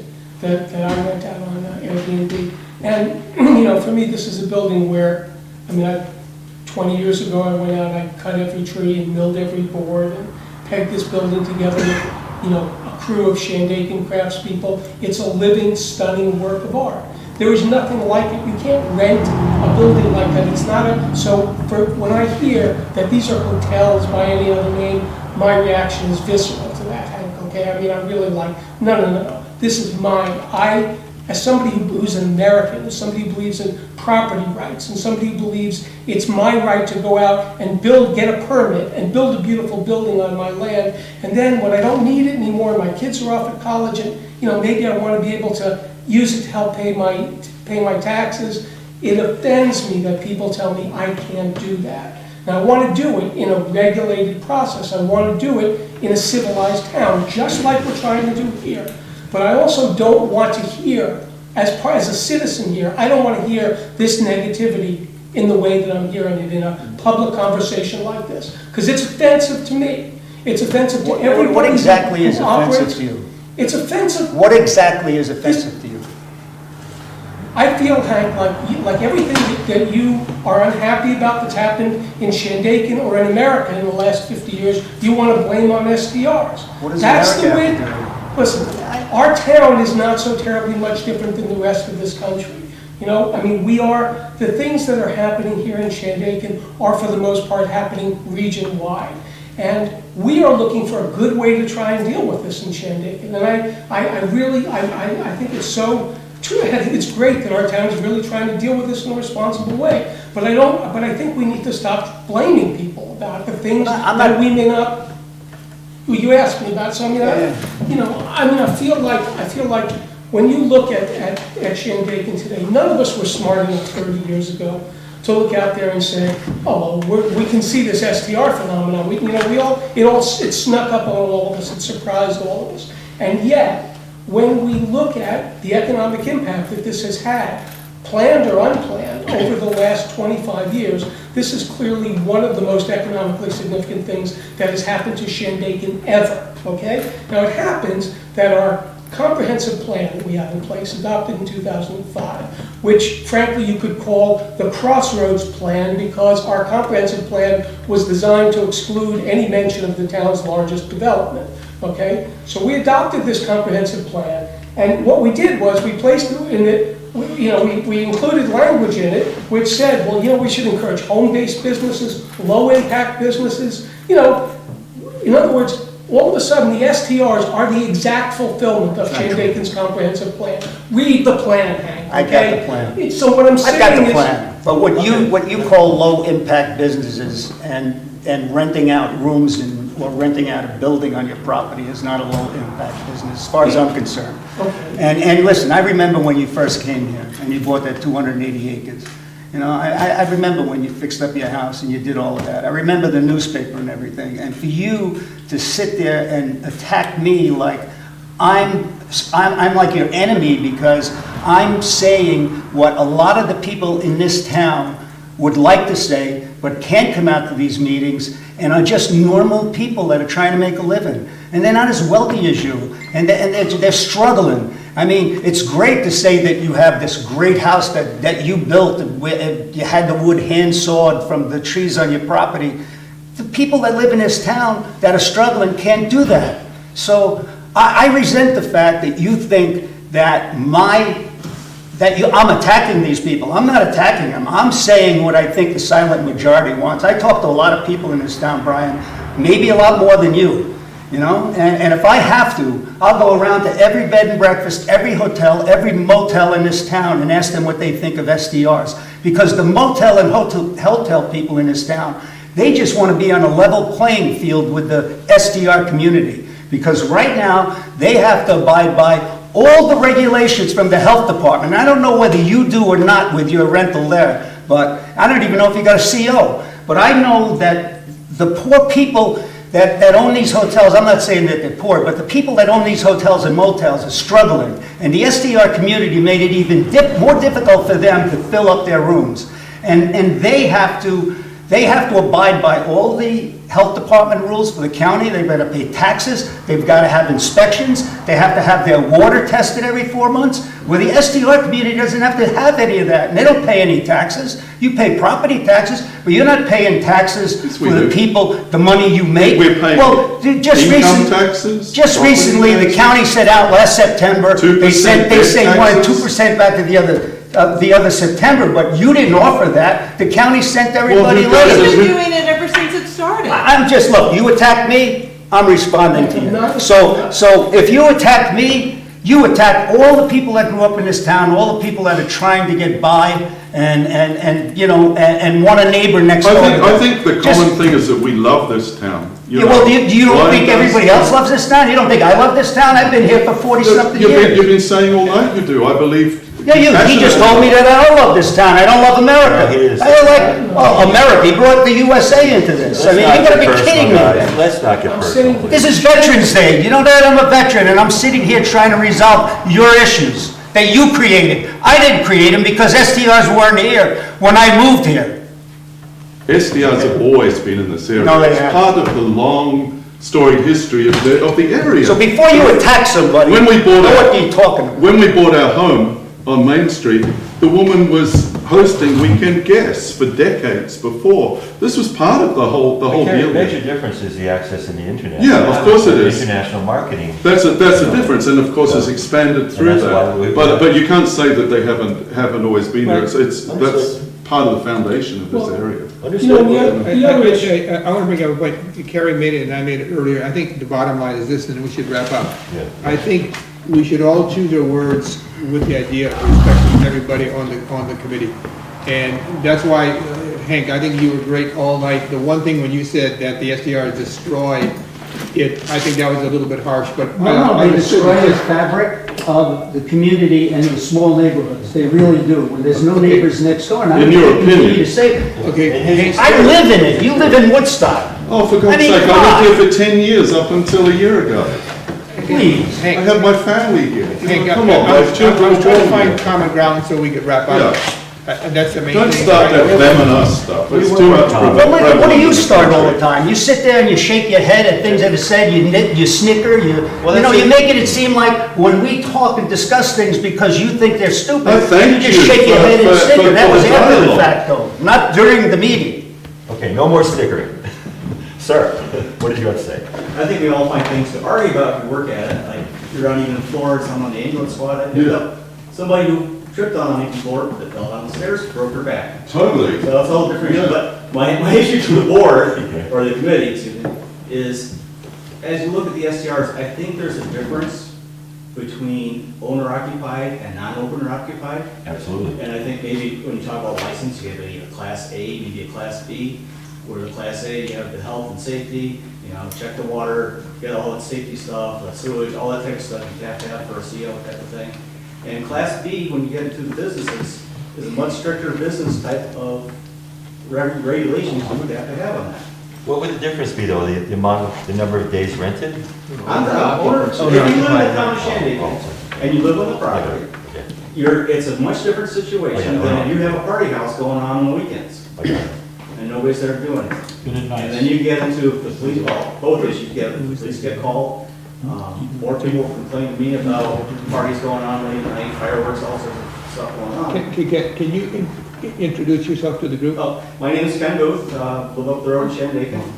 [SPEAKER 10] that I rent out on Airbnb. And, you know, for me, this is a building where, I mean, 20 years ago, I went out, I cut every tree and milled every board and pegged this building together with, you know, a crew of Shandaken craftspeople. It's a living, stunning work of art. There is nothing like it. You can't rent a building like that. It's not a, so when I hear that these are hotels by any other name, my reaction is visceral to that, Hank, okay? I mean, I'm really like, no. This is mine. As somebody who's an American, as somebody who believes in property rights, and somebody who believes it's my right to go out and get a permit and build a beautiful building on my land, and then when I don't need it anymore, my kids are off at college, and you know, maybe I want to be able to use it to help pay my taxes, it offends me that people tell me I can't do that. Now, I want to do it in a regulated process. I want to do it in a civilized town, just like we're trying to do here. But I also don't want to hear, as a citizen here, I don't want to hear this negativity in the way that I'm hearing it in a public conversation like this. Because it's offensive to me. It's offensive to everybody.
[SPEAKER 8] What exactly is
[SPEAKER 10] who
[SPEAKER 8] offensive
[SPEAKER 10] operates.
[SPEAKER 8] to you?
[SPEAKER 10] It's offensive.
[SPEAKER 8] What exactly is offensive to you?
[SPEAKER 10] I feel, Hank, like everything that you are unhappy about that's happened in Shandaken or in America in the last 50 years, you want to blame on STRs.
[SPEAKER 8] What does
[SPEAKER 10] That's the way.
[SPEAKER 8] America have to do?
[SPEAKER 10] Listen, our town is not so terribly much different than the rest of this country. You know, I mean, the things that are happening here in Shandaken are for the most part happening region-wide. And we are looking for a good way to try and deal with this in Shandaken. And I really think it's so true. I think it's great that our town is really trying to deal with this in a responsible way. But I think we need to stop blaming people about the things that we may not. You asked me about, so I mean, I feel like when you look at Shandaken today, none of us were smart enough 30 years ago to look out there and say, oh, we can see this STR phenomenon. It snuck up on all of us. It surprised all of us. And yet, when we look at the economic impact that this has had, planned or unplanned, over the last 25 years, this is clearly one of the most economically significant things that has happened to Shandaken ever, okay? Now, it happens that our comprehensive plan that we have in place, adopted in 2005, which frankly you could call the Crossroads Plan, because our comprehensive plan was designed to exclude any mention of the town's largest development, okay? So we adopted this comprehensive plan, and what we did was we placed in it, we included language in it which said, well, we should encourage home-based businesses, low-impact businesses. In other words, all of a sudden, the STRs are the exact fulfillment of Shandaken's comprehensive plan. Read the plan, Hank.
[SPEAKER 8] I got the plan.
[SPEAKER 10] So what I'm saying is...
[SPEAKER 8] I got the plan. But what you call low-impact businesses and renting out rooms or renting out a building on your property is not a low-impact business, as far as I'm concerned.
[SPEAKER 10] Okay.
[SPEAKER 8] And listen, I remember when you first came here and you bought that 280 acres. I remember when you fixed up your house and you did all of that. I remember the newspaper and everything. And for you to sit there and attack me like I'm like your enemy because I'm saying what a lot of the people in this town would like to say, but can't come out to these meetings, and are just normal people that are trying to make a living. And they're not as wealthy as you, and they're struggling. I mean, it's great to say that you have this great house that you built, you had the wood hand-sawed from the trees on your property. The people that live in this town that are struggling can't do that. So I resent the fact that you think that I'm attacking these people. I'm not attacking them. I'm saying what I think the silent majority wants. I talk to a lot of people in this town, Brian, maybe a lot more than you. And if I have to, I'll go around to every bed and breakfast, every hotel, every motel in this town and ask them what they think of STRs. Because the motel and hotel people in this town, they just want to be on a level playing field with the STR community. Because right now, they have to abide by all the regulations from the health department. I don't know whether you do or not with your rental there, but I don't even know if you got a CO. But I know that the poor people that own these hotels, I'm not saying that they're poor, but the people that own these hotels and motels are struggling. And the STR community made it even more difficult for them to fill up their rooms. And they have to They have to abide by all the health department rules for the county. They've got to pay taxes. They've got to have inspections. They have to have their water tested every 4 months. Where the STR community doesn't have to have any of that, and they don't pay any taxes. You pay property taxes, but you're not paying taxes
[SPEAKER 3] Yes,
[SPEAKER 8] for
[SPEAKER 3] we
[SPEAKER 8] the
[SPEAKER 3] do.
[SPEAKER 8] people, the money you make.
[SPEAKER 3] We're paying
[SPEAKER 8] Well, just
[SPEAKER 3] income taxes,
[SPEAKER 8] Just
[SPEAKER 3] property
[SPEAKER 8] recently, the
[SPEAKER 3] taxes.
[SPEAKER 8] county said out last September,
[SPEAKER 3] 2%
[SPEAKER 8] they said you wanted
[SPEAKER 3] taxes.
[SPEAKER 8] 2% back to the other September, but you didn't offer that. The county sent everybody
[SPEAKER 3] who does
[SPEAKER 8] letters.
[SPEAKER 3] it?
[SPEAKER 7] You've been doing it ever since it started.
[SPEAKER 8] I'm just, look, you attack me, I'm responding to you. So if you attack me, you attack all the people that grew up in this town, all the people that are trying to get by and want a neighbor next door.
[SPEAKER 3] I think the
[SPEAKER 8] Just-
[SPEAKER 3] common thing is that we love this town. You
[SPEAKER 8] Yeah, well,
[SPEAKER 3] know,
[SPEAKER 8] do you don't
[SPEAKER 3] Ryan
[SPEAKER 8] think
[SPEAKER 3] does.
[SPEAKER 8] everybody else loves this town? You don't think I love this town? I've been here for 40-something
[SPEAKER 3] You've
[SPEAKER 8] years.
[SPEAKER 3] been saying all night you do, I believe.
[SPEAKER 8] Yeah, he just told me that I don't love this town, I don't love America.
[SPEAKER 1] No, he is.
[SPEAKER 8] I don't like, America, he brought the USA into this. I mean, you gotta be kidding me.
[SPEAKER 1] Let's not get personal.
[SPEAKER 8] This is Veterans Day, you know that I'm a veteran, and I'm sitting here trying to resolve your issues that you created. I didn't create them because STRs weren't here when I moved here.
[SPEAKER 3] SDRs have always been in this area.
[SPEAKER 8] No, they
[SPEAKER 3] It's
[SPEAKER 8] haven't.
[SPEAKER 3] part of the long storied history of the area.
[SPEAKER 8] So before you attack somebody,
[SPEAKER 3] When we bought
[SPEAKER 8] know
[SPEAKER 3] our-
[SPEAKER 8] what you're talking about.
[SPEAKER 3] When we bought our home on Main Street, the woman was hosting weekend guests for decades before. This was part of the whole
[SPEAKER 1] The
[SPEAKER 3] deal.
[SPEAKER 1] major difference is the access in the internet.
[SPEAKER 3] Yeah, of course it is.
[SPEAKER 1] International marketing.
[SPEAKER 3] That's a difference, and of course it's expanded through
[SPEAKER 1] And that's why we-
[SPEAKER 3] that. But you can't say that they haven't always been there. It's that's
[SPEAKER 1] Understood.
[SPEAKER 3] part of the foundation of this
[SPEAKER 10] Well,
[SPEAKER 3] area.
[SPEAKER 10] You know,
[SPEAKER 1] Understood.
[SPEAKER 10] the other issue,
[SPEAKER 2] I want to bring up a point, Kerry made it and I made it earlier, I think the bottom line is this, and we should wrap up.
[SPEAKER 1] Yeah.
[SPEAKER 2] I think we should all choose our words with the idea of respecting everybody on the committee. And that's why, Hank, I think you were great all night. The one thing when you said that the SDR destroyed it, I think that was a little bit harsh, but.
[SPEAKER 8] No,
[SPEAKER 2] I
[SPEAKER 8] they destroy
[SPEAKER 2] understood.
[SPEAKER 8] the fabric of the community and the small neighborhoods, they really do. When there's no neighbors next door, and I
[SPEAKER 3] In
[SPEAKER 8] don't
[SPEAKER 3] your
[SPEAKER 8] think you
[SPEAKER 3] opinion.
[SPEAKER 8] need to say that.
[SPEAKER 2] Okay, Hank,
[SPEAKER 8] I live in it, you live in Woodstock,
[SPEAKER 3] Oh, for God's
[SPEAKER 8] I mean,
[SPEAKER 3] sake,
[SPEAKER 8] come
[SPEAKER 3] I lived here for 10 years up until a year ago.
[SPEAKER 8] please.
[SPEAKER 3] I
[SPEAKER 2] Hank,
[SPEAKER 3] have my family here.
[SPEAKER 2] Hank,
[SPEAKER 3] Come on, my
[SPEAKER 2] I
[SPEAKER 3] children
[SPEAKER 2] was trying to
[SPEAKER 3] all
[SPEAKER 2] find
[SPEAKER 3] here.
[SPEAKER 2] common ground so we could wrap up.
[SPEAKER 3] Yeah.
[SPEAKER 2] And that's the main thing.
[SPEAKER 3] Don't start that them and us stuff. It's too much.
[SPEAKER 8] Well, what do you start all the time? You sit there and you shake your head at things that are said, you snicker, you're making it seem like when we talk and discuss things because you think they're stupid,
[SPEAKER 3] I thank
[SPEAKER 8] you just
[SPEAKER 3] you
[SPEAKER 8] shake your
[SPEAKER 3] for-
[SPEAKER 8] head and
[SPEAKER 3] for-
[SPEAKER 8] snicker.
[SPEAKER 3] for
[SPEAKER 8] That was
[SPEAKER 3] the
[SPEAKER 8] after the
[SPEAKER 3] dialogue.
[SPEAKER 8] fact though, not during the meeting.
[SPEAKER 1] Okay, no more snickering. Sir, what did you have to say?
[SPEAKER 11] I think we all find things to argue about if we work at it, like if you're uneven floors, I'm on the ambulance squad, I picked up somebody who tripped on an uneven floor, that fell down the stairs, broke her back.
[SPEAKER 3] Totally.
[SPEAKER 11] So it's all different,
[SPEAKER 3] Yeah.
[SPEAKER 11] but my issue to the board, or the committee, excuse me, is as you look at the STRs, I think there's a difference between owner occupied and non-owner occupied.
[SPEAKER 1] Absolutely.
[SPEAKER 11] And I think maybe when you talk about license, you have a class A, maybe a class B, where the class A, you have the health and safety, check the water, get all that safety stuff, the sewage, all that type of stuff you have to have for a CO type of thing. And class B, when you get into the businesses, is a much stricter business type of regulations you would have to have on that.
[SPEAKER 1] What would the difference be though, the amount, the number of days rented?
[SPEAKER 11] On the owner, if you live in the town of Shandaken, and you live on the property,
[SPEAKER 1] Okay,
[SPEAKER 11] it's a much different situation than if you have a party house going on the weekends,
[SPEAKER 1] okay.
[SPEAKER 11] and nobody's there doing it.
[SPEAKER 4] Good
[SPEAKER 11] And then
[SPEAKER 4] advice.
[SPEAKER 11] you get into the police, well, both issues, the police get called, more people complain to me about parties going on late at night, fireworks, all sorts of stuff going on.
[SPEAKER 2] Can you introduce yourself to the group?
[SPEAKER 11] Oh, my name is Ken Booth, live up the road in Shandaken,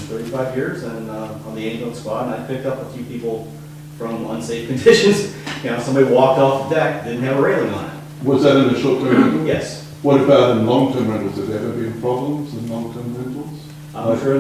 [SPEAKER 11] 35 years, and on the ambulance squad, and I picked up a few people from unsafe conditions. Somebody walked off the deck, didn't have a railing on it.
[SPEAKER 3] Was that in a short-term rental?
[SPEAKER 11] Yes,
[SPEAKER 3] What about in long-term rentals? Has there ever been problems in long-term rentals?
[SPEAKER 11] I'm sure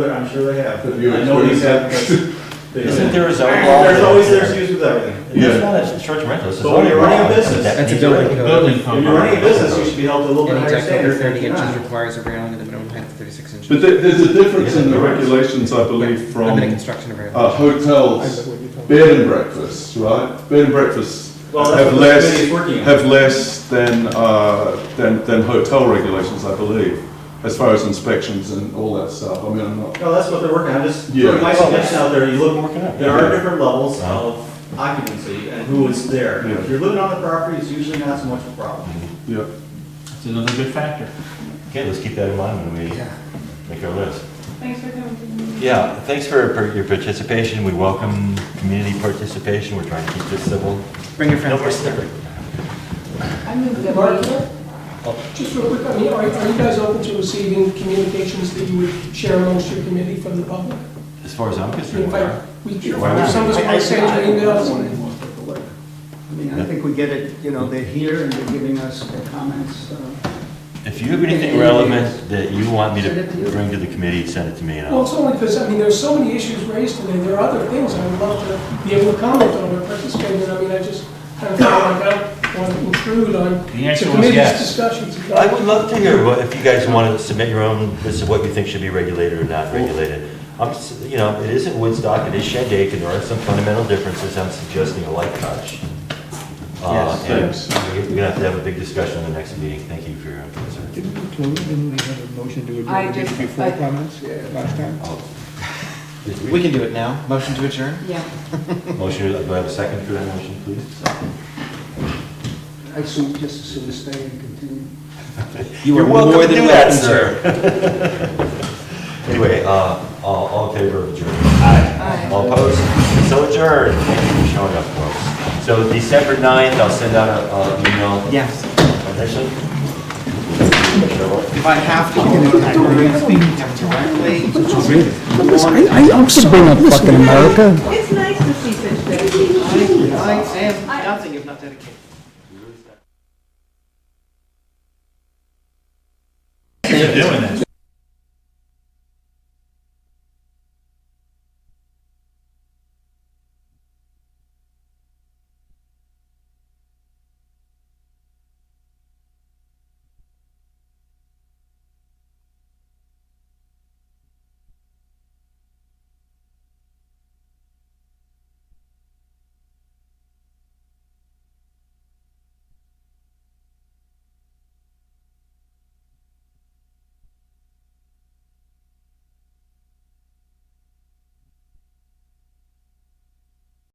[SPEAKER 11] they have.
[SPEAKER 3] Have you
[SPEAKER 11] I know these have,
[SPEAKER 3] experienced
[SPEAKER 11] but
[SPEAKER 1] Isn't there a zone law?
[SPEAKER 11] there's always issues with everything.
[SPEAKER 1] That's not a short-term rental, it's a
[SPEAKER 11] But when
[SPEAKER 1] zoning
[SPEAKER 11] you're running a
[SPEAKER 1] law.
[SPEAKER 11] business,
[SPEAKER 5] That's a
[SPEAKER 1] needs
[SPEAKER 5] building
[SPEAKER 1] written.
[SPEAKER 5] code.
[SPEAKER 11] If you're running a business, you should be held to a little bit
[SPEAKER 5] Any
[SPEAKER 11] higher
[SPEAKER 5] deck over
[SPEAKER 11] standard.
[SPEAKER 5] 30
[SPEAKER 11] than
[SPEAKER 5] inches
[SPEAKER 11] not.
[SPEAKER 5] requires a railing in the minimum height of 36 inches.
[SPEAKER 3] But there's a difference in the regulations, I believe, from
[SPEAKER 5] Limited construction of railing.
[SPEAKER 3] hotels, bed and breakfasts, right? Bed and breakfasts
[SPEAKER 11] Well, that's
[SPEAKER 3] have
[SPEAKER 11] what the committee is working on.
[SPEAKER 3] less than hotel regulations, I believe, as far as inspections and all that stuff. I mean, I'm not.
[SPEAKER 11] No, that's what they're working on, just
[SPEAKER 3] Yeah.
[SPEAKER 11] putting my suggestion out there, you look,
[SPEAKER 1] Working on.
[SPEAKER 11] there are
[SPEAKER 3] Yeah.
[SPEAKER 11] different levels of occupancy and who is there.
[SPEAKER 3] Yeah.
[SPEAKER 11] If you're living on the property, it's usually not so much of a problem.
[SPEAKER 3] Yeah.
[SPEAKER 4] It's another good factor.
[SPEAKER 1] Okay, let's keep that in mind when we make our list.
[SPEAKER 7] Thanks for coming to the meeting.
[SPEAKER 1] Yeah, thanks for your participation. We welcome community participation. We're trying to keep this civil.
[SPEAKER 5] Bring your
[SPEAKER 1] No
[SPEAKER 5] friends.
[SPEAKER 1] more snickering.
[SPEAKER 7] I moved that
[SPEAKER 10] Mark,
[SPEAKER 7] we-
[SPEAKER 10] just real quick, I mean, are you guys open to receiving communications that you would share amongst your committee from the public?
[SPEAKER 1] As far as I'm
[SPEAKER 10] I mean,
[SPEAKER 1] concerned,
[SPEAKER 10] if
[SPEAKER 1] we
[SPEAKER 10] I,
[SPEAKER 1] are.
[SPEAKER 10] some of us want to send you emails.
[SPEAKER 8] I mean, I think we get it, you know, they're here and they're giving us their comments.
[SPEAKER 1] If you have anything relevant that you want me to bring to the committee, send it to me and
[SPEAKER 10] Well, it's
[SPEAKER 1] I'll.
[SPEAKER 10] only because, I mean, there's so many issues raised today, there are other things I would love to be able to comment on or participate in. I mean, I just kind of feel like I don't want to intrude on
[SPEAKER 4] The answer
[SPEAKER 10] the
[SPEAKER 4] was
[SPEAKER 10] committee's
[SPEAKER 4] yes.
[SPEAKER 10] discussions.
[SPEAKER 1] I would love to hear what, if you guys want to submit your own list of what you think should be regulated or not regulated. You know, it isn't Woodstock, it is Shandaken, there are some fundamental differences. I'm suggesting a light touch.
[SPEAKER 3] Yes,
[SPEAKER 1] And we're gonna have to have a big discussion in the next meeting. Thank you for your concern.
[SPEAKER 2] Didn't we have a motion to
[SPEAKER 7] I
[SPEAKER 2] adjourn
[SPEAKER 7] just-
[SPEAKER 2] before
[SPEAKER 7] I-
[SPEAKER 2] comments last time?
[SPEAKER 5] We can do it now. Motion to adjourn?
[SPEAKER 7] Yeah.
[SPEAKER 1] Motion, do I have a second for that motion, please?
[SPEAKER 8] I assume, just as soon as stay and continue.
[SPEAKER 1] You're welcome to do that, sir. Anyway, all in favor of adjournment?
[SPEAKER 7] Aye.
[SPEAKER 1] All opposed? So adjourned. Thank you for showing up, folks. So December 9th, I'll send out an email.
[SPEAKER 5] Yes.
[SPEAKER 1] Initially.
[SPEAKER 5] If I have to contact them, speak to them directly.
[SPEAKER 8] I'm still bring up fucking America.
[SPEAKER 7] It's nice to see such dedication.
[SPEAKER 5] I am nothing if not dedicated.